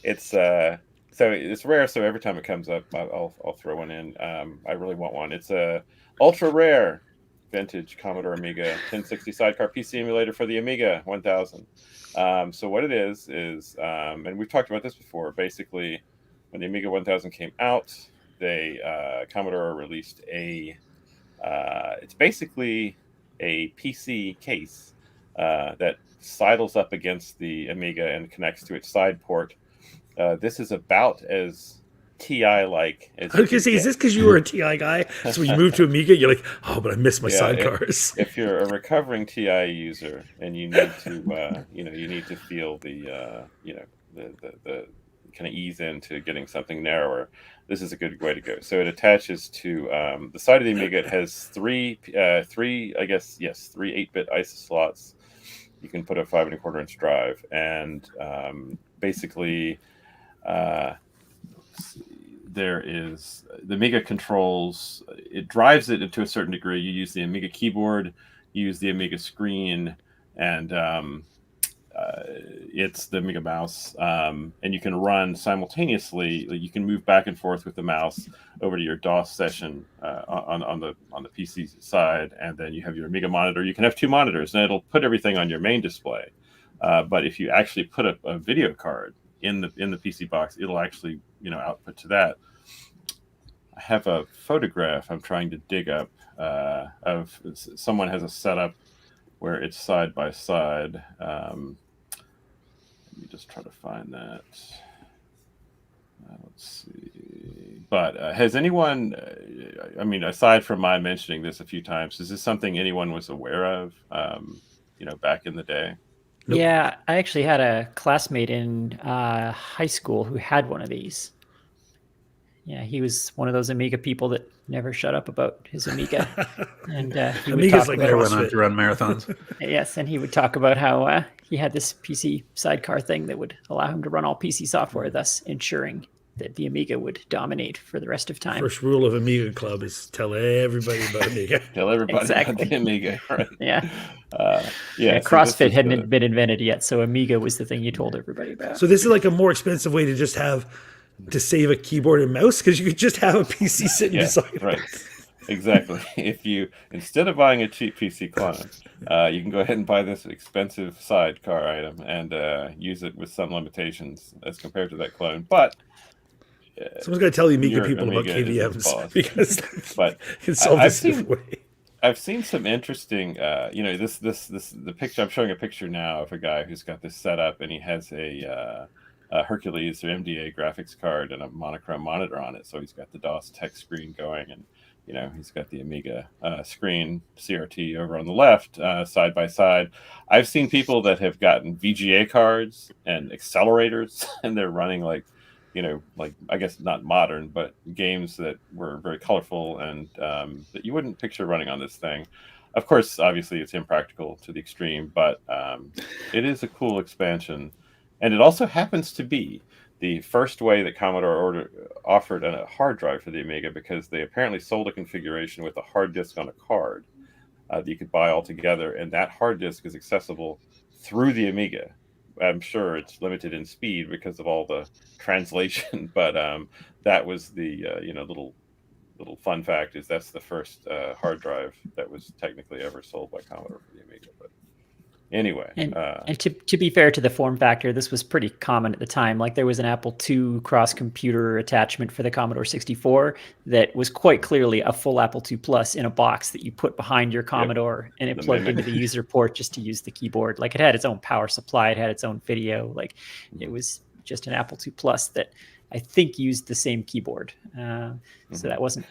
[SPEAKER 1] it's so it's rare. So every time it comes up, I'll throw one in. I really want one. It's a ultra rare vintage Commodore Amiga 1060 sidecar PC emulator for the Amiga 1000. So what it is, and we've talked about this before. Basically, when the Amiga 1000 came out, Commodore released it's basically a PC case that sidles up against the Amiga and connects to its side port. This is about as TI-like as
[SPEAKER 3] I was going to say, is this because you were a TI guy? So when you moved to Amiga, you're like, oh, but I miss my sidecars.
[SPEAKER 1] If you're a recovering TI user and you need to, you need to feel the kind of ease into getting something narrower, this is a good way to go. So it attaches to the side of the Amiga. It has three 8-bit ISA slots. You can put a 5 1/4 inch drive, and basically. There is the Amiga controls. It drives it to a certain degree. You use the Amiga keyboard, you use the Amiga screen, and it's the Amiga mouse. And you can run simultaneously. You can move back and forth with the mouse over to your DOS session on the PC side, and then you have your Amiga monitor. You can have two monitors, and it'll put everything on your main display. But if you actually put a video card in the PC box, it'll actually output to that. I have a photograph I'm trying to dig up of someone has a setup where it's side by side. Let me just try to find that. Let's see. But has anyone? Aside from my mentioning this a few times, is this something anyone was aware of? Back in the day.
[SPEAKER 3] Nope.
[SPEAKER 4] Yeah, I actually had a classmate in high school who had one of these. Yeah, he was one of those Amiga people that never shut up about his Amiga. And he would talk
[SPEAKER 2] about went on to run marathons.
[SPEAKER 4] Yes, and he would talk about how he had this PC sidecar thing that would allow him to run all PC software, thus ensuring that the Amiga would dominate for the rest of time.
[SPEAKER 3] First rule of Amiga Club is tell everybody about Amiga.
[SPEAKER 1] Tell everybody about the Amiga. Right?
[SPEAKER 4] Yeah.
[SPEAKER 1] Yeah.
[SPEAKER 4] CrossFit hadn't been invented yet, so Amiga was the thing you told everybody about.
[SPEAKER 3] So this is like a more expensive way to just save a keyboard and mouse, because you could just have a PC sitting beside
[SPEAKER 1] right.
[SPEAKER 3] it.
[SPEAKER 1] Exactly. If you, instead of buying a cheap PC clone, you can go ahead and buy this expensive sidecar item and use it with some limitations as compared to that clone. But
[SPEAKER 3] someone's got to tell the Amiga people about KVMs, because
[SPEAKER 1] but
[SPEAKER 3] it's solved this different way.
[SPEAKER 1] I've seen some interesting, the picture. I'm showing a picture now of a guy who's got this set up, and he has a Hercules or MDA graphics card and a monochrome monitor on it. So he's got the DOS text screen going, and he's got the Amiga screen CRT over on the left, side by side. I've seen people that have gotten VGA cards and accelerators, and they're running like I guess not modern, but games that were very colorful and that you wouldn't picture running on this thing. Of course, obviously, it's impractical to the extreme, but it is a cool expansion. And it also happens to be the first way that Commodore offered a hard drive for the Amiga, because they apparently sold a configuration with a hard disk on a card that you could buy all together, and that hard disk is accessible through the Amiga. I'm sure it's limited in speed because of all the translation, but that was the little fun fact is that's the first hard drive that was technically ever sold by Commodore for the Amiga. But anyway,
[SPEAKER 4] and to be fair to the form factor, this was pretty common at the time. Like there was an Apple II cross-computer attachment for the Commodore 64 that was quite clearly a full Apple II Plus in a box that you put behind your Commodore, and it plugged into the user port just to use the keyboard. Like it had its own power supply, it had its own video. Like it was just an Apple II Plus that I think used the same keyboard. So that wasn't,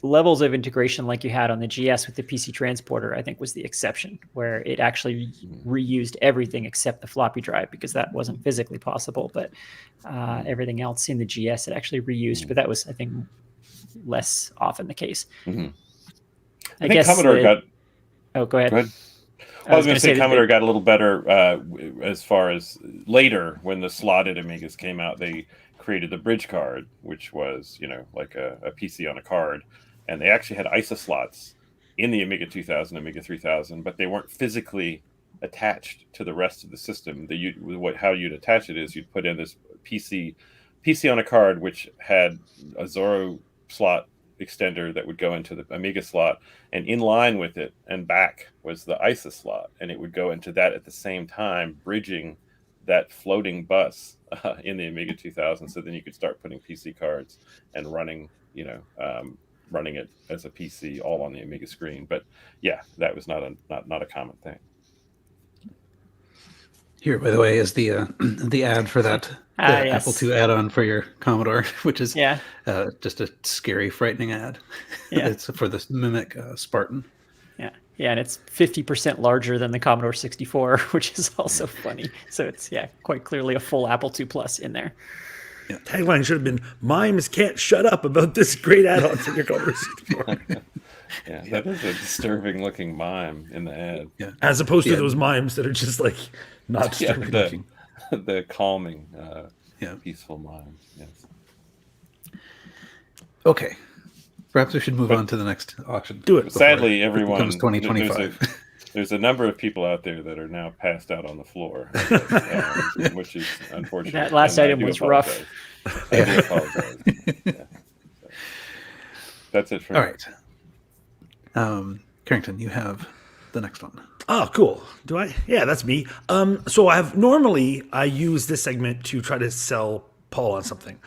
[SPEAKER 4] levels of integration like you had on the GS with the PC transporter, I think was the exception, where it actually reused everything except the floppy drive because that wasn't physically possible. But everything else in the GS it actually reused, but that was, I think, less often the case.
[SPEAKER 1] I guess Commodore got...
[SPEAKER 4] Oh, go ahead.
[SPEAKER 1] Go ahead. I was going to say Commodore got a little better as far as later when the slotted Amigas came out. They created the bridge card, which was like a PC on a card, and they actually had ISA slots in the Amiga 2000, Amiga 3000, but they weren't physically attached to the rest of the system. How you'd attach it is you'd put in this PC on a card, which had a Zorro slot extender that would go into the Amiga slot, and in line with it and back was the ISA slot, and it would go into that at the same time, bridging that floating bus in the Amiga 2000. So then you could start putting PC cards and running it as a PC all on the Amiga screen. But yeah, that was not a common thing.
[SPEAKER 2] Here, by the way, is the ad for that
[SPEAKER 4] yes.
[SPEAKER 2] Apple II add-on for your Commodore, which is just a scary, frightening ad.
[SPEAKER 4] Yeah.
[SPEAKER 2] It's for this Mimic Spartan.
[SPEAKER 4] Yeah, and it's 50% larger than the Commodore 64, which is also funny. So it's quite clearly a full Apple II Plus in there.
[SPEAKER 3] Yeah. Tagline should have been "Mimes can't shut up about this great add-on for your Commodore 64."
[SPEAKER 1] Yeah, that is a disturbing-looking mime in the ad.
[SPEAKER 2] Yeah,
[SPEAKER 3] as opposed to those mimes that are just like not disturbing looking.
[SPEAKER 1] The calming, peaceful mime. Yes.
[SPEAKER 2] Okay. Perhaps we should move on to the next auction.
[SPEAKER 3] Do it.
[SPEAKER 1] Sadly, everyone...
[SPEAKER 2] It becomes 2025.
[SPEAKER 1] There's a number of people out there that are now passed out on the floor, which is unfortunate.
[SPEAKER 4] That last item was rough.
[SPEAKER 1] I do apologize. Yeah. So, that's it for me.
[SPEAKER 2] All right. Carrington, you have the next one.
[SPEAKER 3] Oh, cool. Do I? Yeah, that's me. So I use this segment to try to sell Paul on something.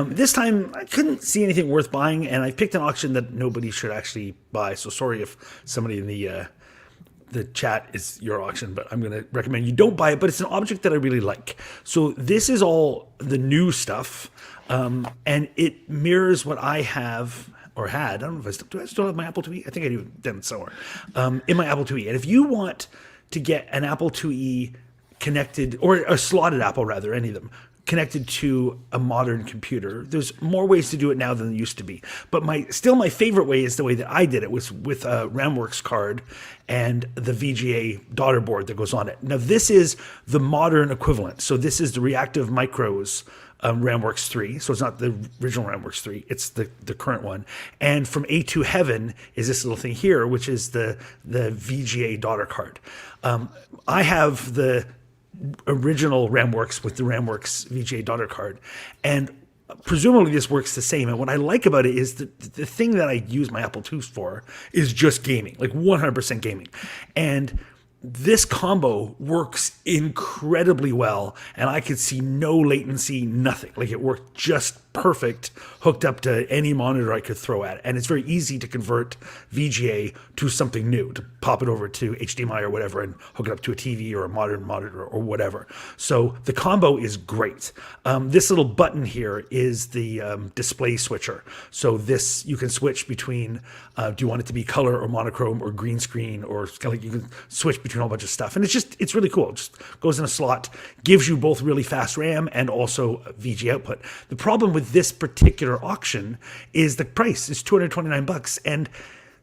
[SPEAKER 3] This time I couldn't see anything worth buying, and I picked an auction that nobody should actually buy. So sorry if somebody in the chat is your auction, but I'm going to recommend you don't buy it. But it's an object that I really like. So this is all the new stuff, and it mirrors what I have or had. I don't know if I still have my Apple IIe. I think I do then somewhere in my Apple IIe. And if you want to get an Apple IIe connected, or a slotted Apple rather, any of them, connected to a modern computer. There's more ways to do it now than there used to be. But my favorite way is the way that I did it, was with a RamWorks card and the VGA daughter board that goes on it. Now this is the modern equivalent. So this is the Reactive Micros RamWorks 3. So it's not the original RamWorks 3, it's the current one. And from A2 Heaven is this little thing here, which is the VGA daughter card. I have the original RamWorks with the RamWorks VGA daughter card, and presumably this works the same. And what I like about it is that the thing that I use my Apple IIs for is just gaming, like 100% gaming. And this combo works incredibly well, and I could see no latency, nothing. Like it worked just perfect, hooked up to any monitor I could throw at it. And it's very easy to convert VGA to something new, to pop it over to HDMI or whatever and hook it up to a TV or a modern monitor or whatever. So the combo is great. This little button here is the display switcher. So this, you can switch between, do you want it to be color or monochrome or green screen, or kind of like you can switch between a whole bunch of stuff. And it's really cool. It just goes in a slot, gives you both really fast RAM and also VGA output. The problem with this particular auction is the price is $229, and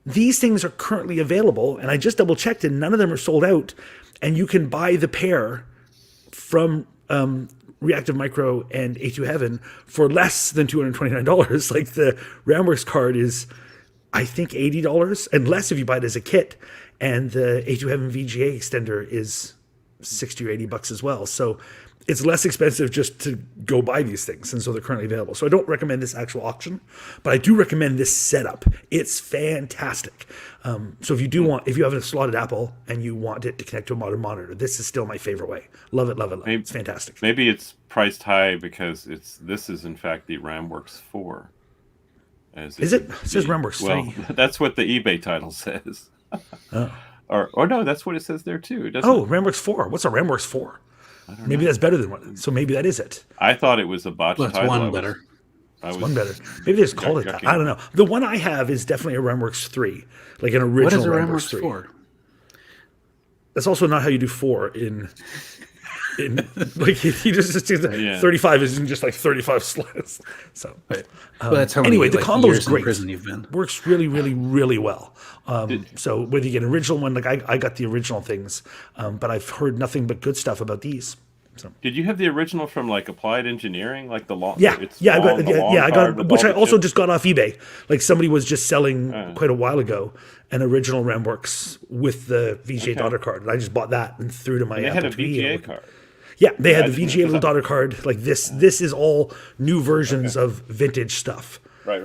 [SPEAKER 3] these things are currently available, and I just double checked and none of them are sold out, and you can buy the pair from Reactive Micro and A2 Heaven for less than $229. Like the RamWorks card is, I think, $80, and less if you buy it as a kit, and the A2 Heaven VGA extender is $60 or $80 as well. So it's less expensive just to go buy these things, and so they're currently available. So I don't recommend this actual auction, but I do recommend this setup. It's fantastic. So if you have a slotted Apple and you want it to connect to a modern monitor, this is still my favorite way. Love it, love it, love it. It's fantastic.
[SPEAKER 1] Maybe it's priced high because this is in fact the RAMWorks 4.
[SPEAKER 3] Is it? It says RAMWorks 3.
[SPEAKER 1] Well, that's what the eBay title says.
[SPEAKER 3] Oh.
[SPEAKER 1] Or no, that's what it says there too.
[SPEAKER 3] RAMWorks 4. What's a RAMWorks 4? Maybe that's better than one. So maybe that is it.
[SPEAKER 1] I thought it was a botched title.
[SPEAKER 2] It's one better.
[SPEAKER 3] One better. Maybe they just called it that. I don't know. The one I have is definitely a RAMWorks 3, like an original.
[SPEAKER 2] What is a
[SPEAKER 3] RAMWorks 3.
[SPEAKER 2] 4?
[SPEAKER 3] That's also not how you do 4 in like he just 35 isn't just like 35 slots. So
[SPEAKER 2] right. Well, that's how many,
[SPEAKER 3] anyway, the combo is great.
[SPEAKER 2] In prison you've been.
[SPEAKER 3] Works really, really, really well. So whether you get an original one, like I got the original things, but I've heard nothing but good stuff about these. So.
[SPEAKER 1] Did you have the original from like Applied Engineering, like the long?
[SPEAKER 3] I got, which I also just got off eBay. Like somebody was just selling quite a while ago an original RAMWorks with the VGA daughter card, and I just bought that and threw to my Apple
[SPEAKER 1] They had a VGA card.
[SPEAKER 3] Yeah, they had the VGA little daughter card. Like this is all new versions of vintage stuff.
[SPEAKER 1] Right.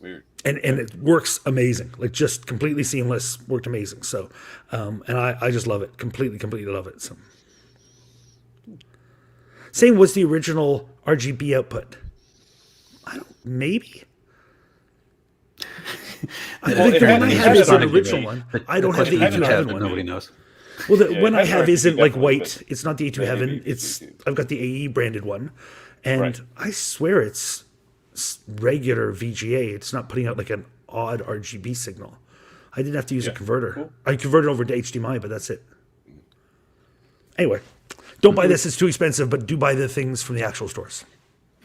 [SPEAKER 1] Weird.
[SPEAKER 3] And it works amazing. Like just completely seamless. Worked amazing. So, and I just love it. Completely love it. So. Same was the original RGB output. Maybe. I think the one I have is an original one. I don't have the A2 Heaven one.
[SPEAKER 2] Nobody knows.
[SPEAKER 3] Well, the one I have isn't like white. It's not the A2 Heaven. I've got the AE branded one, and I swear it's regular VGA. It's not putting out like an odd RGB signal. I didn't have to use a converter. Cool. I converted over to HDMI, but that's it. Anyway, don't buy this. It's too expensive, but do buy the things from the actual stores.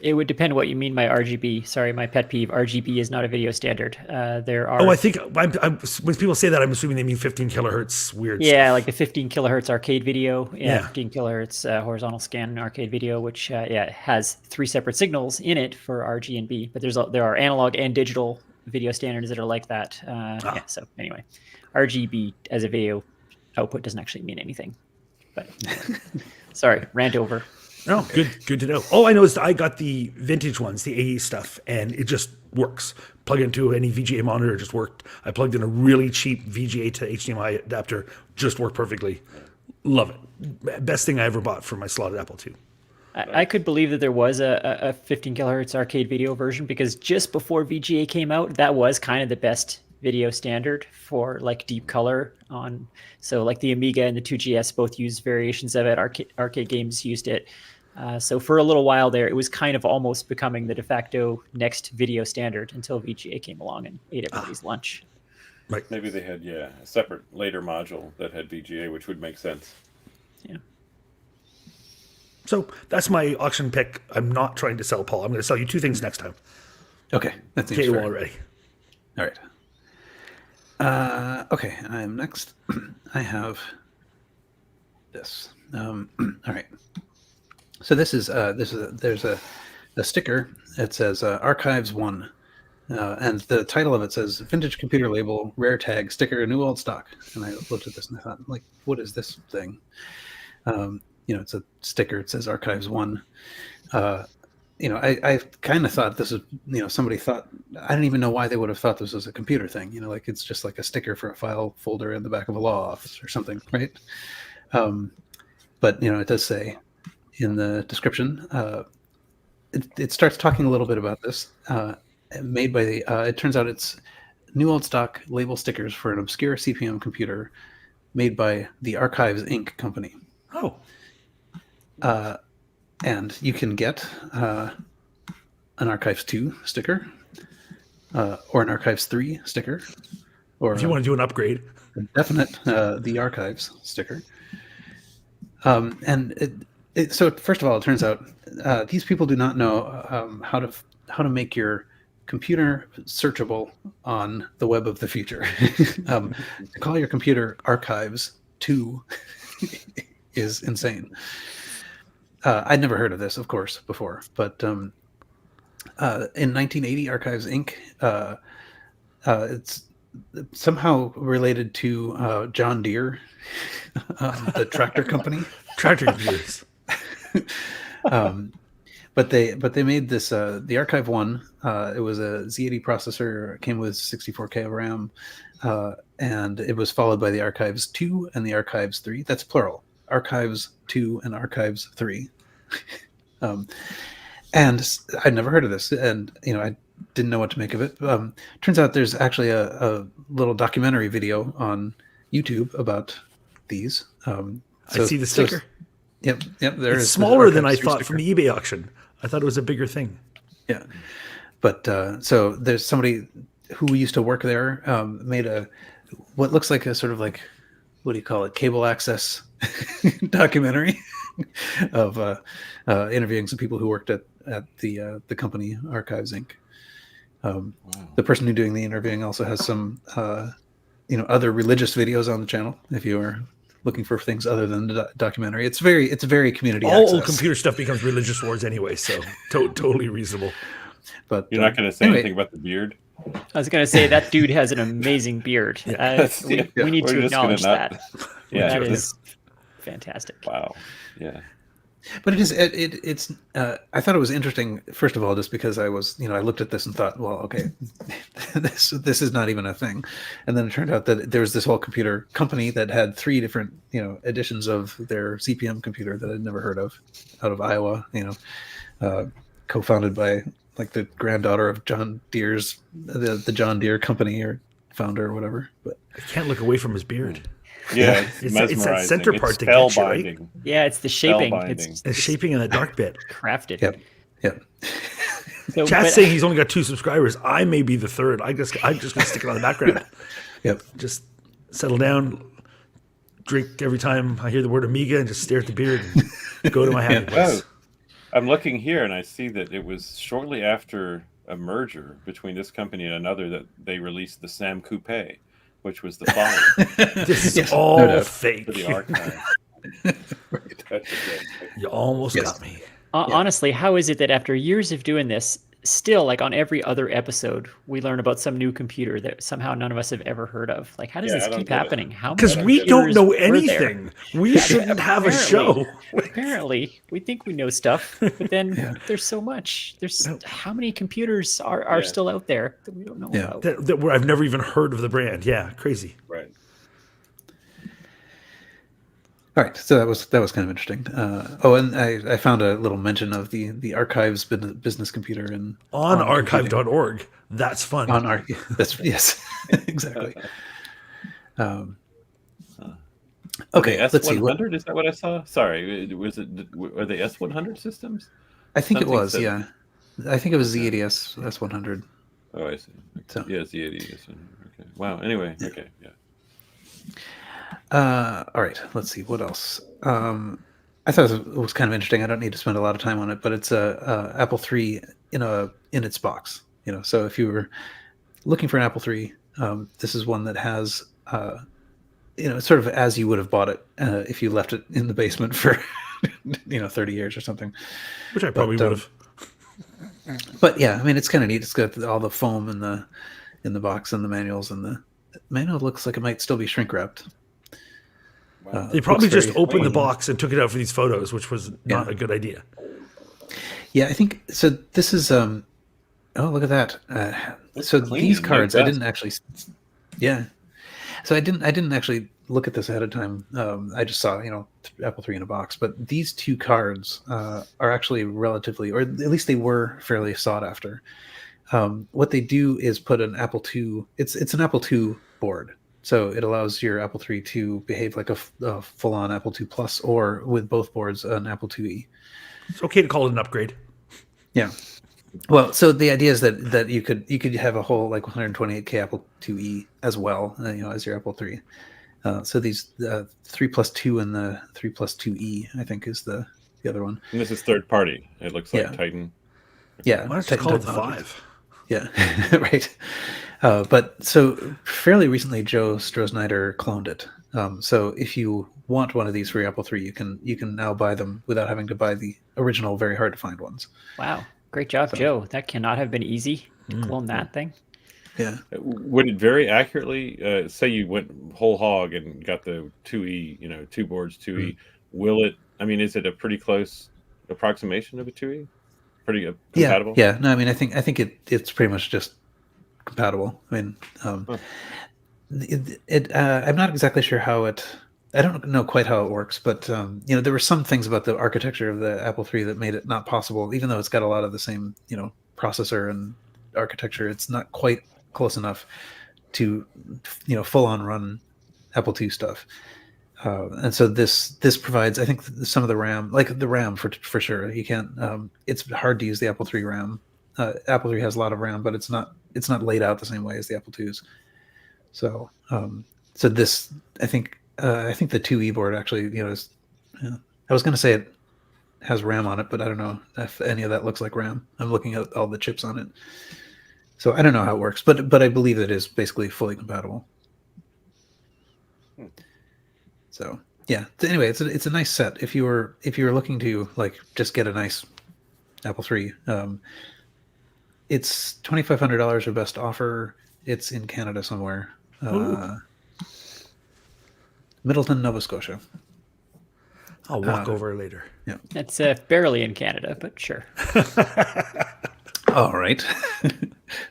[SPEAKER 4] It would depend what you mean by RGB. Sorry, my pet peeve. RGB is not a video standard. There are.
[SPEAKER 3] Oh, I think when people say that, I'm assuming they mean 15 kilohertz weird.
[SPEAKER 4] Yeah,
[SPEAKER 3] stuff.
[SPEAKER 4] Like the 15 kilohertz arcade video. 15 kilohertz horizontal scan arcade video, which has 3 separate signals in it for RG and B. But there are analog and digital video standards that are like that. So anyway, RGB as a video output doesn't actually mean anything. But sorry, rant over.
[SPEAKER 3] Oh, good to know. All I know is I got the vintage ones, the AE stuff, and it just works. Plug it into any VGA monitor, it just worked. I plugged in a really cheap VGA to HDMI adapter, just worked perfectly. Love it. Best thing I ever bought for my slotted Apple II.
[SPEAKER 4] I could believe that there was a 15 kilohertz arcade video version, because just before VGA came out, that was kind of the best video standard for like deep color on. So like the Amiga and the 2GS both used variations of it. Arcade games used it. So for a little while there, it was kind of almost becoming the de facto next video standard until VGA came along and ate everybody's lunch.
[SPEAKER 1] Right. Maybe they had a separate later module that had VGA, which would make sense.
[SPEAKER 4] Yeah.
[SPEAKER 3] So that's my auction pick. I'm not trying to sell Paul. I'm going to sell you 2 things next time.
[SPEAKER 2] Okay, that seems
[SPEAKER 3] fair.
[SPEAKER 2] Fair.
[SPEAKER 3] Already.
[SPEAKER 2] All right. Okay, I'm next. I have this. All right. So there's a sticker. It says Archives 1, and the title of it says Vintage Computer Label Rare Tag Sticker New Old Stock. And I looked at this and I thought, like, what is this thing? It's a sticker. It says Archives 1. I kind of thought this is, somebody thought, I don't even know why they would have thought this was a computer thing. Like it's just like a sticker for a file folder in the back of a law office or something, right? But it does say in the description, it starts talking a little bit about this. Made by it turns out it's new old stock label stickers for an obscure CP/M computer made by the Archives Inc. company.
[SPEAKER 3] Oh.
[SPEAKER 2] And you can get an Archives 2 sticker or an Archives 3 sticker. Or
[SPEAKER 3] if you want to do an upgrade.
[SPEAKER 2] A definite the Archives sticker. So first of all, it turns out these people do not know how to make your computer searchable on the web of the future. To call your computer Archives 2 is insane. I'd never heard of this, of course, before, but in 1980, Archives Inc. somehow related to John Deere, the tractor company.
[SPEAKER 3] Tractor computers.
[SPEAKER 2] But they made this the Archive 1. It was a Z80 processor. It came with 64K of RAM, and it was followed by the Archives 2 and the Archives 3. That's plural. Archives 2 and Archives 3. And I'd never heard of this, and I didn't know what to make of it. Turns out there's actually a little documentary video on YouTube about these.
[SPEAKER 3] I see the sticker.
[SPEAKER 2] Yep.
[SPEAKER 3] It's smaller than I thought from the eBay auction. I thought it was a bigger thing.
[SPEAKER 2] Yeah, but so there's somebody who used to work there, made what looks like a sort of like, what do you call it, cable access documentary of interviewing some people who worked at the company Archives Inc. Wow. The person who's doing the interviewing also has some other religious videos on the channel if you are looking for things other than the documentary. It's very community
[SPEAKER 3] all
[SPEAKER 2] access.
[SPEAKER 3] Old computer stuff becomes religious wars anyway, so totally reasonable.
[SPEAKER 2] But
[SPEAKER 1] you're not going to say anything about the beard?
[SPEAKER 4] I was going to say that dude has an amazing beard. We need to acknowledge that.
[SPEAKER 1] Yeah,
[SPEAKER 4] that is fantastic.
[SPEAKER 1] Wow. Yeah.
[SPEAKER 2] But it's I thought it was interesting, first of all, just because I was, I looked at this and thought, well, okay, this is not even a thing. And then it turned out that there was this whole computer company that had 3 different, editions of their CPM computer that I'd never heard of, out of Iowa, co-founded by like the granddaughter of John Deere's, the John Deere company or founder or whatever. But
[SPEAKER 3] I can't look away from his beard.
[SPEAKER 1] Yeah,
[SPEAKER 3] it's that center part to
[SPEAKER 1] get
[SPEAKER 3] you, right?
[SPEAKER 4] Yeah, it's the shaping. It's
[SPEAKER 3] shaping in the dark bit.
[SPEAKER 4] Crafted.
[SPEAKER 2] Yep.
[SPEAKER 3] So, Chat's saying he's only got 2 subscribers. I may be the 3rd. I'm just gonna stick it on the background.
[SPEAKER 2] Yep.
[SPEAKER 3] Just settle down, drink every time I hear the word Amiga, and just stare at the beard and go to my happy place.
[SPEAKER 1] I'm looking here and I see that it was shortly after a merger between this company and another that they released the Sam Coupe, which was the follow.
[SPEAKER 3] This is all fake.
[SPEAKER 1] For the archive.
[SPEAKER 2] Right.
[SPEAKER 3] You almost got me.
[SPEAKER 4] Honestly, how is it that after years of doing this, still, like on every other episode, we learn about some new computer that somehow none of us have ever heard of? Like, how does this keep happening? How?
[SPEAKER 3] Because we don't know anything. We shouldn't have a show.
[SPEAKER 4] Apparently, we think we know stuff, but then there's so much. There's how many computers are still out there that we don't know about?
[SPEAKER 3] That I've never even heard of the brand. Yeah, crazy.
[SPEAKER 1] Right.
[SPEAKER 2] All right, so that was kind of interesting. And I found a little mention of the Archives business computer
[SPEAKER 3] on archive.org. That's fun.
[SPEAKER 2] That's yes, exactly. Okay, let's see.
[SPEAKER 1] S100, is that what I saw? Sorry, were they S100 systems?
[SPEAKER 2] I think it was. Yeah, I think it was Z80 S100.
[SPEAKER 1] Oh, I see. So. Yeah, Z80 S100. Okay. Wow. Anyway. Okay. Yeah.
[SPEAKER 2] All right, let's see what else. I thought it was kind of interesting. I don't need to spend a lot of time on it, but it's a Apple III in its box. So if you were looking for an Apple III, this is one that has sort of as you would have bought it if you left it in the basement for 30 years or something.
[SPEAKER 3] Which I probably would have.
[SPEAKER 2] But yeah, I mean, it's kind of neat. It's got all the foam in the box and the manuals, and the manual looks like it might still be shrink wrapped.
[SPEAKER 3] They probably just opened the box and took it out for these photos, which was not a good idea.
[SPEAKER 2] Yeah, I think so. This is oh, look at that. So these cards, I didn't actually. Yeah, so I didn't actually look at this ahead of time. I just saw Apple III in a box, but these 2 cards are actually relatively, or at least they were fairly sought after. What they do is put an Apple II. It's an Apple II board. So it allows your Apple III to behave like a full-on Apple II Plus, or with both boards, an Apple IIe.
[SPEAKER 3] It's okay to call it an upgrade.
[SPEAKER 2] Yeah. Well, so the idea is that you could have a whole like 128K Apple IIe as well, as your Apple III. So these 3 plus 2 and the 3 plus 2e, I think, is the other one.
[SPEAKER 1] And this is third party. It looks like Titan.
[SPEAKER 2] Yeah.
[SPEAKER 3] Why don't you call it the 5?
[SPEAKER 2] Yeah, right. But so fairly recently, Joe Strohsnyder cloned it. So if you want one of these for your Apple III, you can now buy them without having to buy the original, very hard to find ones.
[SPEAKER 4] Wow, great job, Joe. That cannot have been easy to clone that thing.
[SPEAKER 2] Yeah.
[SPEAKER 1] Would it very accurately, say you went whole hog and got the 2E, two boards 2E, will it, I mean, is it a pretty close approximation of a 2E? Pretty compatible?
[SPEAKER 2] Yeah. No, I mean, I think it's pretty much just compatible. I mean, I'm not exactly sure how I don't know quite how it works, but there were some things about the architecture of the Apple III that made it not possible, even though it's got a lot of the same, processor and architecture. It's not quite close enough to, full on run Apple II stuff. And so this provides, I think, some of the RAM, like the RAM for sure. You can't. It's hard to use the Apple III RAM. Apple III has a lot of RAM, but it's not laid out the same way as the Apple IIs. So this, I think the 2E board actually, is. I was going to say it has RAM on it, but I don't know if any of that looks like RAM. I'm looking at all the chips on it, so I don't know how it works, but I believe it is basically fully compatible. So yeah. Anyway, it's a nice set. If you were looking to just get a nice Apple III, it's $2,500 or best offer. It's in Canada somewhere. Middleton, Nova Scotia.
[SPEAKER 3] I'll walk over later.
[SPEAKER 2] Yeah.
[SPEAKER 4] It's barely in Canada, but sure.
[SPEAKER 2] All right.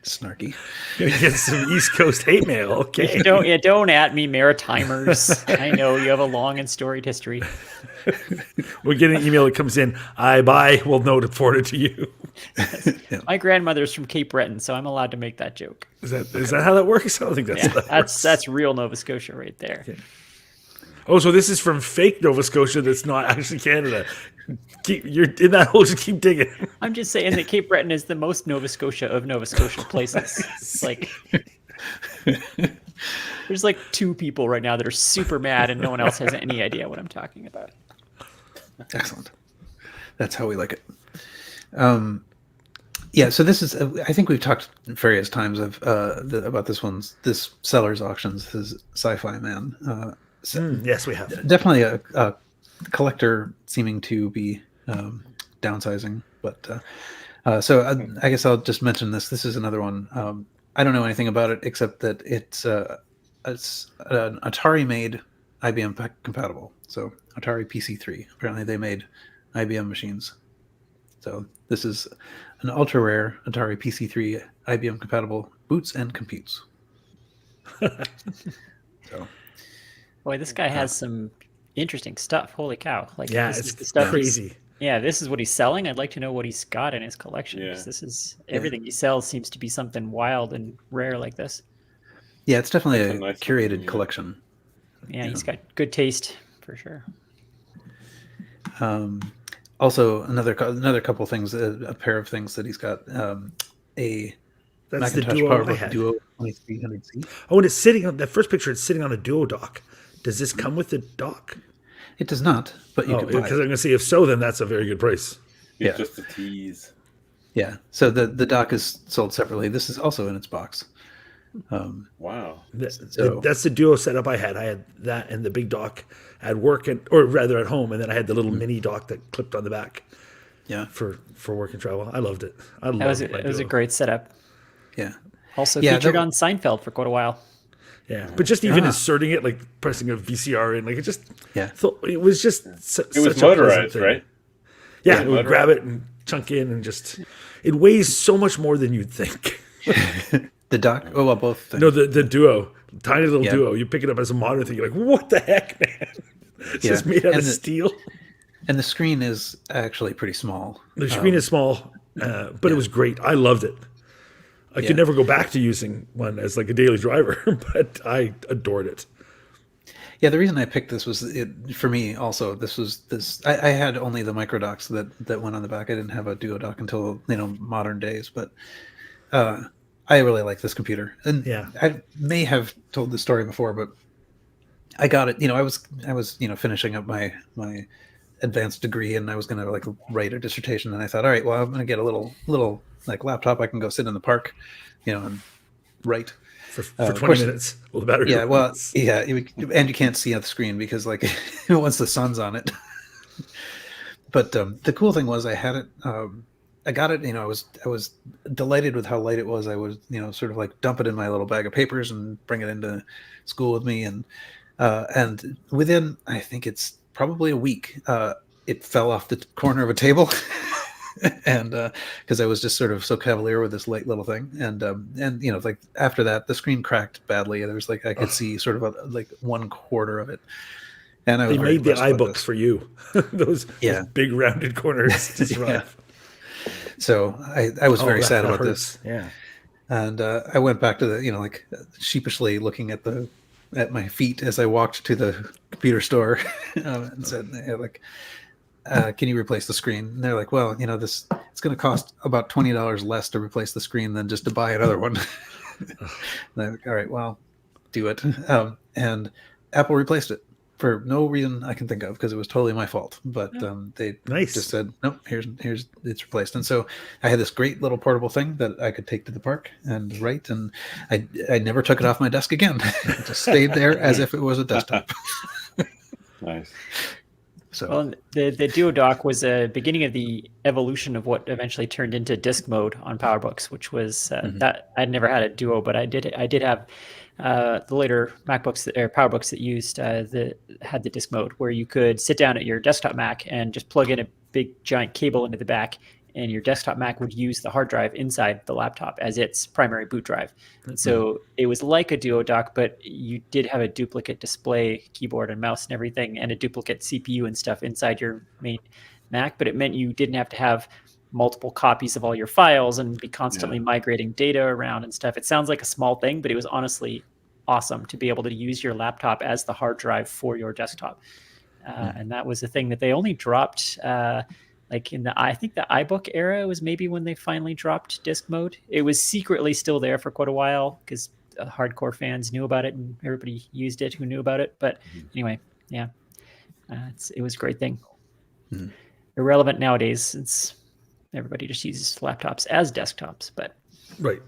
[SPEAKER 2] Snarky.
[SPEAKER 3] Get some East Coast hate mail. Okay.
[SPEAKER 4] Don't at me, Maritimers. I know you have a long and storied history.
[SPEAKER 3] We get an email that comes in. I buy. We'll know to forward it to you.
[SPEAKER 4] Yes. Yeah. My grandmother's from Cape Breton, so I'm allowed to make that joke.
[SPEAKER 3] Is that how that works? I don't think that's how that works.
[SPEAKER 4] That's real Nova Scotia right there. Okay.
[SPEAKER 3] Oh, so this is from fake Nova Scotia that's not actually Canada. You're in that hole, just keep digging.
[SPEAKER 4] I'm just saying that Cape Breton is the most Nova Scotia of Nova Scotia places. It's like there's like 2 people right now that are super mad and no one else has any idea what I'm talking about.
[SPEAKER 2] Excellent. That's how we like it. Yeah, so this is, I think we've talked various times about this seller's auctions, this is Sci-Fi Man.
[SPEAKER 3] Yes, we have.
[SPEAKER 2] Definitely a collector seeming to be downsizing, but so I guess I'll just mention this. This is another one. I don't know anything about it except that it's an Atari-made IBM compatible. So Atari PC3. Apparently they made IBM machines. So this is an ultra rare Atari PC3 IBM compatible boots and computes. So.
[SPEAKER 4] Boy, this guy has some interesting stuff. Holy cow.
[SPEAKER 3] Yeah, it's the stuff crazy.
[SPEAKER 4] This is what he's selling. I'd like to know what he's got in his collection.
[SPEAKER 1] Yeah.
[SPEAKER 4] This is everything he sells seems to be something wild and rare like this.
[SPEAKER 2] Yeah, it's definitely a nice curated collection.
[SPEAKER 4] Yeah, he's got good taste for sure.
[SPEAKER 2] Also, another couple things, a pair of things that he's got.
[SPEAKER 3] That's
[SPEAKER 2] Macintosh
[SPEAKER 3] the
[SPEAKER 2] PowerBook Duo 2300C.
[SPEAKER 3] Oh, and it's sitting on that first picture. It's sitting on a Duo dock. Does this come with the dock?
[SPEAKER 2] It does not, but you can buy it.
[SPEAKER 3] Because I'm going to say if so, then that's a very good price.
[SPEAKER 1] It's just a tease.
[SPEAKER 2] Yeah. So the dock is sold separately. This is also in its box.
[SPEAKER 1] Wow.
[SPEAKER 3] That's the Duo setup I had. I had that and the big dock at work, or rather at home, and then I had the little mini dock that clipped on the back.
[SPEAKER 2] Yeah.
[SPEAKER 3] For work and travel. I loved it.
[SPEAKER 4] It was a great setup.
[SPEAKER 2] Yeah.
[SPEAKER 4] Also featured on Seinfeld for quite a while.
[SPEAKER 3] Yeah, but just even inserting it, like pressing a VCR in, like it just, it was just
[SPEAKER 1] it was motorized, right?
[SPEAKER 3] Yeah, it would grab it and chunk in and just, it weighs so much more than you'd think.
[SPEAKER 2] The dock? Oh, well, both things.
[SPEAKER 3] No, the Duo, tiny little Duo. You pick it up as a modern thing, you're like, what the heck, man? It's just made out of steel.
[SPEAKER 2] And the screen is actually pretty small.
[SPEAKER 3] The screen is small, but it was great. I loved it. I could never go back to using one as like a daily driver, but I adored it.
[SPEAKER 2] Yeah, the reason I picked this was for me also. I had only the micro docks that went on the back. I didn't have a Duo dock until modern days, but I really like this computer. And I may have told the story before, but I got it. I was finishing up my advanced degree, and I was going to write a dissertation, and I thought, all right, well, I'm going to get a little laptop. I can go sit in the park, and write
[SPEAKER 3] for 20 minutes. Well, the battery.
[SPEAKER 2] Yeah, well, yeah, and you can't see on the screen because once the sun's on it. But the cool thing was I had it I got it. I was delighted with how light it was. I would sort of like dump it in my little bag of papers and bring it into school with me, and within, I think it's probably a week, it fell off the corner of a table. And because I was just sort of so cavalier with this light little thing, and like after that, the screen cracked badly. There was like I could see sort of like 1/4 of it, and I was
[SPEAKER 3] They
[SPEAKER 2] very
[SPEAKER 3] made the
[SPEAKER 2] impressed by
[SPEAKER 3] iBooks
[SPEAKER 2] this.
[SPEAKER 3] for you. those big rounded corners to survive.
[SPEAKER 2] So I was very sad about
[SPEAKER 3] hurts.
[SPEAKER 2] this.
[SPEAKER 3] Yeah.
[SPEAKER 2] And I went back to the like sheepishly looking at my feet as I walked to the computer store and said, like, can you replace the screen? And they're like, well, it's going to cost about $20 less to replace the screen than just to buy another one. And I'm like, all right, well, do it. And Apple replaced it for no reason I can think of, because it was totally my fault. But they just said, nope, here's it's replaced. And so I had this great little portable thing that I could take to the park and write, and I never took it off my desk again. It just stayed there as if it was a desktop.
[SPEAKER 1] Nice.
[SPEAKER 2] So
[SPEAKER 4] well, the DuoDock was a beginning of the evolution of what eventually turned into disk mode on PowerBooks, which was that I'd never had a Duo, but I did have the later MacBooks or PowerBooks that used had the disk mode, where you could sit down at your desktop Mac and just plug in a big giant cable into the back, and your desktop Mac would use the hard drive inside the laptop as its primary boot drive. And so it was like a DuoDock, but you did have a duplicate display, keyboard and mouse and everything, and a duplicate CPU and stuff inside your main Mac. But it meant you didn't have to have multiple copies of all your files and be constantly migrating data around and stuff. It sounds like a small thing, but it was honestly awesome to be able to use your laptop as the hard drive for your desktop. And that was the thing that they only dropped like I think the iBook era was maybe when they finally dropped disk mode. It was secretly still there for quite a while because hardcore fans knew about it and everybody used it who knew about it. But anyway, it was a great thing. Irrelevant nowadays since everybody just uses laptops as desktops. But
[SPEAKER 3] right.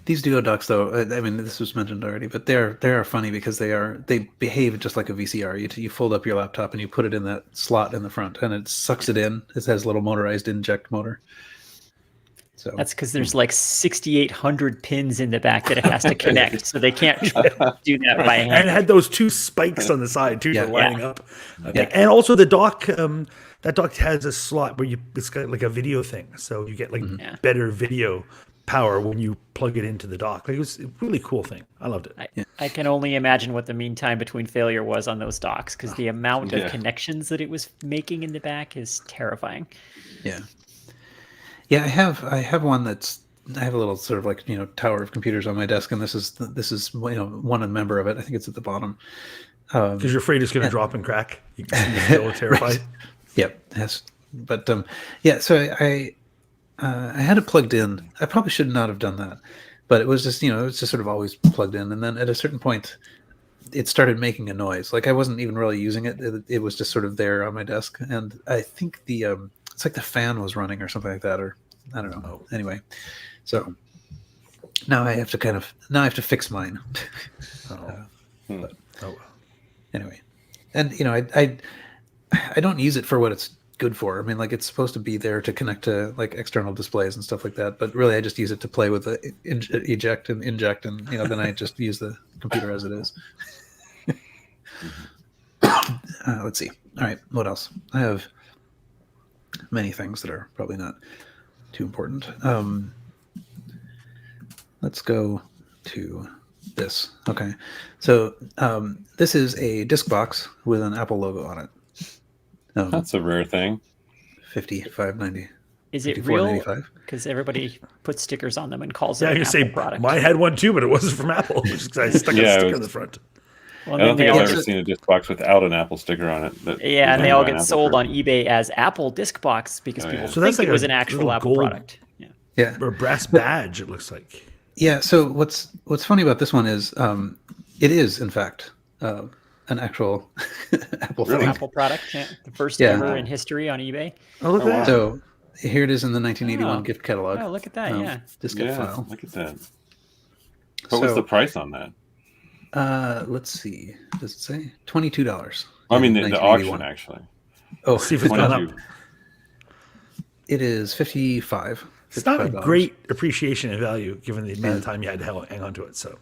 [SPEAKER 2] These DuoDocks, though, I mean, this was mentioned already, but they are funny because they behave just like a VCR. You fold up your laptop and you put it in that slot in the front, and it sucks it in. It has a little motorized inject motor. So
[SPEAKER 4] that's because there's like 6,800 pins in the back that it has to connect, so they can't do that by hand.
[SPEAKER 3] And it had those two spikes on the side too, for lining up.
[SPEAKER 2] Yeah.
[SPEAKER 3] And also the dock, that dock has a slot where it's got like a video thing, so you get like better video power when you plug it into the dock. Like, it was a really cool thing. I loved it.
[SPEAKER 4] I can only imagine what the mean time between failure was on those docks, because the amount of connections that it was making in the back is terrifying.
[SPEAKER 2] Yeah, I have one I have a little sort of like tower of computers on my desk, and this is one member of it. I think it's at the bottom.
[SPEAKER 3] Because you're afraid it's going to drop and crack. You can feel terrified.
[SPEAKER 2] Yep. Yes. But so I had it plugged in. I probably should not have done that, but it was just sort of always plugged in. And then at a certain point, it started making a noise. Like I wasn't even really using it. It was just sort of there on my desk. And I think it's like the fan was running or something like that, or I don't know. Anyway, so now I have to fix mine. But anyway, and I don't use it for what it's good for. I mean, like, it's supposed to be there to connect to like external displays and stuff like that, but really I just use it to play with the eject and inject, and then I just use the computer as it is. Let's see. All right, what else? I have many things that are probably not too important. Let's go to this. Okay, so this is a disk box with an Apple logo on it.
[SPEAKER 1] That's a rare thing.
[SPEAKER 2] $55.90.
[SPEAKER 4] Is it real? Because everybody puts stickers on them and calls it an Apple product.
[SPEAKER 3] Mine had one too, but it wasn't from Apple. I stuck a sticker on the front.
[SPEAKER 1] Well, I don't think I've ever seen a disc box without an Apple sticker on it.
[SPEAKER 4] And they all get sold on eBay as Apple disc box because people think it was an actual Apple product.
[SPEAKER 2] Yeah,
[SPEAKER 3] or a brass badge. It looks like.
[SPEAKER 2] Yeah. So what's funny about this one is it is in fact an actual Apple thing.
[SPEAKER 4] Apple product, the first ever in history on eBay.
[SPEAKER 3] Oh, look at that.
[SPEAKER 2] So here it is in the 1981 gift catalog.
[SPEAKER 4] Oh, look at that!
[SPEAKER 2] Diskette file.
[SPEAKER 1] Look at that. What was the price on that?
[SPEAKER 2] Let's see. Does it say $22?
[SPEAKER 1] I mean, the auction actually.
[SPEAKER 2] Oh,
[SPEAKER 3] see if it's gone up.
[SPEAKER 2] It is 55.
[SPEAKER 3] It's not a
[SPEAKER 2] $55.
[SPEAKER 3] great appreciation in value given the amount of time you had to hang on to it. So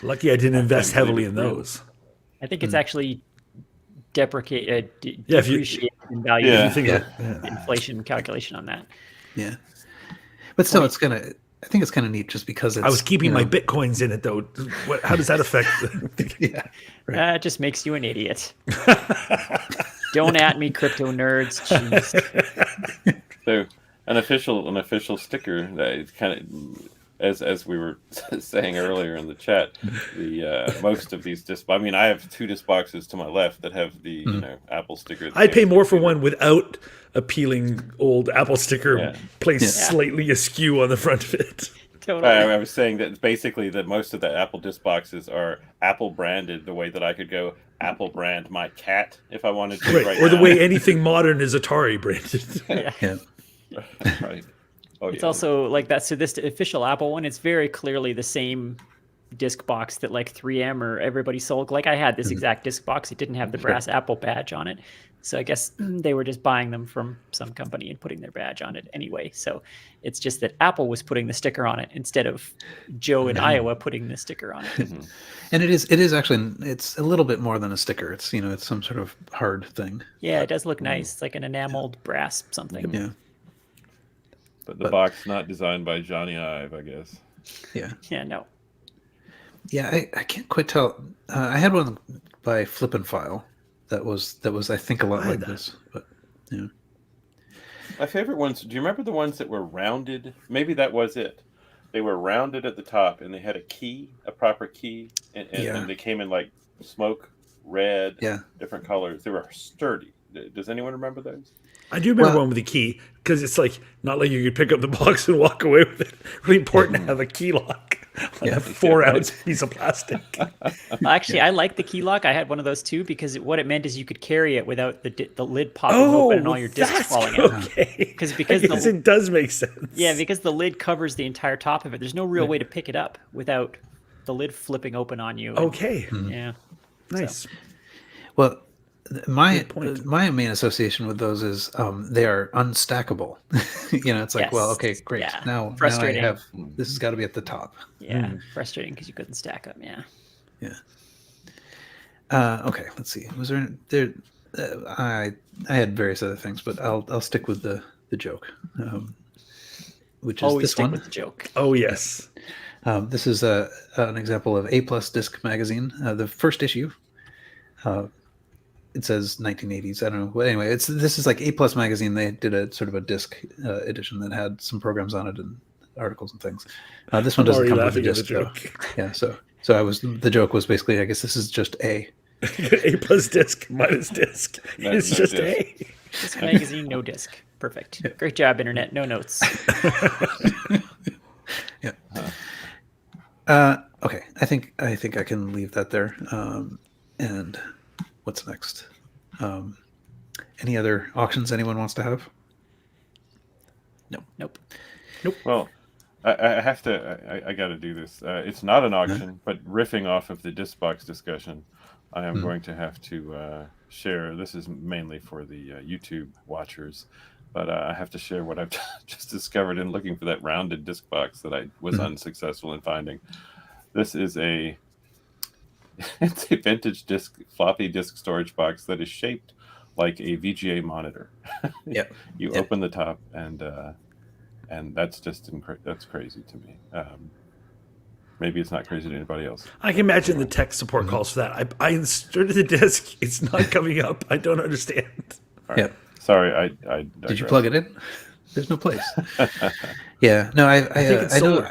[SPEAKER 3] lucky I didn't invest
[SPEAKER 1] can't believe
[SPEAKER 3] heavily
[SPEAKER 1] it's
[SPEAKER 3] in
[SPEAKER 1] real.
[SPEAKER 3] those.
[SPEAKER 4] I think it's actually depreciated
[SPEAKER 3] Yeah, if you
[SPEAKER 4] in value.
[SPEAKER 1] Yeah.
[SPEAKER 3] you think
[SPEAKER 2] Yeah.
[SPEAKER 3] of it,
[SPEAKER 4] Inflation calculation on that.
[SPEAKER 2] Yeah. But still, it's kind of, I think it's kind of neat just because it's.
[SPEAKER 3] I was keeping my
[SPEAKER 2] know,
[SPEAKER 3] Bitcoins in it though. How does that affect?
[SPEAKER 2] Yeah. Right.
[SPEAKER 4] It just makes you an idiot. Don't at me, crypto nerds. Jeez.
[SPEAKER 1] So an official sticker that is kind of, as we were saying earlier in the chat, the most of these I mean, I have 2 disc boxes to my left that have the Apple sticker.
[SPEAKER 3] I'd pay more for one without a peeling old Apple sticker
[SPEAKER 1] Yeah.
[SPEAKER 3] placed slightly askew on the front of it.
[SPEAKER 4] Totally.
[SPEAKER 1] I was saying that basically that most of the Apple disc boxes are Apple branded the way that I could go Apple brand my cat if I wanted to right
[SPEAKER 3] Or the
[SPEAKER 1] now.
[SPEAKER 3] way anything modern is Atari branded.
[SPEAKER 2] Yeah.
[SPEAKER 1] Right. Oh,
[SPEAKER 4] It's
[SPEAKER 1] yeah.
[SPEAKER 4] also like that. So this official Apple one, it's very clearly the same disc box that like 3M or everybody sold. Like I had this exact disc box. It didn't have the brass Apple badge on it. So I guess they were just buying them from some company and putting their badge on it anyway. So it's just that Apple was putting the sticker on it instead of Joe in Iowa putting the sticker on it.
[SPEAKER 2] And it is actually, it's a little bit more than a sticker. It's, it's some sort of hard thing.
[SPEAKER 4] Yeah, it does look nice. It's like an enameled brass something.
[SPEAKER 2] Yeah.
[SPEAKER 1] But the box not designed by Johnny Ive, I guess.
[SPEAKER 2] Yeah.
[SPEAKER 4] Yeah, no.
[SPEAKER 2] Yeah. I can't quite tell. I had one by Flip and File that was I think a lot like this, but yeah.
[SPEAKER 1] My favorite ones, do you remember the ones that were rounded? Maybe that was it. They were rounded at the top and they had a proper key, and they came in like smoke, red, different colors. They were sturdy. Does anyone remember those?
[SPEAKER 3] I do remember one with a key because it's like not like you could pick up the box and walk away with it. Really important to have a key lock on a 4-ounce piece of plastic.
[SPEAKER 4] Actually, I like the key lock. I had one of those too because what it meant is you could carry it without the lid popping open and all your discs falling out.
[SPEAKER 3] Okay.
[SPEAKER 4] Because
[SPEAKER 3] it does make sense.
[SPEAKER 4] Yeah, because the lid covers the entire top of it. There's no real way to pick it up without the lid flipping open on you.
[SPEAKER 3] Okay.
[SPEAKER 4] Yeah.
[SPEAKER 3] Nice.
[SPEAKER 2] Well, my main association with those is they are unstackable. It's like, well, okay, great.
[SPEAKER 4] Yeah.
[SPEAKER 2] Now
[SPEAKER 4] Frustrating.
[SPEAKER 2] I have this has got to be at the top.
[SPEAKER 4] Yeah, frustrating because you couldn't stack them. Yeah.
[SPEAKER 2] Yeah. Okay, let's see. Was there? I had various other things, but I'll stick with the joke, which is
[SPEAKER 4] Always
[SPEAKER 2] this
[SPEAKER 4] stick
[SPEAKER 2] one.
[SPEAKER 4] with the joke.
[SPEAKER 3] Oh yes.
[SPEAKER 2] This is an example of A+ Disc magazine, the first issue. It says 1980s. I don't know. But anyway, this is like A+ magazine. They did a sort of a disc edition that had some programs on it and articles and things. This one doesn't come with a disc. Yeah. So the joke was basically, I guess this is just A.
[SPEAKER 3] A+ disc minus disc. It's just
[SPEAKER 1] disc.
[SPEAKER 3] A.
[SPEAKER 4] Disc magazine, no disc. Perfect. Great job, internet. No notes.
[SPEAKER 2] Yeah. Okay. I think I can leave that there. And what's next? Any other auctions anyone wants to have?
[SPEAKER 4] Nope.
[SPEAKER 1] Well, I have to. I got to do this. It's not an auction, but riffing off of the disc box discussion, I am going to have to share. This is mainly for the YouTube watchers, but I have to share what I've just discovered in looking for that rounded disc box that I was unsuccessful in finding. This is it's a vintage floppy disk storage box that is shaped like a VGA monitor.
[SPEAKER 2] Yep.
[SPEAKER 1] You open the top and that's just that's crazy to me. Maybe it's not crazy to anybody else.
[SPEAKER 3] I can imagine the tech support calls for that. I inserted the disc. It's not coming up. I don't understand.
[SPEAKER 1] All right. Sorry, I
[SPEAKER 2] Did you plug it in? There's no place. Yeah. No, I know.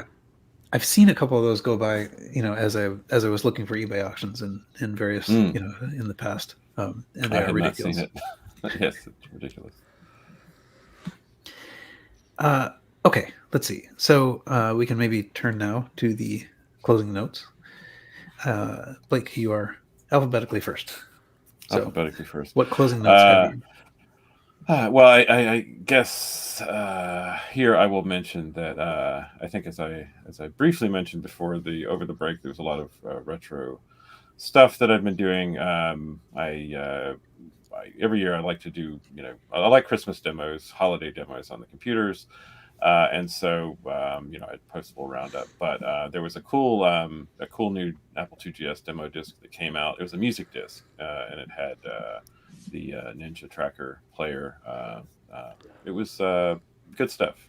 [SPEAKER 2] I've seen a couple of those go by, as I was looking for eBay auctions in various, in the past, and they are ridiculous.
[SPEAKER 1] Not seen it. Yes, it's ridiculous.
[SPEAKER 2] Okay, let's see. So we can maybe turn now to the closing notes. Blake, you are alphabetically first. So
[SPEAKER 1] Alphabetically first.
[SPEAKER 2] what closing notes have you?
[SPEAKER 1] Well, I guess here I will mention that I think as I briefly mentioned before over the break, there's a lot of retro stuff that I've been doing. I every year I like to do, I like Christmas demos, holiday demos on the computers. And so, I'd post a little roundup, but there was a cool new Apple IIgs demo disc that came out. It was a music disc, and it had the Ninja Tracker player. It was good stuff.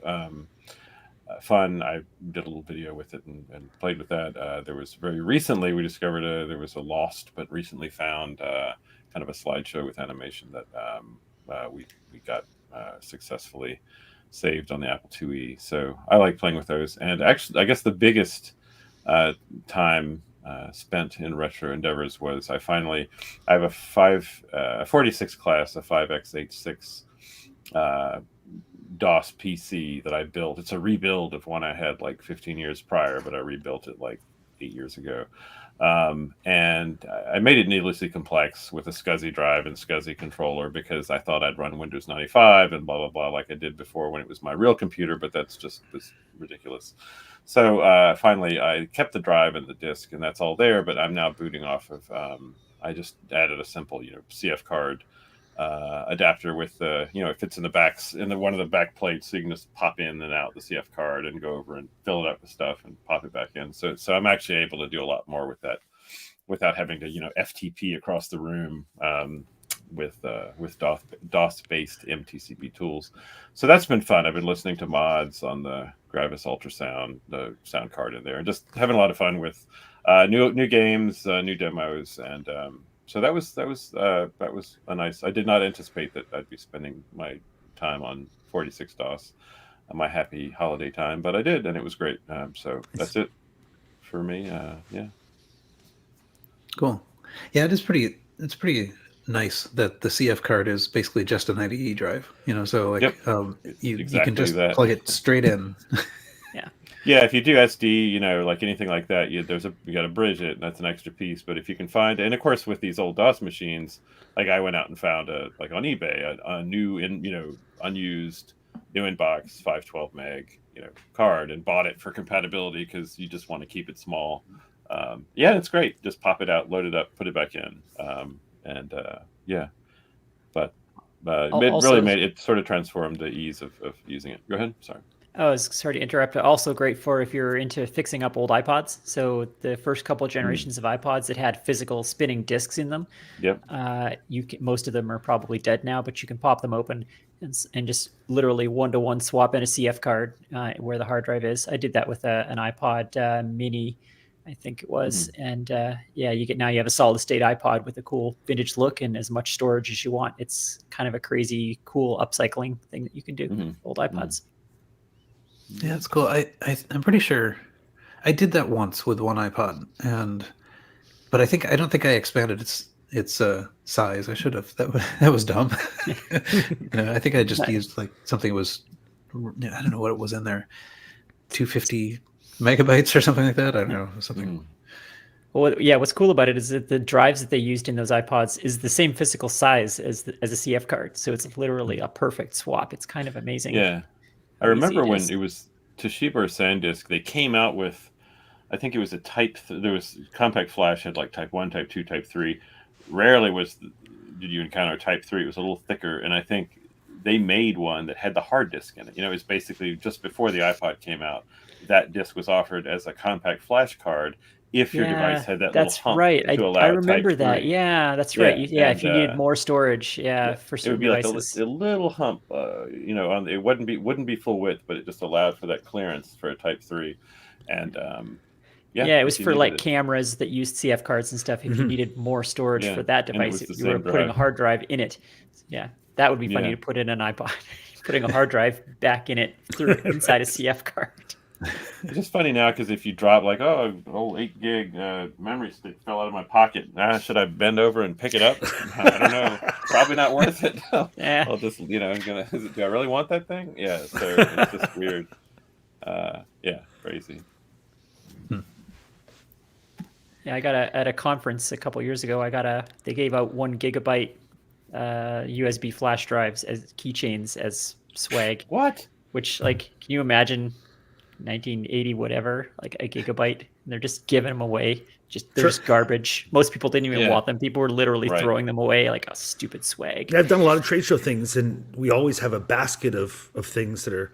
[SPEAKER 1] Fun. I did a little video with it and played with that. There was very recently we discovered there was a lost but recently found kind of a slideshow with animation that we got successfully saved on the Apple IIe. So I like playing with those. And actually, I guess the biggest time spent in retro endeavors was I have a 46 class, a 5x86 DOS PC that I built. It's a rebuild of one I had like 15 years prior, but I rebuilt it like 8 years ago. And I made it needlessly complex with a SCSI drive and SCSI controller because I thought I'd run Windows 95 and blah, blah, blah, like I did before when it was my real computer, but that's just ridiculous. So finally, I kept the drive and the disk, and that's all there, but I'm now booting off of, I just added a simple, CF card adapter with the, it fits in the backs in one of the back plates, so you can just pop in and out the CF card and go over and fill it up with stuff and pop it back in. So I'm actually able to do a lot more with that without having to FTP across the room with DOS based MTCB tools. So that's been fun. I've been listening to mods on the Gravis Ultrasound, the sound card in there, and just having a lot of fun with new games, new demos, and so that was a nice. I did not anticipate that I'd be spending my time on 46 DOS, my happy holiday time, but I did, and it was great. So that's it for me. Yeah.
[SPEAKER 2] Cool. Yeah, it's pretty nice that the CF card is basically just an IDE drive. So like you can just plug it straight in.
[SPEAKER 1] Yeah, if you do SD, like anything like that, you got to bridge it, and that's an extra piece. But if you can find, and of course with these old DOS machines, like I went out and found like on eBay a new unused new inbox 512 meg card and bought it for compatibility because you just want to keep it small. Yeah, it's great. Just pop it out, load it up, put it back in, yeah. But it really made it sort of transformed the ease of using it. Go ahead. Sorry.
[SPEAKER 4] Oh, sorry to interrupt. Also great for if you're into fixing up old iPods. So the first couple of generations of iPods that had physical spinning discs in them.
[SPEAKER 1] Yep.
[SPEAKER 4] Most of them are probably dead now, but you can pop them open and just literally one-to-one swap in a CF card where the hard drive is. I did that with an iPod Mini, I think it was. And now you have a solid state iPod with a cool vintage look and as much storage as you want. It's kind of a crazy, cool upcycling thing that you can do with old iPods.
[SPEAKER 2] Yeah, it's cool. I'm pretty sure I did that once with one iPod, but I don't think I expanded its size. I should have. That was dumb. I think I just used like something that was, I don't know what it was in there, 250 megabytes or something like that. I don't know, something.
[SPEAKER 4] Well, yeah. What's cool about it is that the drives that they used in those iPods is the same physical size as a CF card, so it's literally a perfect swap. It's kind of amazing.
[SPEAKER 1] Yeah. I remember when it was Toshiba or SanDisk, they came out with, I think it was there was Compact Flash had like Type 1, Type 2, Type 3. Rarely did you encounter Type 3. It was a little thicker, and I think they made one that had the hard disk in it. It was basically just before the iPod came out, that disk was offered as a Compact Flash card if your device had that little hump to allow
[SPEAKER 4] I remember
[SPEAKER 1] Type
[SPEAKER 4] that.
[SPEAKER 1] 3.
[SPEAKER 4] Yeah, that's right.
[SPEAKER 1] Yeah,
[SPEAKER 4] if you needed more storage, for certain
[SPEAKER 1] it would be
[SPEAKER 4] devices.
[SPEAKER 1] like a little hump. It wouldn't be full width, but it just allowed for that clearance for a Type 3. And
[SPEAKER 4] it was for like cameras that used CF cards and stuff. If you needed more storage for that device, you were putting a hard drive in it. Yeah, that would be funny to put in an iPod, putting a hard drive back in it inside a CF card.
[SPEAKER 1] It's just funny now because if you drop like 8 gig memory stick fell out of my pocket, should I bend over and pick it up? I don't know. Probably not worth it.
[SPEAKER 4] Yeah.
[SPEAKER 1] I'll just do I really want that thing? Yeah. So it's just weird. Crazy.
[SPEAKER 4] Yeah, I got at a conference a couple years ago. They gave out 1 gigabyte USB flash drives as keychains as swag.
[SPEAKER 1] What?
[SPEAKER 4] Which, like, can you imagine 1980 whatever, like a gigabyte They're just giving them away. They're just garbage. Most people didn't even want them. People were literally throwing them away like a stupid swag.
[SPEAKER 3] Yeah, I've done a lot of trade show things, and we always have a basket of things that are,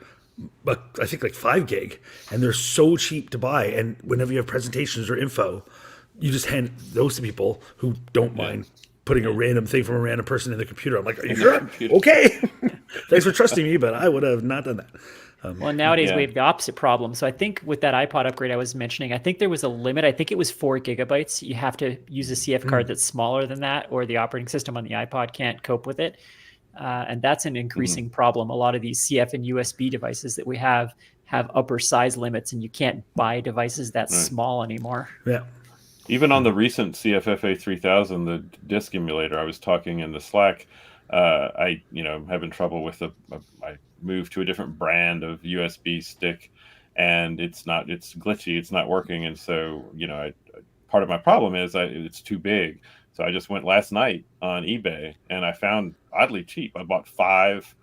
[SPEAKER 3] I think, like 5 gig, and they're so cheap to buy. And whenever you have presentations or info, you just hand those to people who don't mind putting a random thing from a random person in their computer. I'm like, are you sure? Okay. Thanks for trusting me, but I would have not done that.
[SPEAKER 4] Well, nowadays we have the opposite problem. So I think with that iPod upgrade I was mentioning, I think there was a limit. I think it was 4 gigabytes. You have to use a CF card that's smaller than that, or the operating system on the iPod can't cope with it. And that's an increasing problem. A lot of these CF and USB devices that we have upper size limits, and you can't buy devices that small anymore.
[SPEAKER 3] Yeah.
[SPEAKER 1] Even on the recent CFFA 3000, the disk emulator, I was talking in the Slack, I having trouble with I moved to a different brand of USB stick, and it's glitchy, it's not working. And so, part of my problem is it's too big. So I just went last night on eBay and I found oddly cheap. I bought 5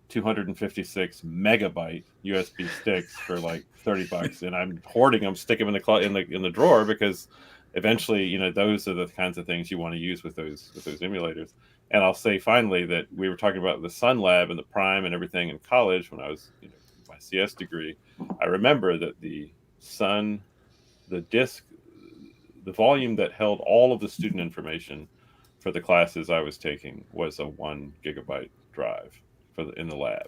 [SPEAKER 1] 256 megabyte USB sticks for like $30, and I'm hoarding them, sticking them in the drawer, because eventually, those are the kinds of things you want to use with those emulators. And I'll say finally that we were talking about the Sun Lab and the Prime and everything in college when I was, my CS degree. I remember that the disk, the volume that held all of the student information for the classes I was taking was a 1 gigabyte drive in the lab,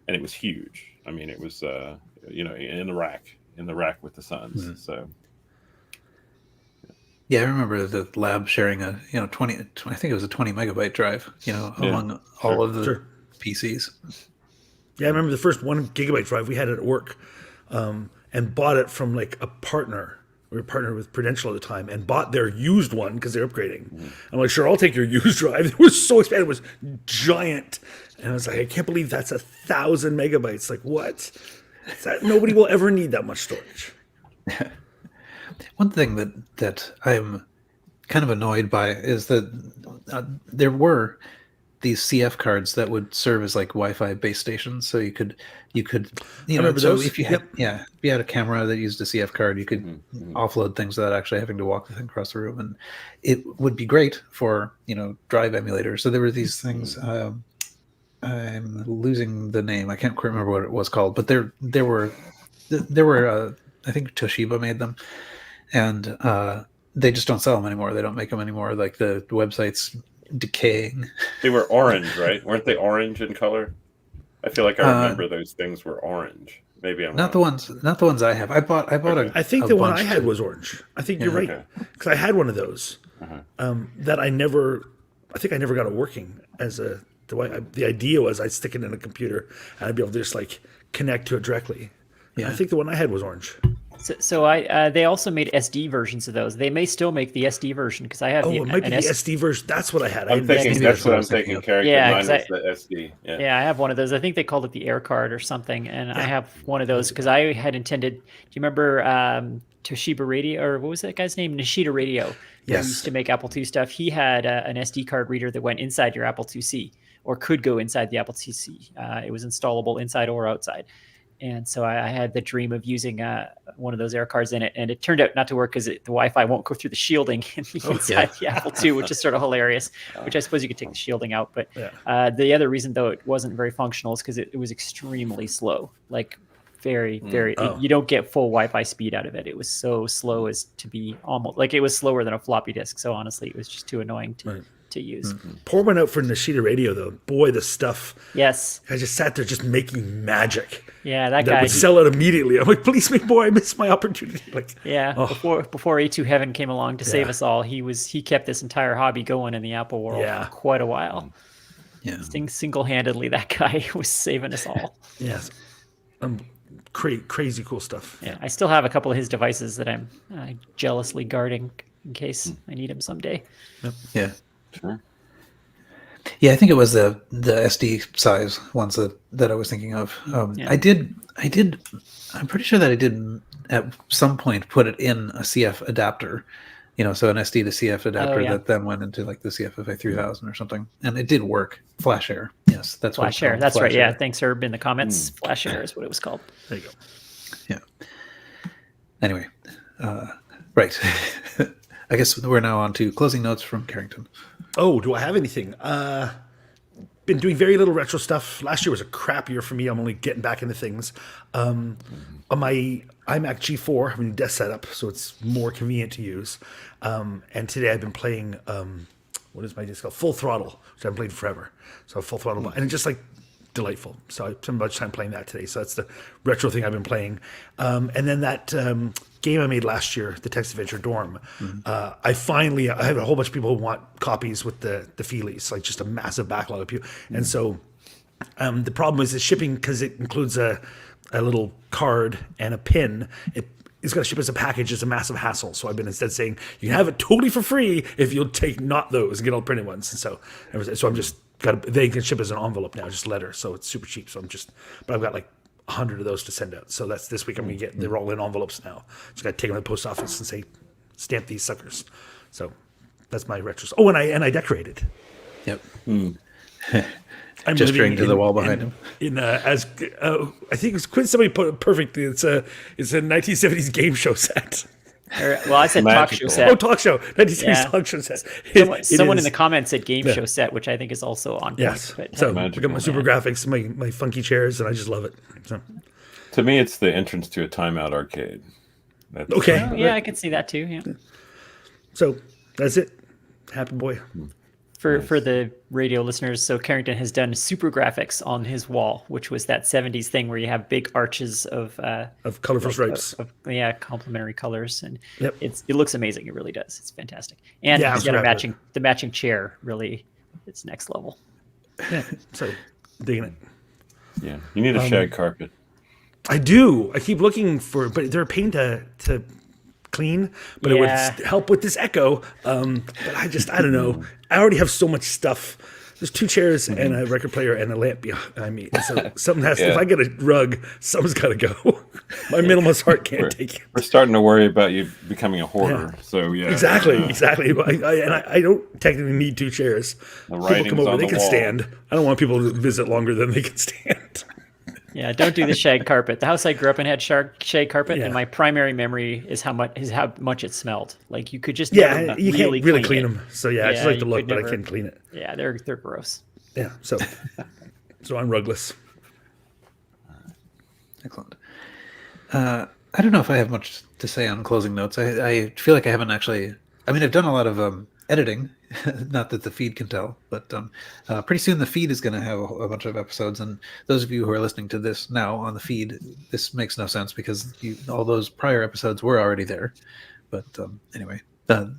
[SPEAKER 1] and it was huge. I mean, it was in the rack with the Suns. Mm-hmm. So.
[SPEAKER 2] Yeah, I remember the lab sharing a 20. I think it was a 20 megabyte drive. Among all of the PCs.
[SPEAKER 3] Yeah, I remember the first 1 gigabyte drive we had at work, and bought it from like a partner. We were partnered with Prudential at the time, and bought their used one because they're upgrading. Mm-hmm. I'm like, sure, I'll take your used drive. It was so expensive. It was giant, and I was like, I can't believe that's 1,000 megabytes. Like, what? Nobody will ever need that much storage.
[SPEAKER 2] One thing that I'm kind of annoyed by is that there were these CF cards that would serve as like Wi-Fi base stations, so you could
[SPEAKER 3] remember
[SPEAKER 2] so
[SPEAKER 3] those?
[SPEAKER 2] if you had if you had a camera that used a CF card, you could offload things without actually having to walk the thing across the room, and it would be great for drive emulators. So there were these things. I'm losing the name. I can't quite remember what it was called, but there were I think Toshiba made them. And they just don't sell them anymore. They don't make them anymore. Like the website's decaying.
[SPEAKER 1] They were orange, right? Weren't they orange in color? I feel like I remember those things were orange. Maybe I'm
[SPEAKER 2] not wrong. Not the ones I have. I bought
[SPEAKER 3] I think the one I had was orange. I think you're right, because I had one of those that I never got it working as the idea was I'd stick it in a computer and I'd be able to just like connect to it directly. Yeah. I think the one I had was orange.
[SPEAKER 4] So they also made SD versions of those. They may still make the SD version, because I have
[SPEAKER 3] it might be the SD version. That's what I had.
[SPEAKER 1] That's what I'm thinking. Mine is the SD.
[SPEAKER 4] Yeah, I have one of those. I think they called it the Air Card or something, and I have one of those because I had intended. Do you remember Toshiba Radio, or what was that guy's name? Nishida Radio.
[SPEAKER 3] Yes.
[SPEAKER 4] He used to make Apple II stuff. He had an SD card reader that went inside your Apple IIc, or could go inside the Apple IIc. It was installable inside or outside. And so I had the dream of using one of those Air Cards in it, and it turned out not to work because the Wi-Fi won't go through the shielding inside the Apple II, which is sort of hilarious. Which I suppose you could take the shielding out, but the other reason though it wasn't very functional is because it was extremely slow, like very. You don't get full Wi-Fi speed out of it. It was so slow as to be almost like it was slower than a floppy disk. So honestly, it was just too annoying to use.
[SPEAKER 3] Pour one out for Nishida Radio though. Boy, the stuff.
[SPEAKER 4] Yes.
[SPEAKER 3] I just sat there just making magic.
[SPEAKER 4] Yeah, that guy
[SPEAKER 3] would sell it immediately. I'm like, please, me boy, I missed my opportunity. Like,
[SPEAKER 4] before A2 Heaven came along to save us all, he kept this entire hobby going in the Apple world for quite a while. Yeah, single-handedly, that guy was saving us all.
[SPEAKER 3] Yes, crazy cool stuff.
[SPEAKER 4] Yeah, I still have a couple of his devices that I'm jealously guarding in case I need him someday.
[SPEAKER 2] Yep. Yeah. Sure. Yeah, I think it was the SD size ones that I was thinking of. I did. I'm pretty sure that I did at some point put it in a CF adapter, so an SD to CF adapter that then went into like the CFFA 3000 or something, and it did work. FlashAir, yes, that's what
[SPEAKER 4] FlashAir. That's right. Yeah, thanks, Herb, in the comments. FlashAir is what it was called.
[SPEAKER 3] There you go.
[SPEAKER 2] Yeah. Anyway, Right. I guess we're now on to closing notes from Carrington.
[SPEAKER 3] Oh, do I have anything? Been doing very little retro stuff. Last year was a crap year for me. I'm only getting back into things. On my iMac G4, I have a new desk setup, so it's more convenient to use. And today I've been playing, what is my disc called? Full Throttle, which I've played forever. So Full Throttle, and it's just like delightful. So I spent much time playing that today. So that's the retro thing I've been playing. And then that game I made last year, the Text Adventure Dorm. I have a whole bunch of people who want copies with the Feelies, like just a massive backlog of people. And so the problem is the shipping, because it includes a little card and a pin. It's got to ship as a package. It's a massive hassle. So I've been instead saying you can have it totally for free if you'll take not those and get all the printed ones. And so I'm just they can ship as an envelope now, just letter. So it's super cheap. So but I've got like 100 of those to send out. So that's this week. I'm going to get, they're all in envelopes now. Just got to take them to the post office and say, stamp these suckers. So that's my retros. Oh, and I decorated.
[SPEAKER 2] Yep.
[SPEAKER 3] I'm
[SPEAKER 2] gesturing to the wall behind him.
[SPEAKER 3] I think it's Quinn. Somebody put it perfectly. It's a 1970s game show set.
[SPEAKER 4] Well, I said talk show set.
[SPEAKER 3] Oh, talk show. 1970s talk show set.
[SPEAKER 4] Someone in the comments said game show set, which I think is also on point.
[SPEAKER 3] Yes.
[SPEAKER 4] But,
[SPEAKER 3] so I got my super graphics, my funky chairs, and I just love it. So.
[SPEAKER 1] To me, it's the entrance to a timeout arcade. That's
[SPEAKER 3] okay.
[SPEAKER 4] Yeah, I can see that too. Yeah.
[SPEAKER 3] So that's it. Happy boy.
[SPEAKER 4] For the radio listeners, so Carrington has done super graphics on his wall, which was that 70s thing where you have big arches of
[SPEAKER 3] colorful stripes.
[SPEAKER 4] Complementary colors, and
[SPEAKER 3] yep.
[SPEAKER 4] It looks amazing. It really does. It's fantastic, and he's got the matching chair. Really, it's next level.
[SPEAKER 3] Yeah, so digging it.
[SPEAKER 1] Yeah, you need a shag carpet.
[SPEAKER 3] I do. I keep looking for, but they're a pain to clean, but it would help with this echo. But I don't know. I already have so much stuff. There's 2 chairs and a record player and a lamp behind me. So something has to, if I get a rug, something's got to go. My minimalist heart can't take it.
[SPEAKER 1] We're starting to worry about you becoming a hoarder. Yeah. So
[SPEAKER 3] Exactly. I don't technically need 2 chairs. People come over, they can stand. I don't want people to visit longer than they can stand.
[SPEAKER 4] Yeah, don't do the shag carpet. The house I grew up in had shag carpet, and my primary memory is how much it smelled. Like you could just
[SPEAKER 3] you can't really clean them. So I just like to look, but I can't clean it.
[SPEAKER 4] Yeah, they're gross.
[SPEAKER 3] Yeah, so I'm rugless.
[SPEAKER 2] Excellent. I don't know if I have much to say on closing notes. I feel like I haven't actually. I mean, I've done a lot of editing. Not that the feed can tell, but pretty soon the feed is going to have a bunch of episodes. And those of you who are listening to this now on the feed, this makes no sense because all those prior episodes were already there. But anyway,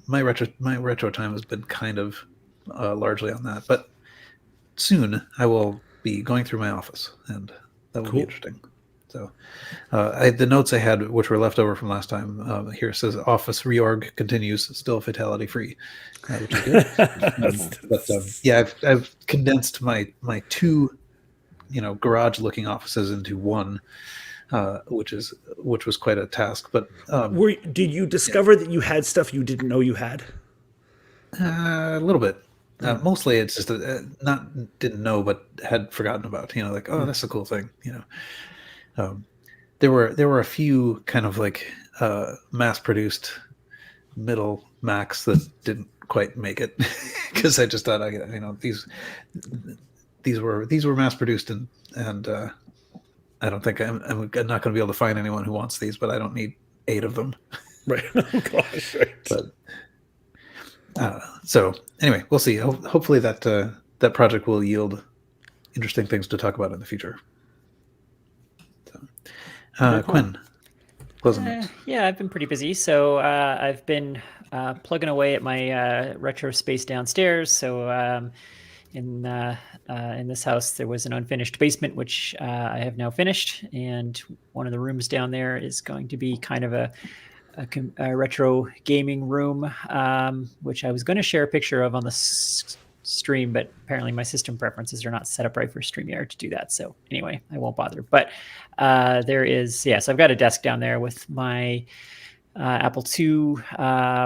[SPEAKER 2] my retro time has been kind of largely on that. But soon I will be going through my office, and that will be interesting. So the notes I had, which were left over from last time, here says office reorg continues, still fatality free, which is good. I've condensed my 2, garage looking offices into one, which was quite a task. But
[SPEAKER 3] did you discover that you had stuff you didn't know you had?
[SPEAKER 2] A little bit. Mostly it's just didn't know but had forgotten about. That's a cool thing. There were a few kind of like mass-produced middle Macs that didn't quite make it because I just thought these were mass-produced and I don't think I'm not going to be able to find anyone who wants these, but I don't need 8 of them.
[SPEAKER 3] Right. Oh gosh. Right.
[SPEAKER 2] But so anyway, we'll see. Hopefully that project will yield interesting things to talk about in the future. Quinn, closing notes.
[SPEAKER 4] Yeah, I've been pretty busy. So I've been plugging away at my retro space downstairs. So in this house, there was an unfinished basement, which I have now finished. And one of the rooms down there is going to be kind of a retro gaming room, which I was going to share a picture of on the stream, but apparently my system preferences are not set up right for StreamYard to do that. So anyway, I won't bother. But there is, so I've got a desk down there with my Apple II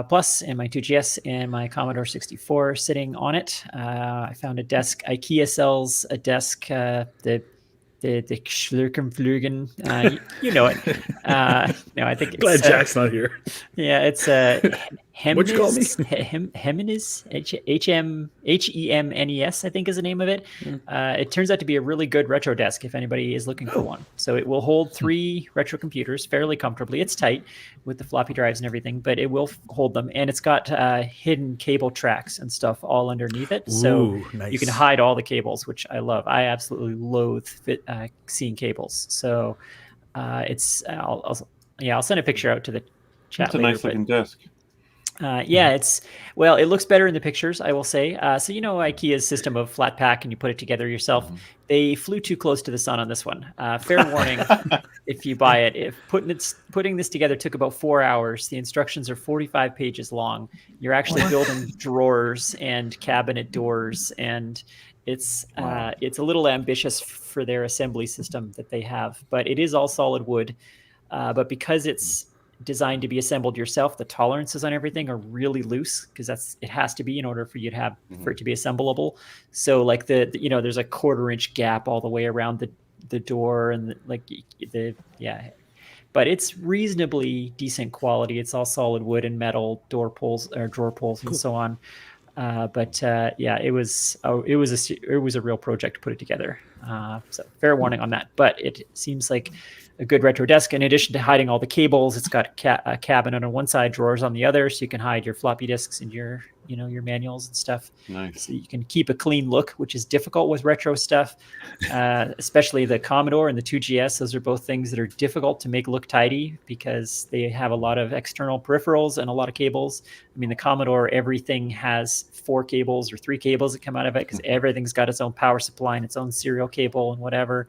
[SPEAKER 4] Plus and my 2GS and my Commodore 64 sitting on it. I found a desk. IKEA sells a desk that the Schlurkenflügen, you know it. No, I think it's
[SPEAKER 3] Glad Jack's not here.
[SPEAKER 4] yeah, it's
[SPEAKER 3] What'd you call me?
[SPEAKER 4] Hemnes, Hemnes, I think is the name of it. It turns out to be a really good retro desk if anybody is looking for one. So it will hold 3 retro computers fairly comfortably. It's tight with the floppy drives and everything, but it will hold them. And it's got hidden cable tracks and stuff all underneath it. So
[SPEAKER 3] nice.
[SPEAKER 4] you can hide all the cables, which I love. I absolutely loathe seeing cables. So I'll send a picture out to the chat.
[SPEAKER 1] It's a
[SPEAKER 4] later,
[SPEAKER 1] nice looking desk.
[SPEAKER 4] it looks better in the pictures, I will say. So IKEA's system of flat pack and you put it together yourself. They flew too close to the sun on this one. Fair warning, if you buy it. If putting this together took about 4 hours, the instructions are 45 pages long. You're actually building drawers and cabinet doors, and it's a little ambitious for their assembly system that they have. But it is all solid wood. But because it's designed to be assembled yourself, the tolerances on everything are really loose because it has to be in order for you to have for it to be assemblable. So like there's a 1/4-inch gap all the way around the door and but it's reasonably decent quality. It's all solid wood and metal door pulls or drawer pulls and so on. It was a real project to put it together. So fair warning on that, but it seems like a good retro desk. In addition to hiding all the cables, it's got a cabinet on one side, drawers on the other, so you can hide your floppy disks and your manuals and stuff.
[SPEAKER 1] Nice.
[SPEAKER 4] So you can keep a clean look, which is difficult with retro stuff, especially the Commodore and the 2GS. Those are both things that are difficult to make look tidy because they have a lot of external peripherals and a lot of cables. I mean, the Commodore, everything has 4 cables or 3 cables that come out of it because everything's got its own power supply and its own serial cable and whatever.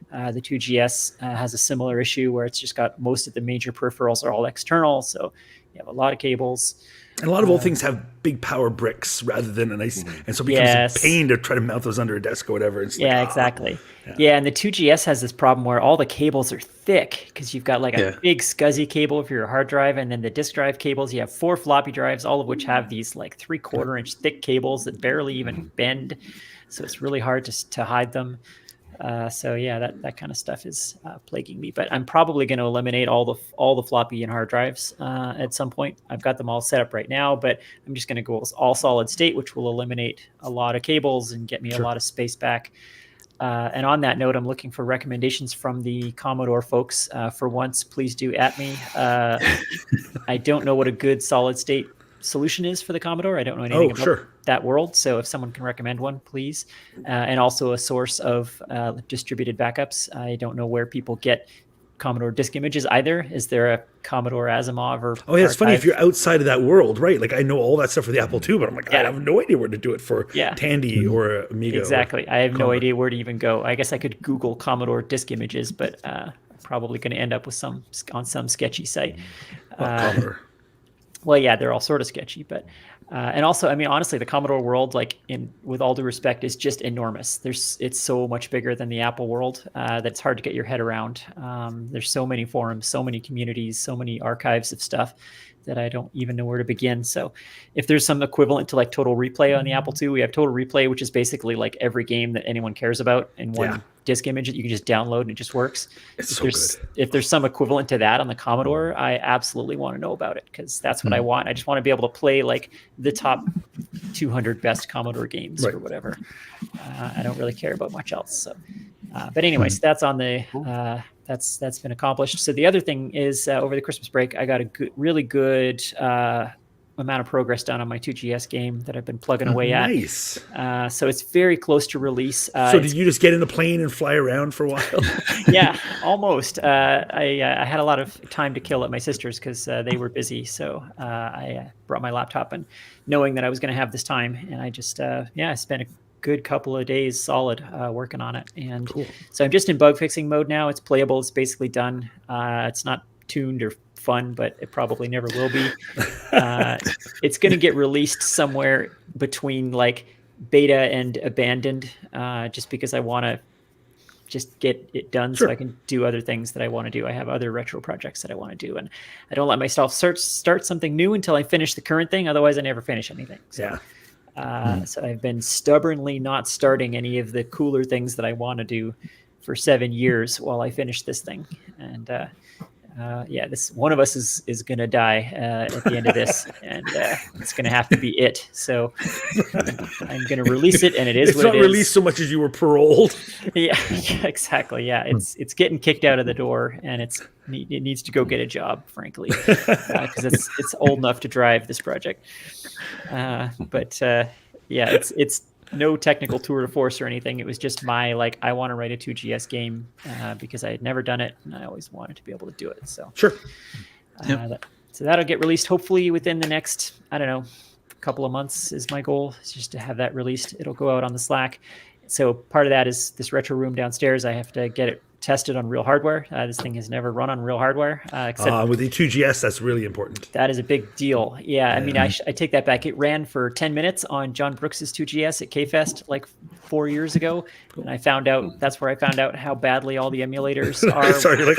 [SPEAKER 4] The 2GS has a similar issue where it's just got most of the major peripherals are all external. So you have a lot of cables.
[SPEAKER 3] And a lot of old things have big power bricks rather than a nice, and so it becomes a pain to try to mount those under a desk or whatever. It's
[SPEAKER 4] exactly. Yeah, and the 2GS has this problem where all the cables are thick because you've got like a big SCSI cable for your hard drive, and then the disk drive cables. You have 4 floppy drives, all of which have these like 3/4-inch thick cables that barely even bend. So it's really hard to hide them. That kind of stuff is plaguing me, but I'm probably going to eliminate all the floppy and hard drives at some point. I've got them all set up right now, but I'm just going to go all solid state, which will eliminate a lot of cables and get me a lot of space back. And on that note, I'm looking for recommendations from the Commodore folks. For once, please do at me. I don't know what a good solid state solution is for the Commodore. I don't know anything about that world. So if someone can recommend one, please. And also a source of distributed backups. I don't know where people get Commodore disk images either. Is there a Commodore Asimov or
[SPEAKER 3] it's
[SPEAKER 4] archive?
[SPEAKER 3] funny if you're outside of that world, right? Like I know all that stuff for the Apple II, but I'm like, I have no idea where to do it for Tandy or Amiga.
[SPEAKER 4] Exactly. I have no idea where to even go. I guess I could Google Commodore disk images, but probably going to end up with some sketchy site.
[SPEAKER 3] Commodore.
[SPEAKER 4] Well, yeah, they're all sort of sketchy, but and also, I mean, honestly, the Commodore world, with all due respect, is just enormous. It's so much bigger than the Apple world that it's hard to get your head around. There's so many forums, so many communities, so many archives of stuff that I don't even know where to begin. So if there's some equivalent to like Total Replay on the Apple II, we have Total Replay, which is basically like every game that anyone cares about in one disk image that you can just download and it just works. If there's some equivalent to that on the Commodore, I absolutely want to know about it because that's what I want. I just want to be able to play like the top 200 best Commodore games or whatever. I don't really care about much else. So, but anyways, that's on the that's been accomplished. So the other thing is over the Christmas break, I got a really good amount of progress done on my 2GS game that I've been plugging away at.
[SPEAKER 3] Nice.
[SPEAKER 4] So it's very close to release.
[SPEAKER 3] So did you just get in a plane and fly around for a while?
[SPEAKER 4] Yeah, almost. I had a lot of time to kill at my sister's because they were busy. So I brought my laptop and knowing that I was going to have this time, and I just I spent a good couple of days solid working on it. And so I'm just in bug fixing mode now. It's playable. It's basically done. It's not tuned or fun, but it probably never will be. It's going to get released somewhere between like beta and abandoned, just because I want to just get it done so I can do other things that I want to do. I have other retro projects that I want to do, and I don't let myself start something new until I finish the current thing. Otherwise I never finish anything. So, so I've been stubbornly not starting any of the cooler things that I want to do for 7 years while I finish this thing. And this one of us is going to die at the end of this, and it's going to have to be it. So I'm going to release it, and it's what
[SPEAKER 3] not released so much as you were paroled.
[SPEAKER 4] Yeah, exactly. Yeah, it's getting kicked out of the door, and it needs to go get a job, frankly, because it's old enough to drive this project. It's no technical tour de force or anything. It was just I want to write a 2GS game because I had never done it, and I always wanted to be able to do it. So
[SPEAKER 3] sure.
[SPEAKER 4] So that'll get released hopefully within the next, I don't know, couple of months is my goal. It's just to have that released. It'll go out on the Slack. So part of that is this retro room downstairs. I have to get it tested on real hardware. This thing has never run on real hardware. Except
[SPEAKER 3] with the 2GS, that's really important.
[SPEAKER 4] That is a big deal. Yeah, I mean, I take that back. It ran for 10 minutes on John Brooks's 2GS at K-Fest like 4 years ago, and that's where I found out how badly all the emulators are.
[SPEAKER 3] Sorry, you're like,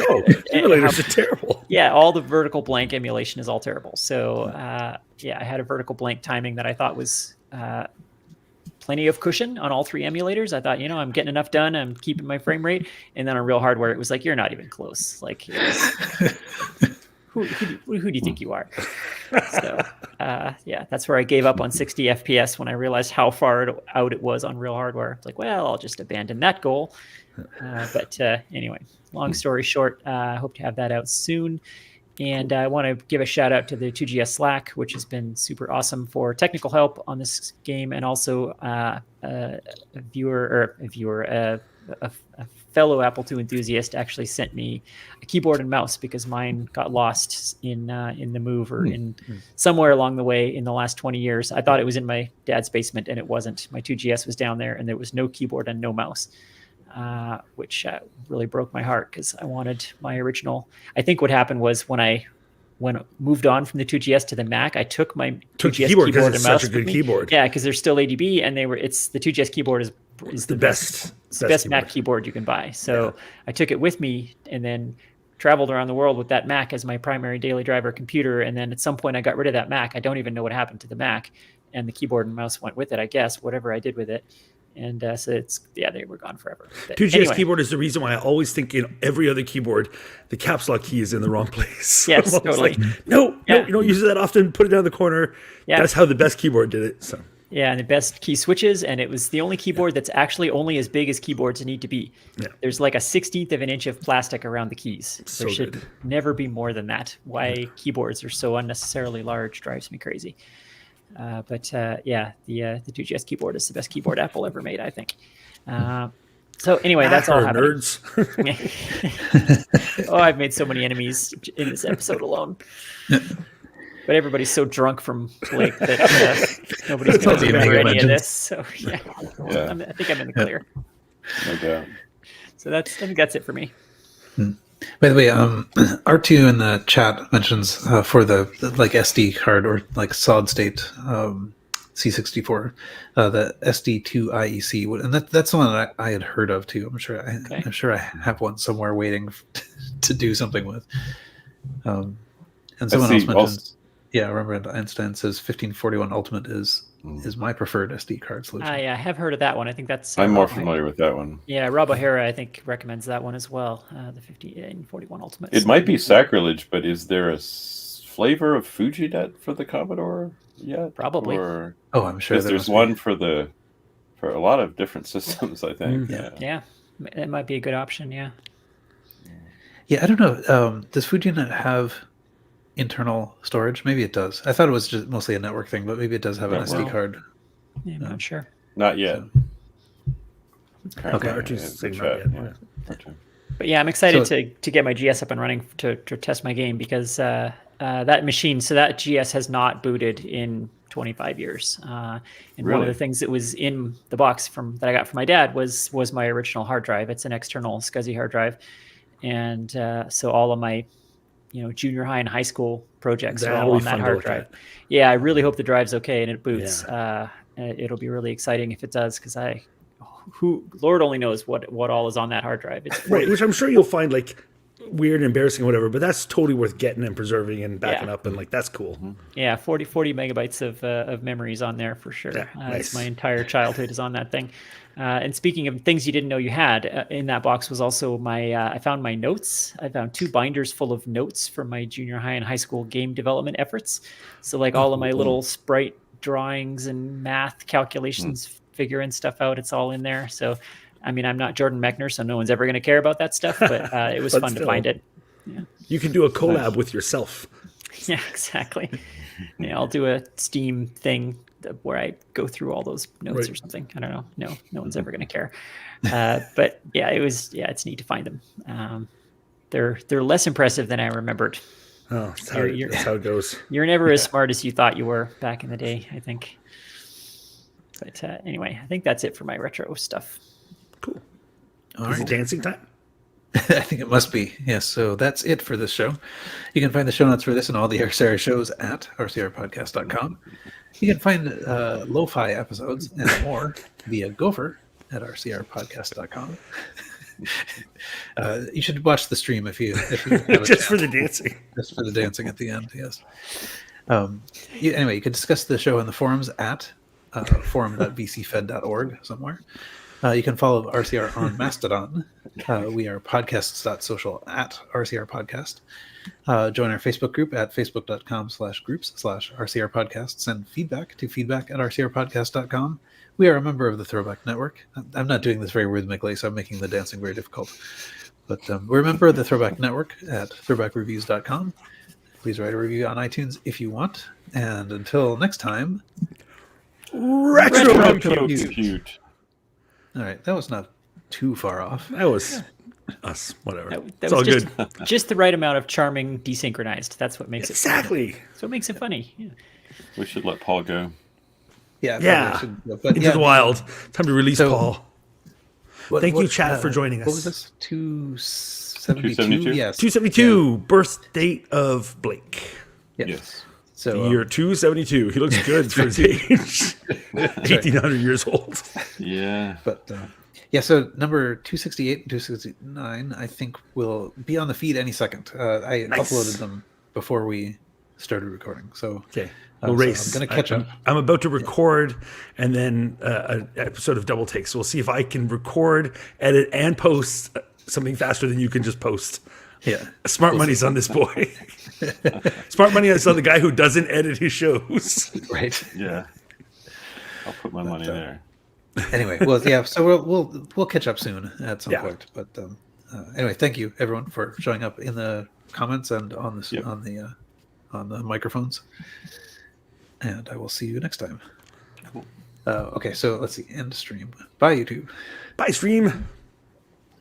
[SPEAKER 3] emulators are terrible.
[SPEAKER 4] Yeah, all the vertical blank emulation is all terrible. So I had a vertical blank timing that I thought was plenty of cushion on all 3 emulators. I thought, I'm getting enough done. I'm keeping my frame rate. And then on real hardware, it was like, you're not even close. Like, who do you think you are? So, that's where I gave up on 60 FPS when I realized how far out it was on real hardware. It's like, well, I'll just abandon that goal. But anyway, long story short, I hope to have that out soon. And I want to give a shout out to the 2GS Slack, which has been super awesome for technical help on this game, and also a fellow Apple II enthusiast actually sent me a keyboard and mouse because mine got lost in the move or in somewhere along the way in the last 20 years. I thought it was in my dad's basement, and it wasn't. My 2GS was down there, and there was no keyboard and no mouse. Which really broke my heart because I wanted my original. I think what happened was when I moved on from the 2GS to the Mac, I took my 2GS keyboard and mouse.
[SPEAKER 3] Such a good keyboard.
[SPEAKER 4] Yeah, because they're still ADB, and the 2GS keyboard is the best Mac keyboard you can buy. So I took it with me and then traveled around the world with that Mac as my primary daily driver computer. And then at some point I got rid of that Mac. I don't even know what happened to the Mac, and the keyboard and mouse went with it, I guess, whatever I did with it. And so they were gone forever. But
[SPEAKER 3] 2GS keyboard is the reason why I always think in every other keyboard, the caps lock key is in the wrong place.
[SPEAKER 4] Yes, totally.
[SPEAKER 3] No, you don't use it that often. Put it down the corner. Yeah. That's how the best keyboard did it. So.
[SPEAKER 4] Yeah, and the best key switches, and it was the only keyboard that's actually only as big as keyboards need to be. Yeah. There's like a 1/16 of an inch of plastic around the keys. There should never be more than that. Why keyboards are so unnecessarily large drives me crazy. The 2GS keyboard is the best keyboard Apple ever made, I think. So anyway, that's all happening.
[SPEAKER 3] Nerds.
[SPEAKER 4] I've made so many enemies in this episode alone. But everybody's so drunk from Blake that nobody's going to remember any of this. So I think I'm in the clear.
[SPEAKER 1] No doubt.
[SPEAKER 4] So I think that's it for me.
[SPEAKER 2] By the way, R2 in the chat mentions for the SD card or like solid state C64, the SD2 IEC, and that's the one that I had heard of too. I'm sure I have one somewhere waiting to do something with. And someone else mentions, remember Einstein says 1541 Ultimate is my preferred SD card solution.
[SPEAKER 4] I have heard of that one. I think that's.
[SPEAKER 1] I'm more familiar with that one.
[SPEAKER 4] Yeah, Rob O'Hara, I think, recommends that one as well. The 1541 Ultimate.
[SPEAKER 1] It might be sacrilege, but is there a flavor of FujiNet for the Commodore yet?
[SPEAKER 4] Probably.
[SPEAKER 2] I'm sure
[SPEAKER 1] there's one for a lot of different systems. I think.
[SPEAKER 4] Yeah, it might be a good option. Yeah.
[SPEAKER 2] Yeah, I don't know. Does FujiNet have internal storage? Maybe it does. I thought it was just mostly a network thing, but maybe it does have an SD card.
[SPEAKER 4] Yeah, I'm not sure.
[SPEAKER 1] Not yet.
[SPEAKER 2] Okay.
[SPEAKER 4] But yeah, I'm excited to get my GS up and running to test my game because that machine, so that GS has not booted in 25 years. And one of the things that was in the box that I got from my dad was my original hard drive. It's an external SCSI hard drive. And so all of my junior high and high school projects are all on that hard drive. Yeah, I really hope the drive's okay and it boots. Yeah. It'll be really exciting if it does, because Lord only knows what all is on that hard drive. It's
[SPEAKER 3] right, which I'm sure you'll find like weird and embarrassing or whatever, but that's totally worth getting and preserving and backing up, and like that's cool. Mm-hmm.
[SPEAKER 4] Yeah, 40 megabytes of memories on there for sure. Yeah, nice. My entire childhood is on that thing. And speaking of things you didn't know you had, in that box was also my, I found my notes. I found 2 binders full of notes from my junior high and high school game development efforts. So like all of my little sprite drawings and math calculations, figuring stuff out, it's all in there. So, I mean, I'm not Jordan Mechner, so no one's ever going to care about that stuff, but it was fun to find it. Yeah.
[SPEAKER 3] You can do a collab with yourself.
[SPEAKER 4] Yeah, exactly. Yeah, I'll do a Steam thing where I go through all those notes or something. I don't know. No one's ever going to care. But yeah, it's neat to find them. They're less impressive than I remembered.
[SPEAKER 3] Oh, that's how it goes.
[SPEAKER 4] You're never as smart as you thought you were back in the day, I think. But anyway, I think that's it for my retro stuff.
[SPEAKER 3] Cool.
[SPEAKER 2] Is
[SPEAKER 3] it dancing time?
[SPEAKER 2] I think it must be. Yes, so that's it for this show. You can find the show notes for this and all the RCR shows at rcrpodcast.com. You can find lo-fi episodes and more via Gopher at rcrpodcast.com. You should watch the stream if you have
[SPEAKER 3] just for the dancing.
[SPEAKER 2] Just for the dancing at the end, yes. Anyway, you can discuss the show in the forums at forum.vcfed.org somewhere. You can follow RCR on Mastodon. We are podcasts.social at RCR Podcast. Join our Facebook group at facebook.com/groups/RCR Podcast. Send feedback to feedback@rcrpodcast.com. We are a member of the Throwback Network. I'm not doing this very rhythmically, so I'm making the dancing very difficult. But we're a member of the Throwback Network at throwbackreviews.com. Please write a review on iTunes if you want. And until next time,
[SPEAKER 1] Retrocomputing.
[SPEAKER 2] All right, that was not too far off.
[SPEAKER 3] That was us, whatever.
[SPEAKER 4] That
[SPEAKER 3] it's
[SPEAKER 4] was
[SPEAKER 3] all
[SPEAKER 4] just,
[SPEAKER 3] good.
[SPEAKER 4] Just the right amount of charming desynchronized. That's what makes it
[SPEAKER 3] exactly.
[SPEAKER 4] That's what makes it funny. Yeah.
[SPEAKER 1] We should let Paul go.
[SPEAKER 3] Yeah.
[SPEAKER 2] But
[SPEAKER 3] Into the wild. Time to release Paul. Thank you, chat, for joining us.
[SPEAKER 2] What was this? 272?
[SPEAKER 1] 272?
[SPEAKER 2] Yes.
[SPEAKER 3] 272, birth date of Blake.
[SPEAKER 1] Yes.
[SPEAKER 2] So
[SPEAKER 3] year 272. He looks good for his age. 1,800 years old.
[SPEAKER 1] Yeah.
[SPEAKER 2] But so number 268 and 269, I think, will be on the feed any second. I uploaded them before we started recording. So
[SPEAKER 3] okay. We'll race.
[SPEAKER 2] So I'm going to catch up.
[SPEAKER 3] I'm about to record and then an episode of Double Takes. So we'll see if I can record, edit, and post something faster than you can just post.
[SPEAKER 2] Yeah.
[SPEAKER 3] Smart money's on this boy. Smart money is on the guy who doesn't edit his shows.
[SPEAKER 2] Right.
[SPEAKER 1] Yeah. I'll put my money there.
[SPEAKER 2] Anyway, well, yeah. So we'll catch up soon at some point. But anyway, thank you everyone for showing up in the comments and on the on the microphones. And I will see you next time.
[SPEAKER 1] Cool.
[SPEAKER 2] Okay, so let's see. End stream. Bye, YouTube.
[SPEAKER 3] Bye, stream.